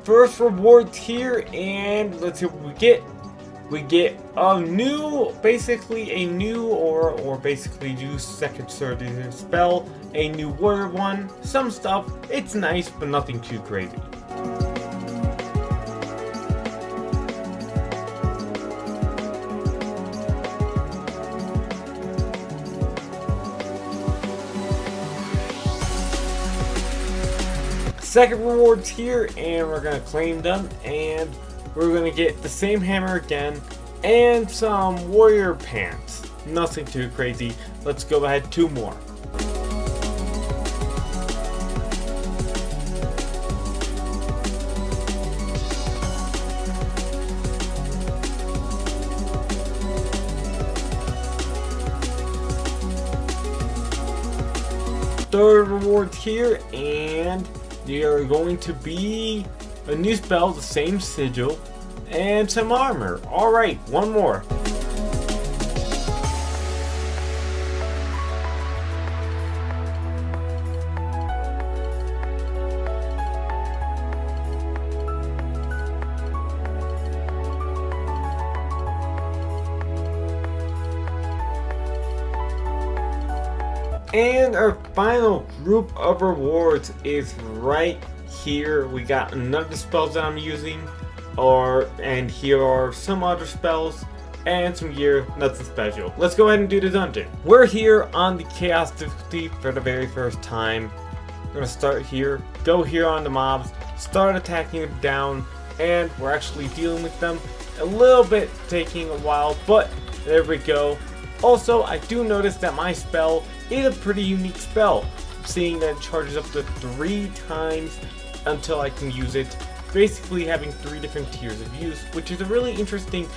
Speaker 1: First rewards here, and let's see what we get. We get a new, basically a new or basically new second surgery spell, a new warrior one, some stuff. It's nice, but nothing too crazy. Second rewards here, and we're gonna claim them, and we're gonna get the same hammer again and some warrior pants. Nothing too crazy. Let's go ahead, 2 more. Third reward here, and they are going to be a new spell, the same sigil, and some armor. Alright, 1 more. And our final group of rewards is right here. We got none of the spells that I'm using, and here are some other spells and some gear, nothing special. Let's go ahead and do the dungeon. We're here on the chaos difficulty for the very first time. We're gonna start here, go here on the mobs, start attacking them down, and we're actually dealing with them. A little bit taking a while, but there we go. Also, I do notice that my spell is a pretty unique spell, seeing that it charges up to 3 times until I can use it, basically having 3 different tiers of use, which is a really interesting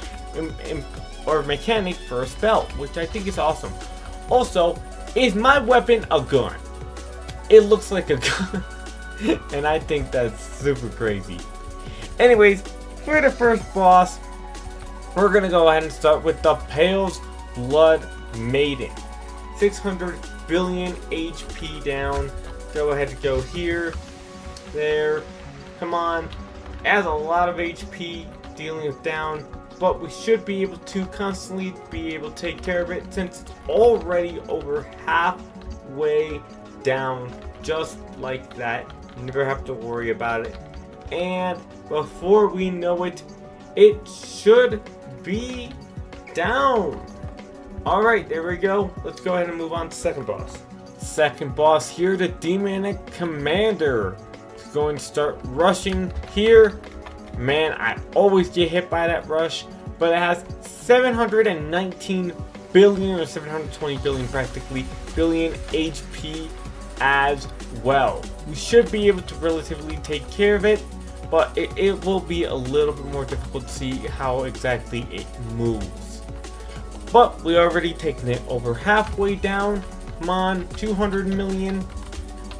Speaker 1: mechanic for a spell, which I think is awesome. Also, is my weapon a gun? It looks like a gun, and I think that's super crazy. Anyways, for the first boss, we're gonna go ahead and start with the Pale's Blood Maiden. 600 billion HP down. Go ahead and go here, there, come on. Has a lot of HP, dealing with down. but we should be able to constantly be able to take care of it since it's already over halfway down, just like that. Never have to worry about it. And before we know it, it should be down. Alright, there we go. Let's go ahead and move on to second boss. Second boss here, the Demonic Commander. It's going to start rushing here. Man, I always get hit by that rush, but it has 719 billion or 720 billion practically billion HP as well. We should be able to relatively take care of it, but it will be a little bit more difficult to see how exactly it moves. But we already taken it over halfway down. Come on, 200 million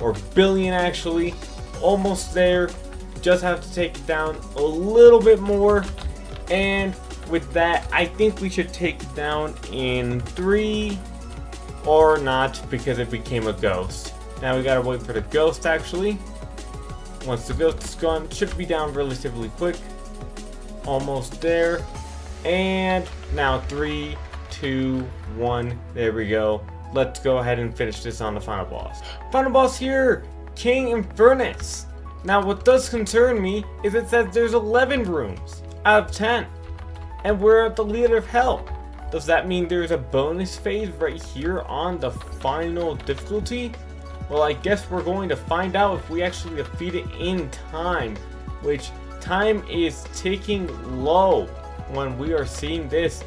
Speaker 1: or billion actually, almost there. Just have to take it down a little bit more, and with that I think we should take it down in 3 or not, because it became a ghost. Now we gotta wait for the ghost actually. Once the ghost is gone, it should be down relatively quick. Almost there. And now 3, 2, 1, there we go. Let's go ahead and finish this on the final boss. Final boss here, King Infernus. Now what does concern me is it says there's 11 rooms out of 10. And we're at the leader of hell. Does that mean there's a bonus phase right here on the final difficulty? Well, I guess we're going to find out if we actually defeat it in time. Which time is ticking low when we are seeing this.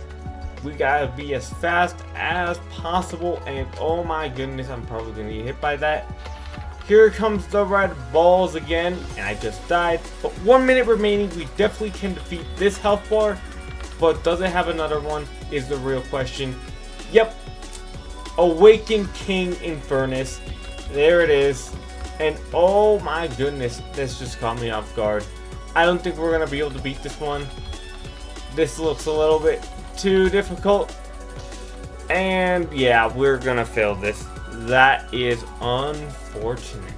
Speaker 1: We gotta be as fast as possible, and oh my goodness, I'm probably gonna get hit by that. Here comes the red balls again, and I just died. But 1 minute remaining, we definitely can defeat this health bar. But does it have another one is the real question. Yep, Awakened King Infernus. There it is. And oh my goodness, this just caught me off guard. I don't think we're gonna be able to beat this one. This looks a little bit too difficult. And yeah, we're gonna fail this. That is unfortunate.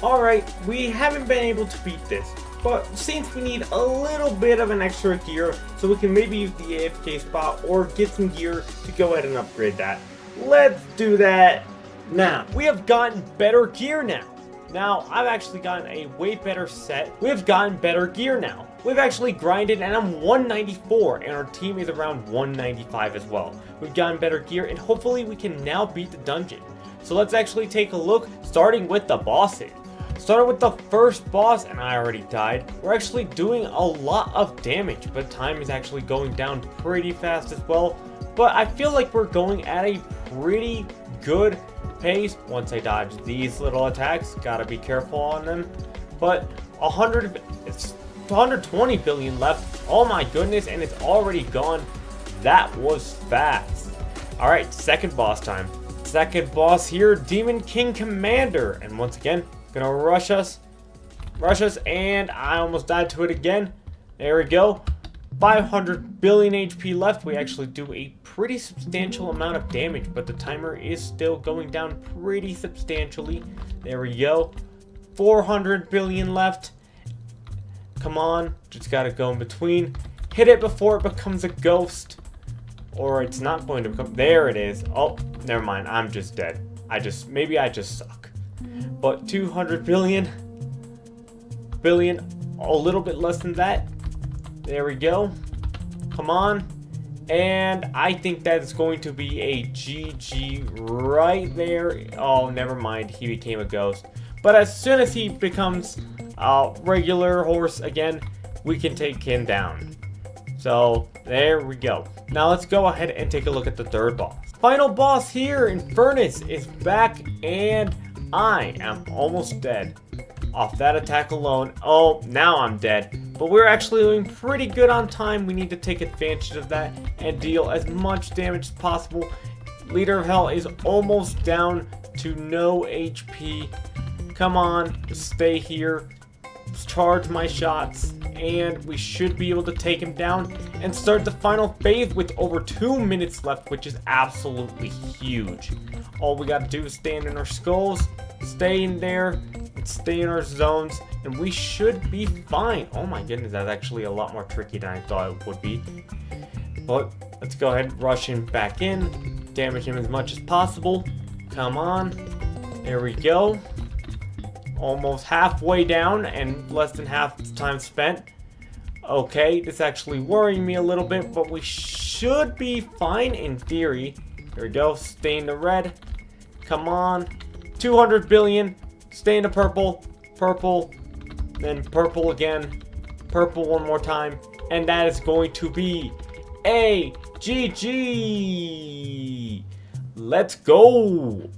Speaker 1: Alright, we haven't been able to beat this, but since we need a little bit of an extra gear, so we can maybe use the AFK spot or get some gear to go ahead and upgrade that. Let's do that now. We have gotten better gear now. Now, I've actually gotten a way better set. We've gotten better gear now. We've actually grinded, and I'm 194, and our team is around 195 as well. We've gotten better gear, and hopefully we can now beat the dungeon. So let's actually take a look, starting with the bosses. Starting with the first boss, and I already died. We're actually doing a lot of damage, but time is actually going down pretty fast as well. But I feel like we're going at a pretty good pace. Once I dodge these little attacks, gotta be careful on them. But 120 billion left. Oh my goodness, and it's already gone. That was fast. Alright, second boss time. Second boss here, Demon King Commander. And once again, gonna rush us, and I almost died to it again. There we go. 500 billion HP left. We actually do a pretty substantial amount of damage, but the timer is still going down pretty substantially. There we go. 400 billion left. Come on, just gotta go in between. Hit it before it becomes a ghost, or it's not going to become. There it is. Oh, never mind. I'm just dead. Maybe I just suck. But 200 billion, a little bit less than that. There we go. Come on. And I think that is going to be a GG right there. Oh, never mind. He became a ghost. But as soon as he becomes a regular horse again, we can take him down. So there we go. Now let's go ahead and take a look at the third boss. Final boss here, Infernus, is back, and I am almost dead. Off that attack alone. Oh, now I'm dead. But we're actually doing pretty good on time. We need to take advantage of that and deal as much damage as possible. Leader of Hell is almost down to no HP. Come on, stay here. Charge my shots, and we should be able to take him down and start the final phase with over 2 minutes left, which is absolutely huge. All we gotta do is stand in our skulls, stay in there, and stay in our zones, and we should be fine. Oh my goodness, that's actually a lot more tricky than I thought it would be. But let's go ahead and rush him back in, damage him as much as possible. Come on, there we go. Almost halfway down and less than half the time spent. Okay, this is actually worrying me a little bit, but we should be fine in theory. Here we go, stay in the red. Come on, 200 billion, stay in the purple, purple, then purple again, purple one more time, and that is going to be a GG. Let's go.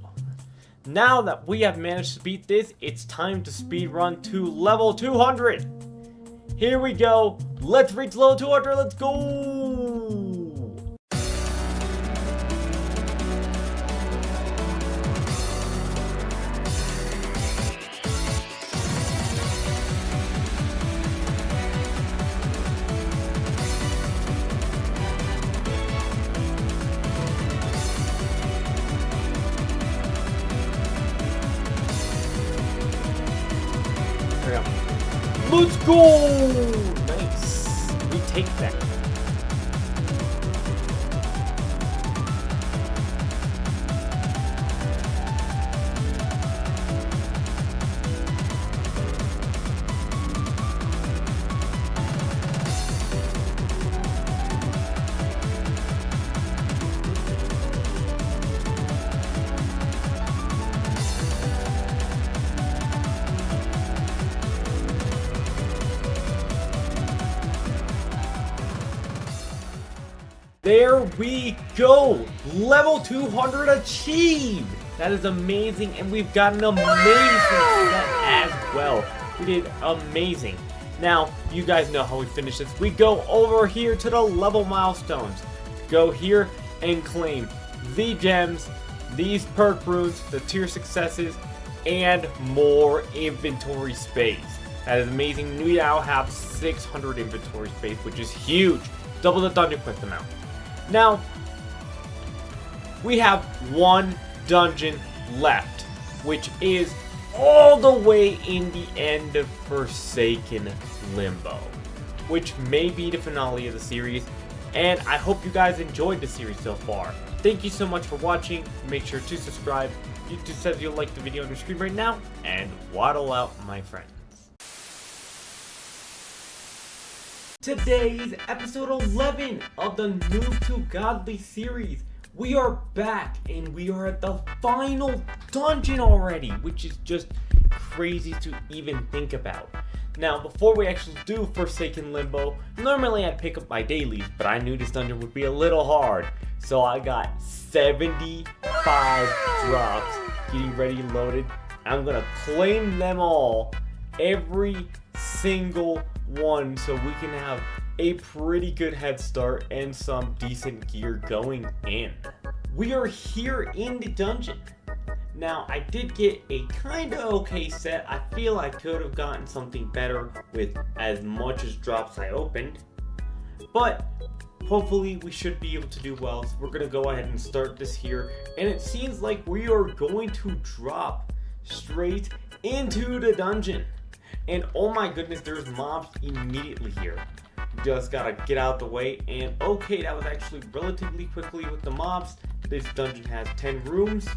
Speaker 1: Now that we have managed to beat this, it's time to speedrun to level 200. Here we go. Let's reach level 200. Let's go. Let's go! Nice. We take that. There we go! Level 200 achieved! That is amazing, and we've got an amazing set as well. We did amazing. Now, you guys know how we finish this. We go over here to the level milestones. Go here and claim the gems, these perk runes, the tier successes, and more inventory space. That is amazing. We now have 600 inventory space, which is huge. Double the dungeon quest amount. Now, we have one dungeon left, which is all the way in the end of Forsaken Limbo, which may be the finale of the series, and I hope you guys enjoyed the series so far. Thank you so much for watching. Make sure to subscribe. YouTube says you'll like the video on your screen right now, and waddle out, my friends. Today is episode 11 of the Noob to Godly series. We are back and we are at the final dungeon already, which is just crazy to even think about. Now, before we actually do Forsaken Limbo, normally I'd pick up my dailies, but I knew this dungeon would be a little hard. So I got 75 drops, getting ready loaded. I'm gonna claim them all, every single one, so we can have a pretty good head start and some decent gear going in. We are here in the dungeon. Now, I did get a kind of okay set. I feel I could have gotten something better with as much as drops I opened, but hopefully we should be able to do well. So we're gonna go ahead and start this here, and it seems like we are going to drop straight into the dungeon. And oh my goodness, there's mobs immediately here. Just gotta get out the way, and okay, that was actually relatively quickly with the mobs. This dungeon has 10 rooms,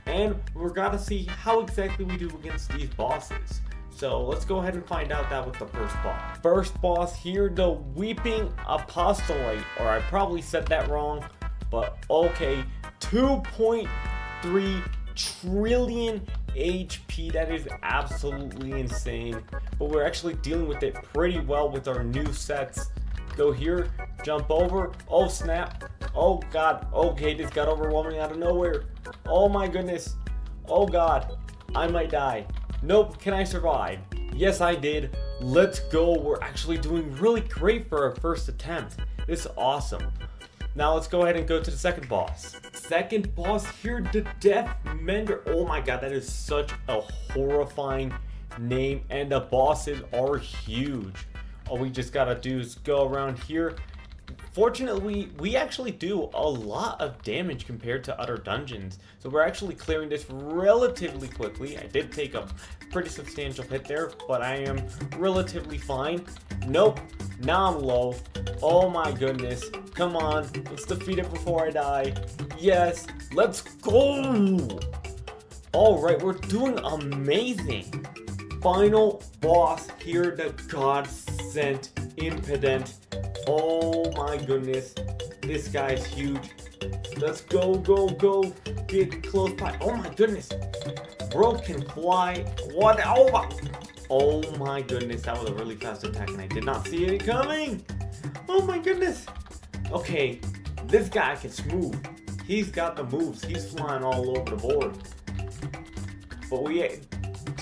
Speaker 1: and we're gotta see how exactly we do against these bosses. So let's go ahead and find out that with the first boss. First boss here, the Weeping Apostolate, or I probably said that wrong, but okay, 2.3 trillion HP. That is absolutely insane, but we're actually dealing with it pretty well with our new sets. Go here, jump over, oh snap, oh god, okay, this got overwhelming out of nowhere. Oh my goodness, oh god, I might die. Nope, can I survive? Yes, I did. Let's go. We're actually doing really great for our first attempt. This is awesome. Now let's go ahead and go to the second boss. Second boss here, the Death Mender. Oh my god, that is such a horrifying name, and the bosses are huge. All we just gotta do is go around here. Fortunately, we actually do a lot of damage compared to other dungeons, so we're actually clearing this relatively quickly. I did take a pretty substantial hit there, but I am relatively fine. Nope, now I'm low. Oh my goodness, come on, let's defeat it before I die. Yes, let's go! Alright, we're doing amazing. Final boss here, the God sent impudent. Oh my goodness, this guy's huge. Let's go, go, go. Get close by. Oh my goodness, bro can fly. What? Oh my goodness, that was a really fast attack and I did not see it coming. Oh my goodness. Okay, this guy can smooth. He's got the moves. He's flying all over the board. But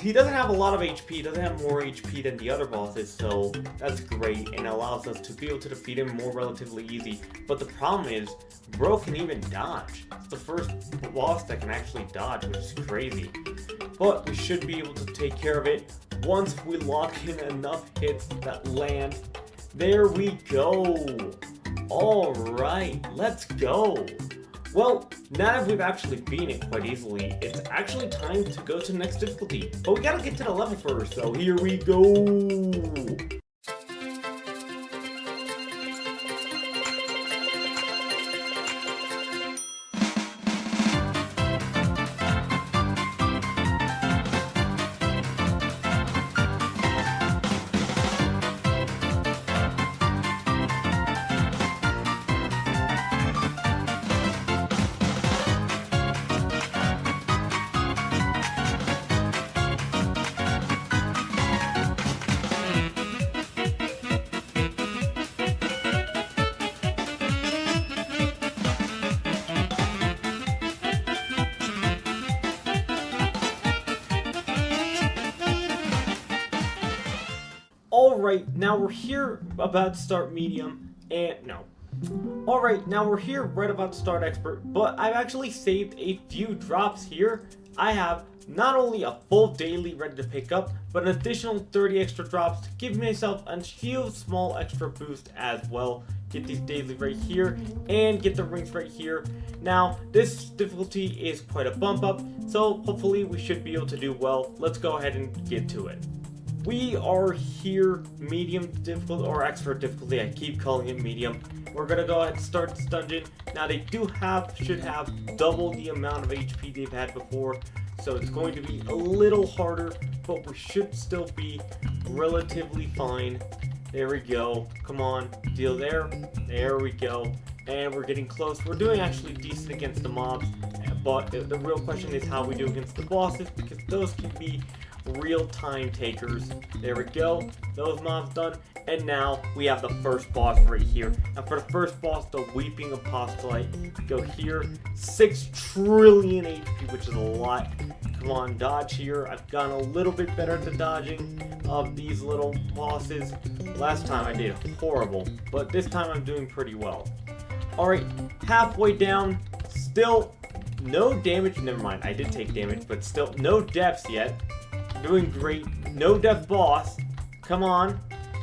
Speaker 1: he doesn't have a lot of HP, he doesn't have more HP than the other bosses, so that's great and allows us to be able to defeat him more relatively easy. But the problem is, bro can even dodge. It's the first boss that can actually dodge, which is crazy. But we should be able to take care of it once we lock in enough hits that land. There we go. Alright, let's go. Well, now that we've actually beaten it quite easily, it's actually time to go to the next difficulty. But we gotta get to the level first, so here we go! Alright, now we're here about to start medium, and no. Alright, now we're here right about to start expert, but I've actually saved a few drops here. I have not only a full daily ready to pick up, but an additional 30 extra drops to give myself a few small extra boost as well. Get these daily right here, and get the rings right here. Now, this difficulty is quite a bump up, so hopefully we should be able to do well. Let's go ahead and get to it. We are here, medium difficulty, or expert difficulty, I keep calling it medium. We're gonna go ahead and start this dungeon. Now they should have double the amount of HP they've had before, so it's going to be a little harder, but we should still be relatively fine. There we go, come on, deal there, there we go. And we're getting close. We're doing actually decent against the mobs, but the real question is how we do against the bosses, because those can be real time takers. There we go, those mobs done, and now we have the first boss right here. Now for the first boss, the Weeping Apostolate, go here, 6 trillion HP, which is a lot. Come on, dodge here. I've gotten a little bit better at the dodging of these little bosses. Last time I did horrible, but this time I'm doing pretty well. Alright, halfway down, still no damage. Never mind, I did take damage, but still no deaths yet. Doing great. No death boss. Come on.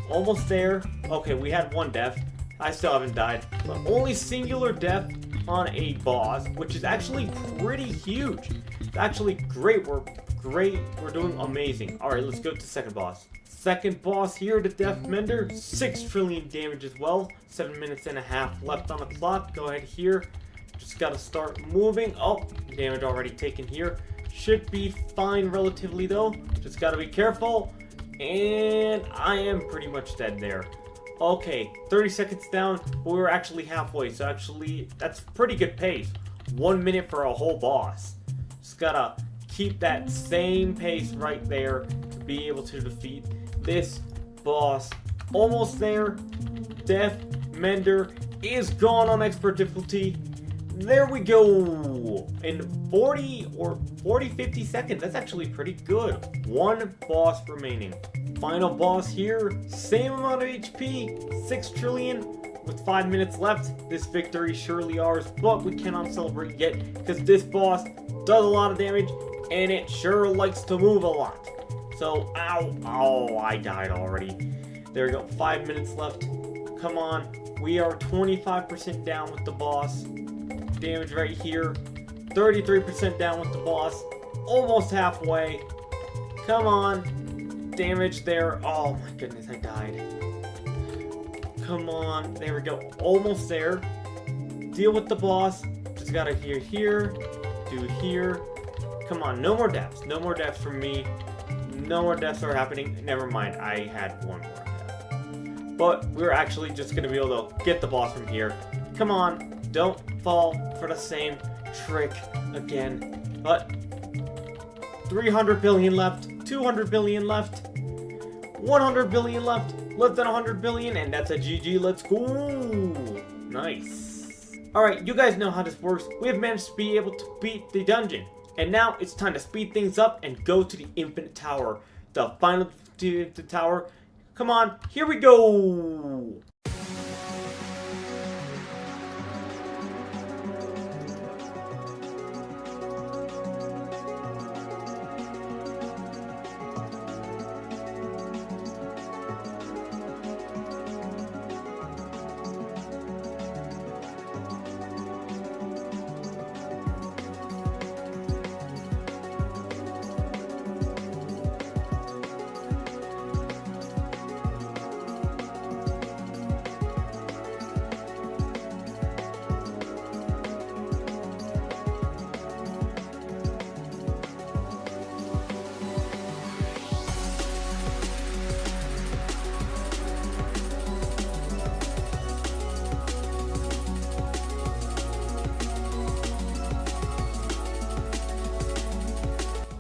Speaker 1: Almost there. Okay, we had one death. I still haven't died. But only singular death on a boss, which is actually pretty huge. It's actually great. We're great. We're doing amazing. Alright, let's go to the second boss. Second boss here, the Death Mender. 6 trillion damage as well. 7 minutes and a half left on the clock. Go ahead here. Just gotta start moving. Oh, damage already taken here. Should be fine relatively though. Just gotta be careful. And I am pretty much dead there. Okay, 30 seconds down, but we were actually halfway. So actually, that's pretty good pace. 1 minute for a whole boss. Just gotta keep that same pace right there to be able to defeat this boss. Almost there. Death Mender is gone on expert difficulty. There we go. In 50 seconds. That's actually pretty good. One boss remaining. Final boss here. Same amount of HP. 6 trillion. With 5 minutes left. This victory is surely ours. But we cannot celebrate yet. Because this boss does a lot of damage. And it sure likes to move a lot. So, ow. Oh, I died already. There we go. 5 minutes left. Come on. We are 25% down with the boss. Damage right here. 33% down with the boss. Almost halfway. Come on. Damage there. Oh my goodness, I died. Come on. There we go. Almost there. Deal with the boss. Just gotta here. Do here. Come on. No more deaths. No more deaths from me. No more deaths are happening. Never mind. I had one more death. But we're actually just gonna be able to get the boss from here. Come on. Don't fall for the same trick again. But 300 billion left. 200 billion left. 100 billion left. Less than 100 billion. And that's a GG. Let's go. Nice. Alright, you guys know how this works. We have managed to be able to beat the dungeon. And now it's time to speed things up and go to the Infinite Tower. The final Infinite Tower. Come on, here we go!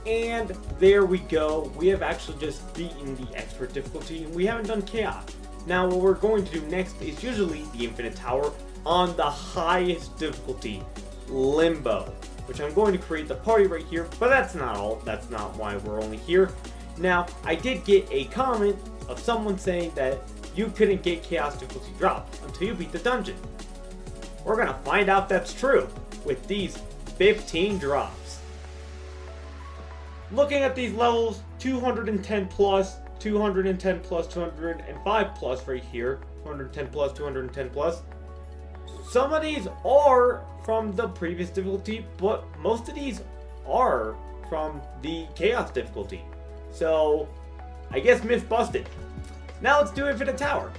Speaker 1: And there we go. We have actually just beaten the expert difficulty, and we haven't done chaos. Now what we're going to do next is usually the Infinite Tower on the highest difficulty, Limbo, which I'm going to create the party right here, but that's not all. That's not why we're only here. Now, I did get a comment of someone saying that you couldn't get chaos difficulty drops until you beat the dungeon. We're gonna find out that's true with these 15 drops. Looking at these levels, 210 plus, 210 plus, 205 plus right here, 210 plus, 210 plus. Some of these are from the previous difficulty, but most of these are from the chaos difficulty. So, I guess myth busted. Now let's do Infinite Tower.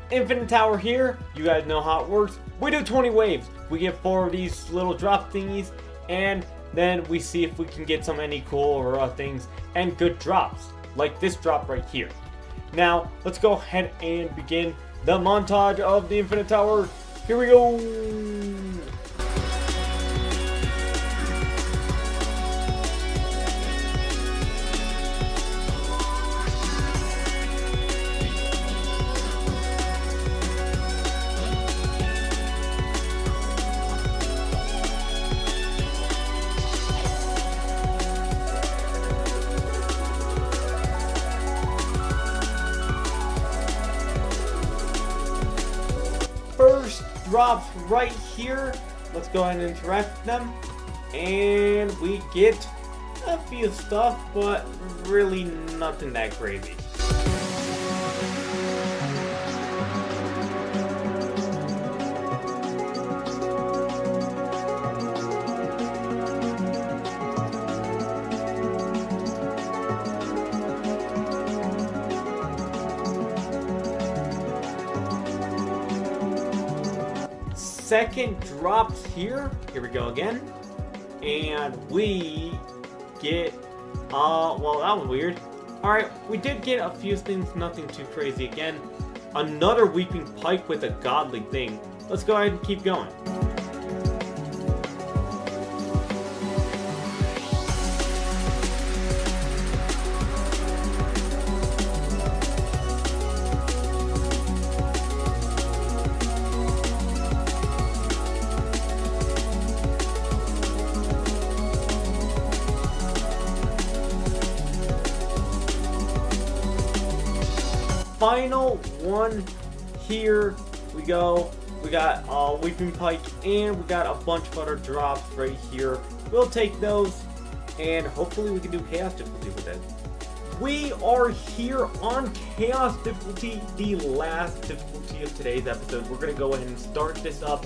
Speaker 1: Infinite Tower here, you guys know how it works. We do 20 waves. We get 4 of these little drop thingies, and then we see if we can get some any cool or things and good drops, like this drop right here. Now, let's go ahead and begin the montage of the Infinite Tower. Here we go! First drops right here. Let's go ahead and interact with them. And we get a few stuff, but really nothing that crazy. Second drops here. Here we go again. And we get, well, that was weird. Alright, we did get a few things, nothing too crazy again. Another Weeping Pike with a godly thing. Let's go ahead and keep going. Final one here we go. We got Weeping Pike and we got a bunch of other drops right here. We'll take those and hopefully we can do chaos difficulty with it. we are here on Chaos difficulty, the last difficulty of today's episode. We're going to go ahead and start this up.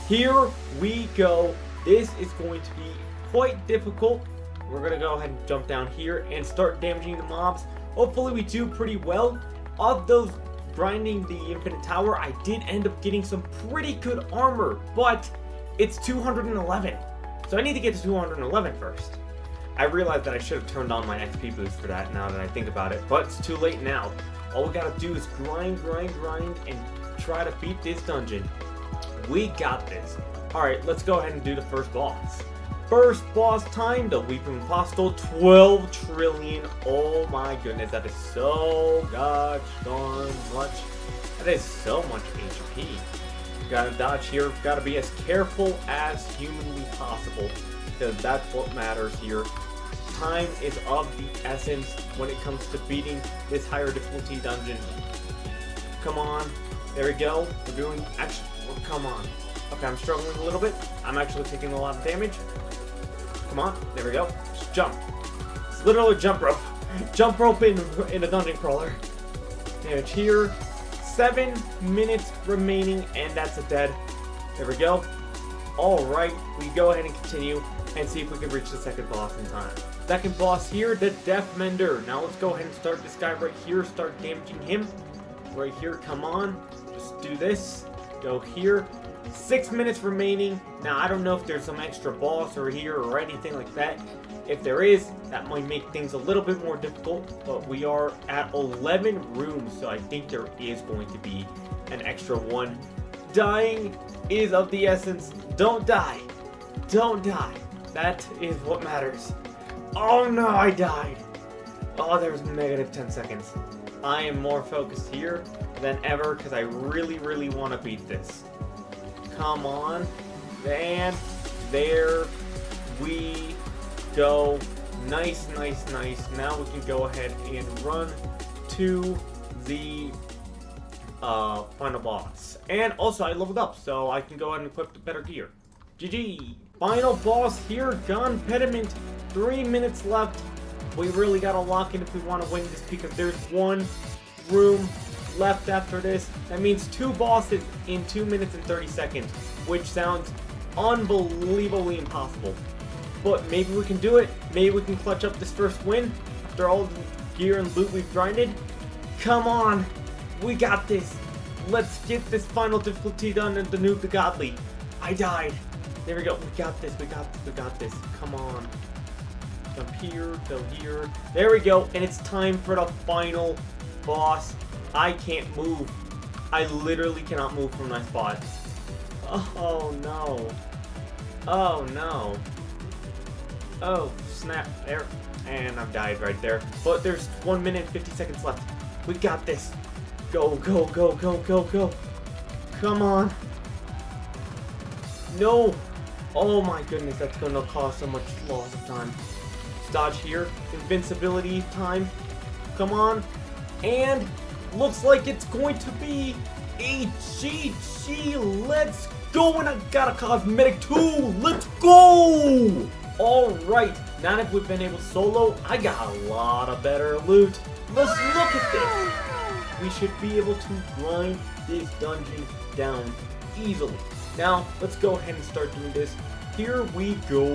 Speaker 1: Here we go. This is going to be quite difficult. We're going to go ahead and jump down here and start damaging the mobs. Hopefully we do pretty well. Of those grinding the infinite tower, I did end up getting some pretty good armor, but it's 211. So I need to get to 211 first. I realized that I should have turned on my XP boost for that now that I think about it, but it's too late now. All we gotta do is grind, and try to beat this dungeon. We got this. Alright, let's go ahead and do the first boss. First boss time, the Weeping Apostle, 12 trillion. Oh my goodness, that is so gosh darn much. That is so much HP. Gotta dodge here, gotta be as careful as humanly possible, because that's what matters here. Time is of the essence when it comes to beating this higher difficulty dungeon. Come on, there we go. We're doing, actually, oh, come on. Okay, I'm struggling a little bit. I'm actually taking a lot of damage. Come on, there we go. Just jump. It's literally jump rope. Jump rope in a dungeon crawler. Damage here. 7 minutes remaining, and that's a dead. There we go. Alright, we go ahead and continue and see if we can reach the second boss in time. Second boss here, the Death Mender. Now let's go ahead and start this guy right here. Start damaging him. Right here, come on. Just do this. Go here. 6 minutes remaining. Now, I don't know if there's some extra boss or here or anything like that. If there is, that might make things a little bit more difficult, but we are at 11 rooms, so I think there is going to be an extra one. Dying is of the essence. Don't die. Don't die. That is what matters. Oh no, I died. Oh, there's negative 10 seconds. I am more focused here than ever because I really want to beat this. Come on. And there we go. Nice. Now we can go ahead and run to the final boss. And also I leveled up, so I can go ahead and equip the better gear. GG. Final boss here, Gun Pediment. 3 minutes left. We really gotta lock in if we want to win this because there's one room left after this. That means 2 bosses in 2 minutes and 30 seconds, which sounds unbelievably impossible. But maybe we can do it. Maybe we can clutch up this first win after all the gear and loot we've grinded. Come on. We got this. Let's get this final difficulty done at the Noob the Godly. I died. There we go. We got this. We got this. Come on. Jump here. Go here. There we go. And it's time for the final boss. I can't move. I literally cannot move from my spot. Oh no. Oh no. Oh snap. There. And I've died right there. But there's 1 minute and 50 seconds left. We got this. Go. Come on. No. Oh my goodness, that's going to cause so much loss of time. Dodge here. Invincibility time. Come on. And looks like it's going to be a GG. Let's go. And I got a cosmetic too. Let's go. Alright. Now that we've been able to solo, I got a lot of better loot. Let's look at this. We should be able to grind this dungeon down easily. Now, let's go ahead and start doing this. Here we go.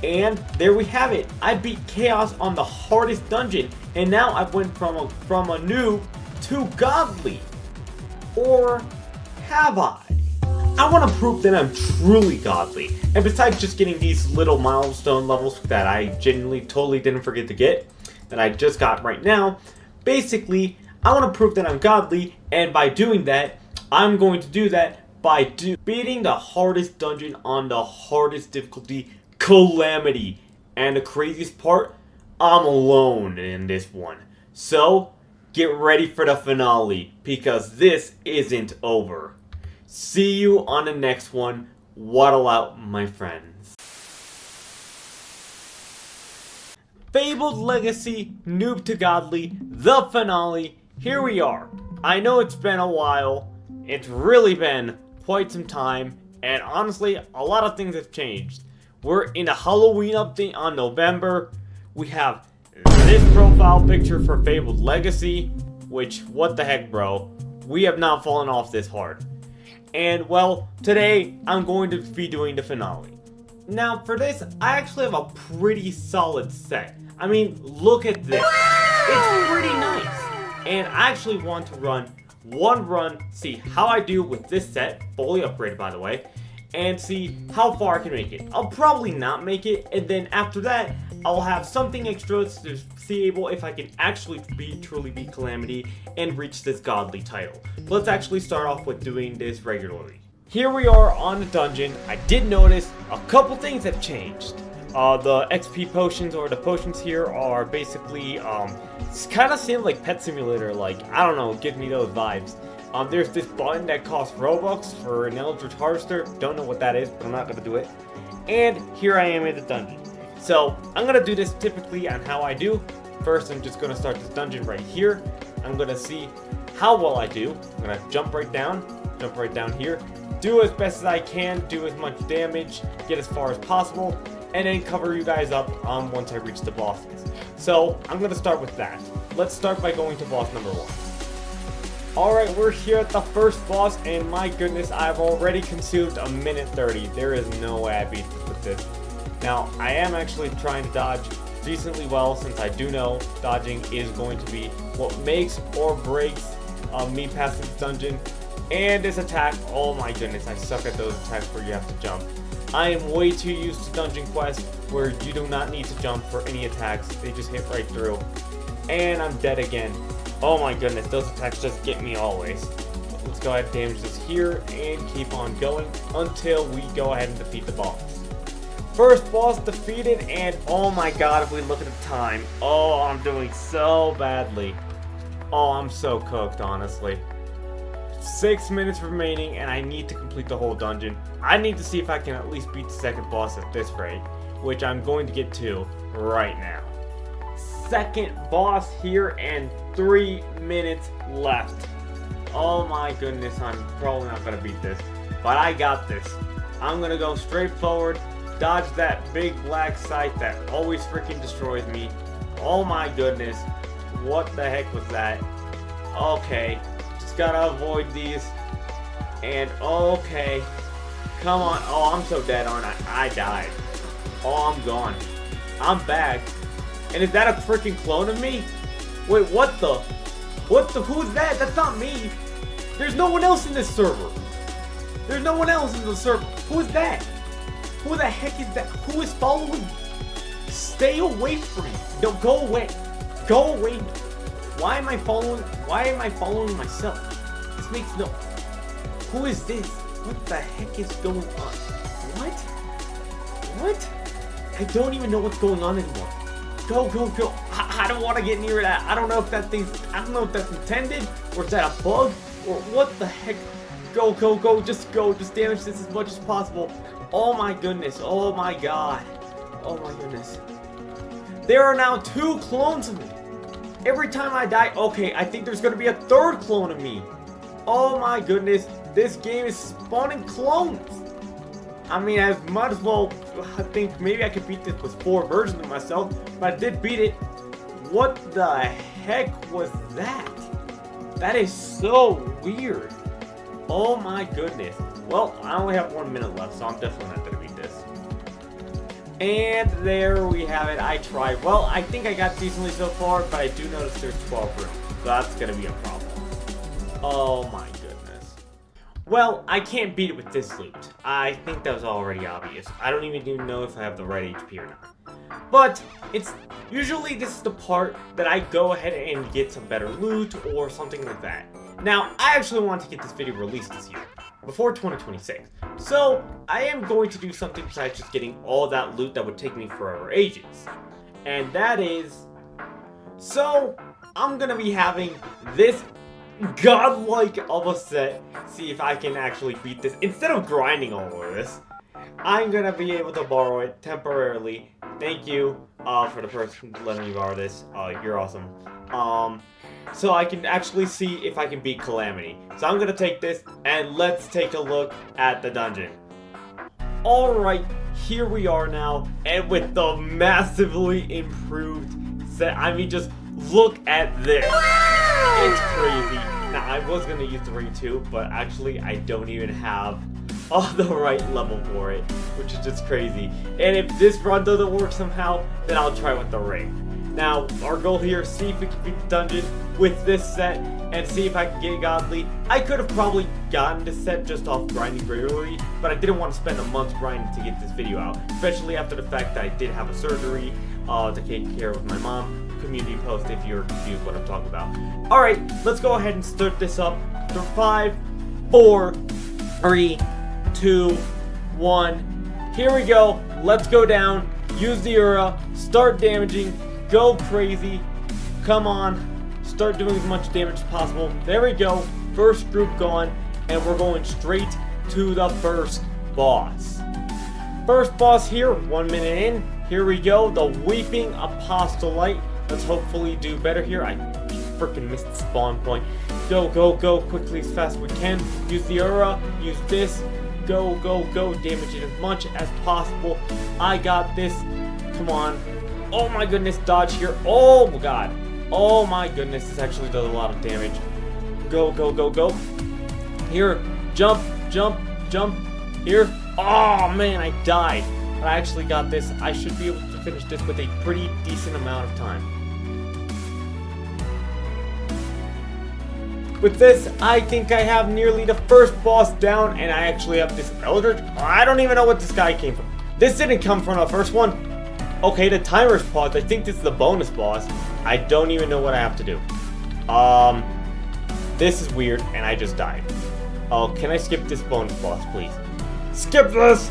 Speaker 1: And there we have it. I beat Chaos on the hardest dungeon, and now I went from a noob to godly. Or have I? I want to prove that I'm truly godly. And besides just getting these little milestone levels that I genuinely totally didn't forget to get, that I just got right now, basically, I want to prove that I'm godly, and by doing that, I'm going to do that by beating the hardest dungeon on the hardest difficulty, Calamity. And the craziest part, I'm alone in this one. So, get ready for the finale, because this isn't over. See you on the next one. Waddle out, my friends. Fabled Legacy, Noob to Godly, the finale. Here we are. I know it's been a while. It's really been quite some time. And honestly, a lot of things have changed. We're in a Halloween update on November. We have this profile picture for Fabled Legacy. Which, what the heck, bro? We have not fallen off this hard. And, well, today, I'm going to be doing the finale. Now, for this, I actually have a pretty solid set. I mean, look at this. It's pretty nice. And I actually want to run one run, see how I do with this set, fully upgraded by the way, and see how far I can make it. I'll probably not make it, and then after that, I'll have something extra to see if I can actually truly beat Calamity and reach this godly title. Let's actually start off with doing this regularly. Here we are on the dungeon. I did notice a couple things have changed. The XP potions, or the potions here, are basically, it's kind of seems like Pet Simulator, like, I don't know, it gives me those vibes. There's this button that costs Robux for an Eldritch Harvester. Don't know what that is, but I'm not going to do it. And here I am in the dungeon. So, I'm going to do this typically on how I do. First, I'm just going to start this dungeon right here. I'm going to see how well I do. I'm going to jump right down here. Do as best as I can, do as much damage, get as far as possible, and then cover you guys up once I reach the bosses. So, I'm going to start with that. Let's start by going to boss number 1. Alright, we're here at the first boss, and my goodness, I've already consumed a minute 30. There is no way I beat with this. Now, I am actually trying to dodge decently well, since I do know dodging is going to be what makes or breaks me passing this dungeon. And this attack, oh my goodness, I suck at those attacks where you have to jump. I am way too used to Dungeon Quest, where you do not need to jump for any attacks, they just hit right through. And I'm dead again. Oh my goodness, those attacks just get me always. Let's go ahead and damage this here, and keep on going until we go ahead and defeat the boss. First boss defeated, and oh my god, if we look at the time, oh, I'm doing so badly. Oh, I'm so cooked, honestly. 6 minutes remaining, and I need to complete the whole dungeon. I need to see if I can at least beat the second boss at this rate, which I'm going to get to right now. Second boss here, and 3 minutes left. Oh my goodness, I'm probably not going to beat this, but I got this. I'm going to go straight forward, dodge that big black sight that always freaking destroys me. Oh my goodness, what the heck was that? Okay. Gotta avoid these. And okay. Come on. Oh, I'm so dead, aren't I? I died. Oh, I'm gone. I'm back. And is that a freaking clone of me? Wait, what the? Who's that? That's not me. There's no one else in this server. There's no one else in the server. Who's that? Who the heck is that? Who is following me? Stay away from me. No, go away. Go away. Why am I following myself? This makes no... Who is this? What the heck is going on? What? I don't even know what's going on anymore. Go. I don't want to get near that. I don't know if that's intended, or is that a bug, or what the heck? Go. Just go. Just damage this as much as possible. Oh my goodness. Oh my god. Oh my goodness. There are now 2 clones of me. Every time I die, okay, I think there's going to be a 3rd clone of me. Oh my goodness, this game is spawning clones. I mean, I might as well, I think maybe I could beat this with 4 versions of myself, but I did beat it. What the heck was that? That is so weird. Oh my goodness. Well, I only have 1 minute left, so I'm definitely not going to beat this. And there we have it. I tried. Well, I think I got decently so far, but I do notice there's 12 rooms. So that's going to be a problem. Oh my goodness. Well, I can't beat it with this loot. I think that was already obvious. I don't even know if I have the right HP or not. But it's usually this is the part that I go ahead and get some better loot or something like that. Now, I actually want to get this video released this year, before 2026. So, I am going to do something besides just getting all that loot that would take me forever ages. And that is... So, I'm gonna be having this godlike of a set. See if I can actually beat this. Instead of grinding all over this, I'm gonna be able to borrow it temporarily. Thank you for the person letting me borrow this. You're awesome. So I can actually see if I can beat Calamity. So I'm gonna take this and let's take a look at the dungeon. Alright, here we are now, and with the massively improved set. I mean, just look at this. It's crazy. Now, I was gonna use the ring too, but actually I don't even have the right level for it, which is just crazy. And if this run doesn't work somehow, then I'll try with the ring. Now, our goal here, see if we can beat the dungeon with this set, and see if I can get godly. I could have probably gotten this set just off grinding regularly, but I didn't want to spend a month grinding to get this video out, especially after the fact that I did have a surgery to take care of my mom. Community post if you're confused what I'm talking about. Alright, let's go ahead and start this up. 5, 4, 3, 2, 1. Here we go. Let's go down. Use the aura. Start damaging. Go crazy. Come on. Start doing as much damage as possible. There we go. First group gone. And we're going straight to the first boss. First boss here. 1 minute in. Here we go. The Weeping Apostolite. Let's hopefully do better here. I freaking missed the spawn point. Go, go, go quickly as fast as we can. Use the aura. Use this. Go, go, go. Damage it as much as possible. I got this. Come on. Oh my goodness. Dodge here. Oh god. Oh my goodness. This actually does a lot of damage. Go, go, go, go. Here. Jump, jump, jump. Here. Oh man, I died. But I actually got this. I should be able to finish this with a pretty decent amount of time. With this, I think I have nearly the first boss down, and I actually have this Eldritch. I don't even know what this guy came from. This didn't come from the first one. Okay, the timer's paused. I think this is the bonus boss. I don't even know what I have to do. This is weird, and I just died. Oh, can I skip this bonus boss, please? Skip this!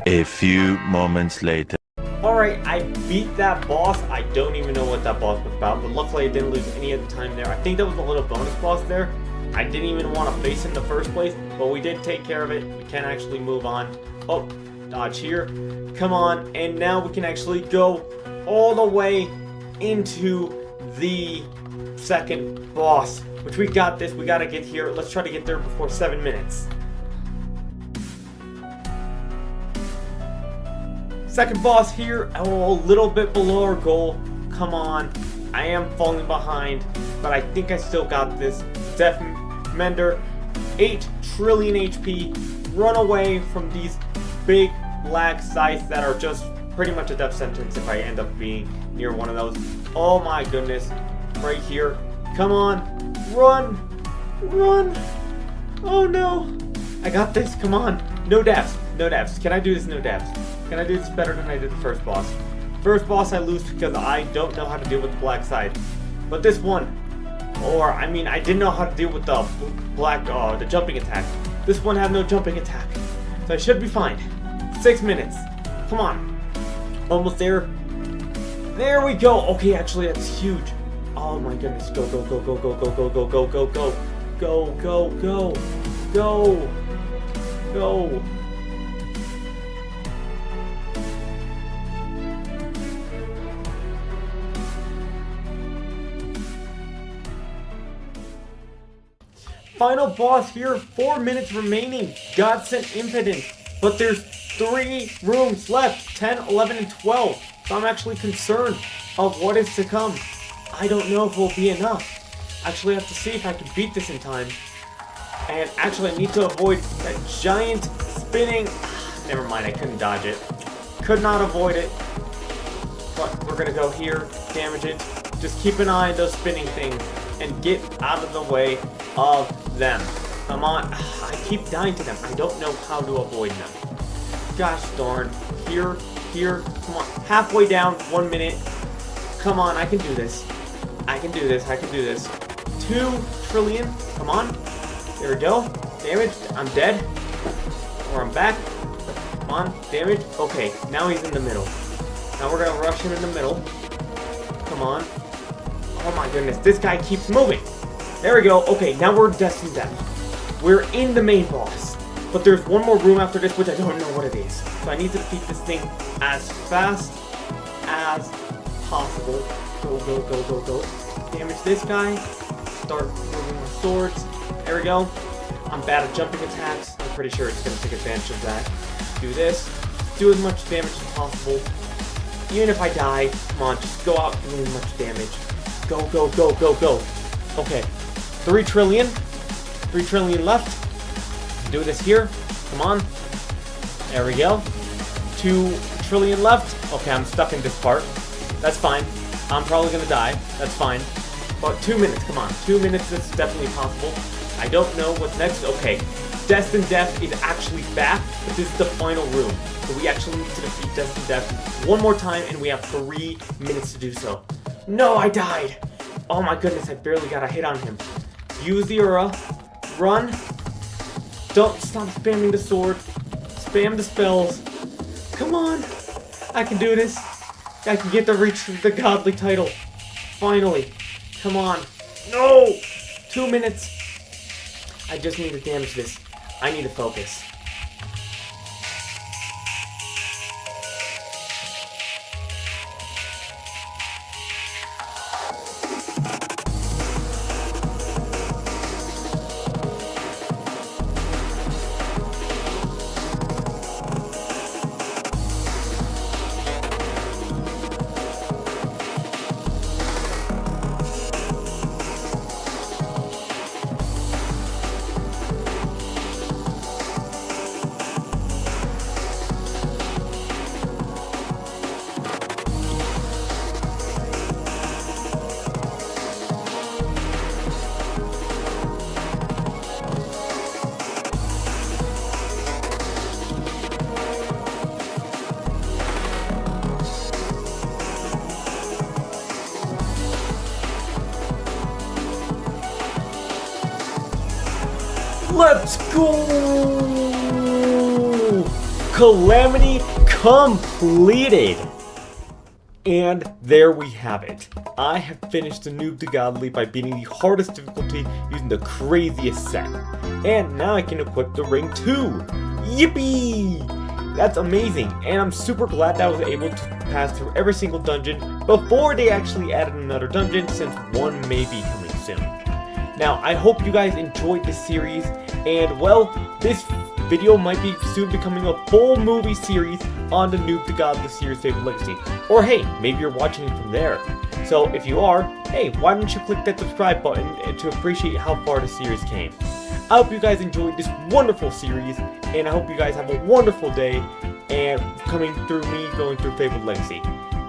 Speaker 2: A few moments later.
Speaker 1: Alright, I beat that boss. I don't even know what that boss was about, but luckily I didn't lose any of the time there. I think that was a little bonus boss there. I didn't even want to face in the first place, but we did take care of it. We can actually move on. Oh, dodge here. Come on, and now we can actually go all the way into the second boss, which we got this. We got to get here. Let's try to get there before 7 minutes. Second boss here, oh, a little bit below our goal. Come on. I am falling behind, but I think I still got this. Death Mender, 8 trillion HP. Run away from these big black scythes that are just pretty much a death sentence if I end up being near one of those. Oh my goodness. Right here. Come on. Run. Run. Oh no. I got this. Come on. No deaths. No deaths. Can I do this? No deaths. Can I do this better than I did the first boss? First boss I lose because I don't know how to deal with the black side. But this one, or I mean I didn't know how to deal with the black, the jumping attack. This one had no jumping attack. So I should be fine. 6 minutes. Come on. Almost there. There we go. Okay, actually that's huge. Oh my goodness. Go, go, go, go, go, go, go, go, go, go, go. Go, go, go. Go. Go. Final boss here, 4 minutes remaining. God sent impotent, but there's 3 rooms left, 10, 11, and 12. So I'm actually concerned of what is to come. I don't know if it will be enough. Actually, I have to see if I can beat this in time. And actually, I need to avoid that giant spinning. Never mind, I couldn't dodge it. Could not avoid it. But we're gonna go here, damage it. Just keep an eye on those spinning things and get out of the way of them. Come on. I keep dying to them. I don't know how to avoid them. Gosh darn. Here. Come on. Halfway down. 1 minute. Come on. I can do this. I can do this. 2 trillion. Come on. There we go. Damage. I'm dead. Or I'm back. Come on. Damage. Okay. Now he's in the middle. Now we're gonna rush him in the middle. Come on. Oh my goodness. This guy keeps moving. There we go. Okay. Now we're destined death. We're in the main boss. But there's one more room after this, which I don't know what it is. So I need to defeat this thing as fast as possible. Go. Damage this guy. Start moving my swords. There we go. I'm bad at jumping attacks. I'm pretty sure it's going to take advantage of that. Do this. Do as much damage as possible. Even if I die, come on, just go out doing as much damage. Go. Okay. 3 trillion. 3 trillion left. Do this here. Come on. There we go. 2 trillion left. Okay, I'm stuck in this part. That's fine. I'm probably going to die. That's fine. But 2 minutes. Come on. 2 minutes is definitely possible. I don't know what's next. Okay. Destined Death is actually back, but this is the final room. So we actually need to defeat Destined Death one more time, and we have 3 minutes to do so. No, I died. Oh my goodness, I barely got a hit on him. Use the aura. Run. Don't stop spamming the sword. Spam the spells. Come on. I can do this. I can get to reach the godly title. Finally. Come on. No! 2 minutes. I just need to damage this. I need to focus. Let's go! Calamity completed! And there we have it. I have finished the Noob to Godly by beating the hardest difficulty using the craziest set. And now I can equip the ring too! Yippee! That's amazing, and I'm super glad that I was able to pass through every single dungeon before they actually added another dungeon, since one may be coming soon. Now, I hope you guys enjoyed this series, and well, this video might be soon becoming a full movie series on the Noob to Godly series Fabled Legacy. Or hey, maybe you're watching it from there. So if you are, hey, why don't you click that subscribe button to appreciate how far the series came. I hope you guys enjoyed this wonderful series, and I hope you guys have a wonderful day and coming through me going through Fabled Legacy.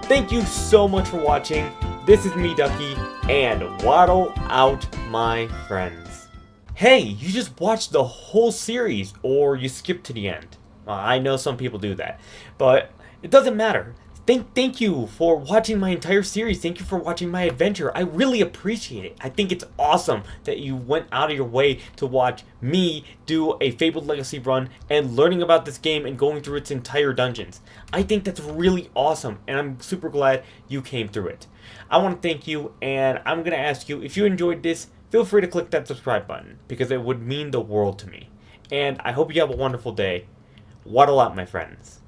Speaker 1: Thank you so much for watching. This is me, Ducky, and waddle out, my friends. Hey, you just watched the whole series, or you skipped to the end. Well, I know some people do that, but it doesn't matter. Thank you for watching my entire series. Thank you for watching my adventure. I really appreciate it. I think it's awesome that you went out of your way to watch me do a Fabled Legacy run and learning about this game and going through its entire dungeons. I think that's really awesome, and I'm super glad you came through it. I want to thank you, and I'm going to ask you, if you enjoyed this, feel free to click that subscribe button, because it would mean the world to me. And I hope you have a wonderful day. Waddle out, my friends.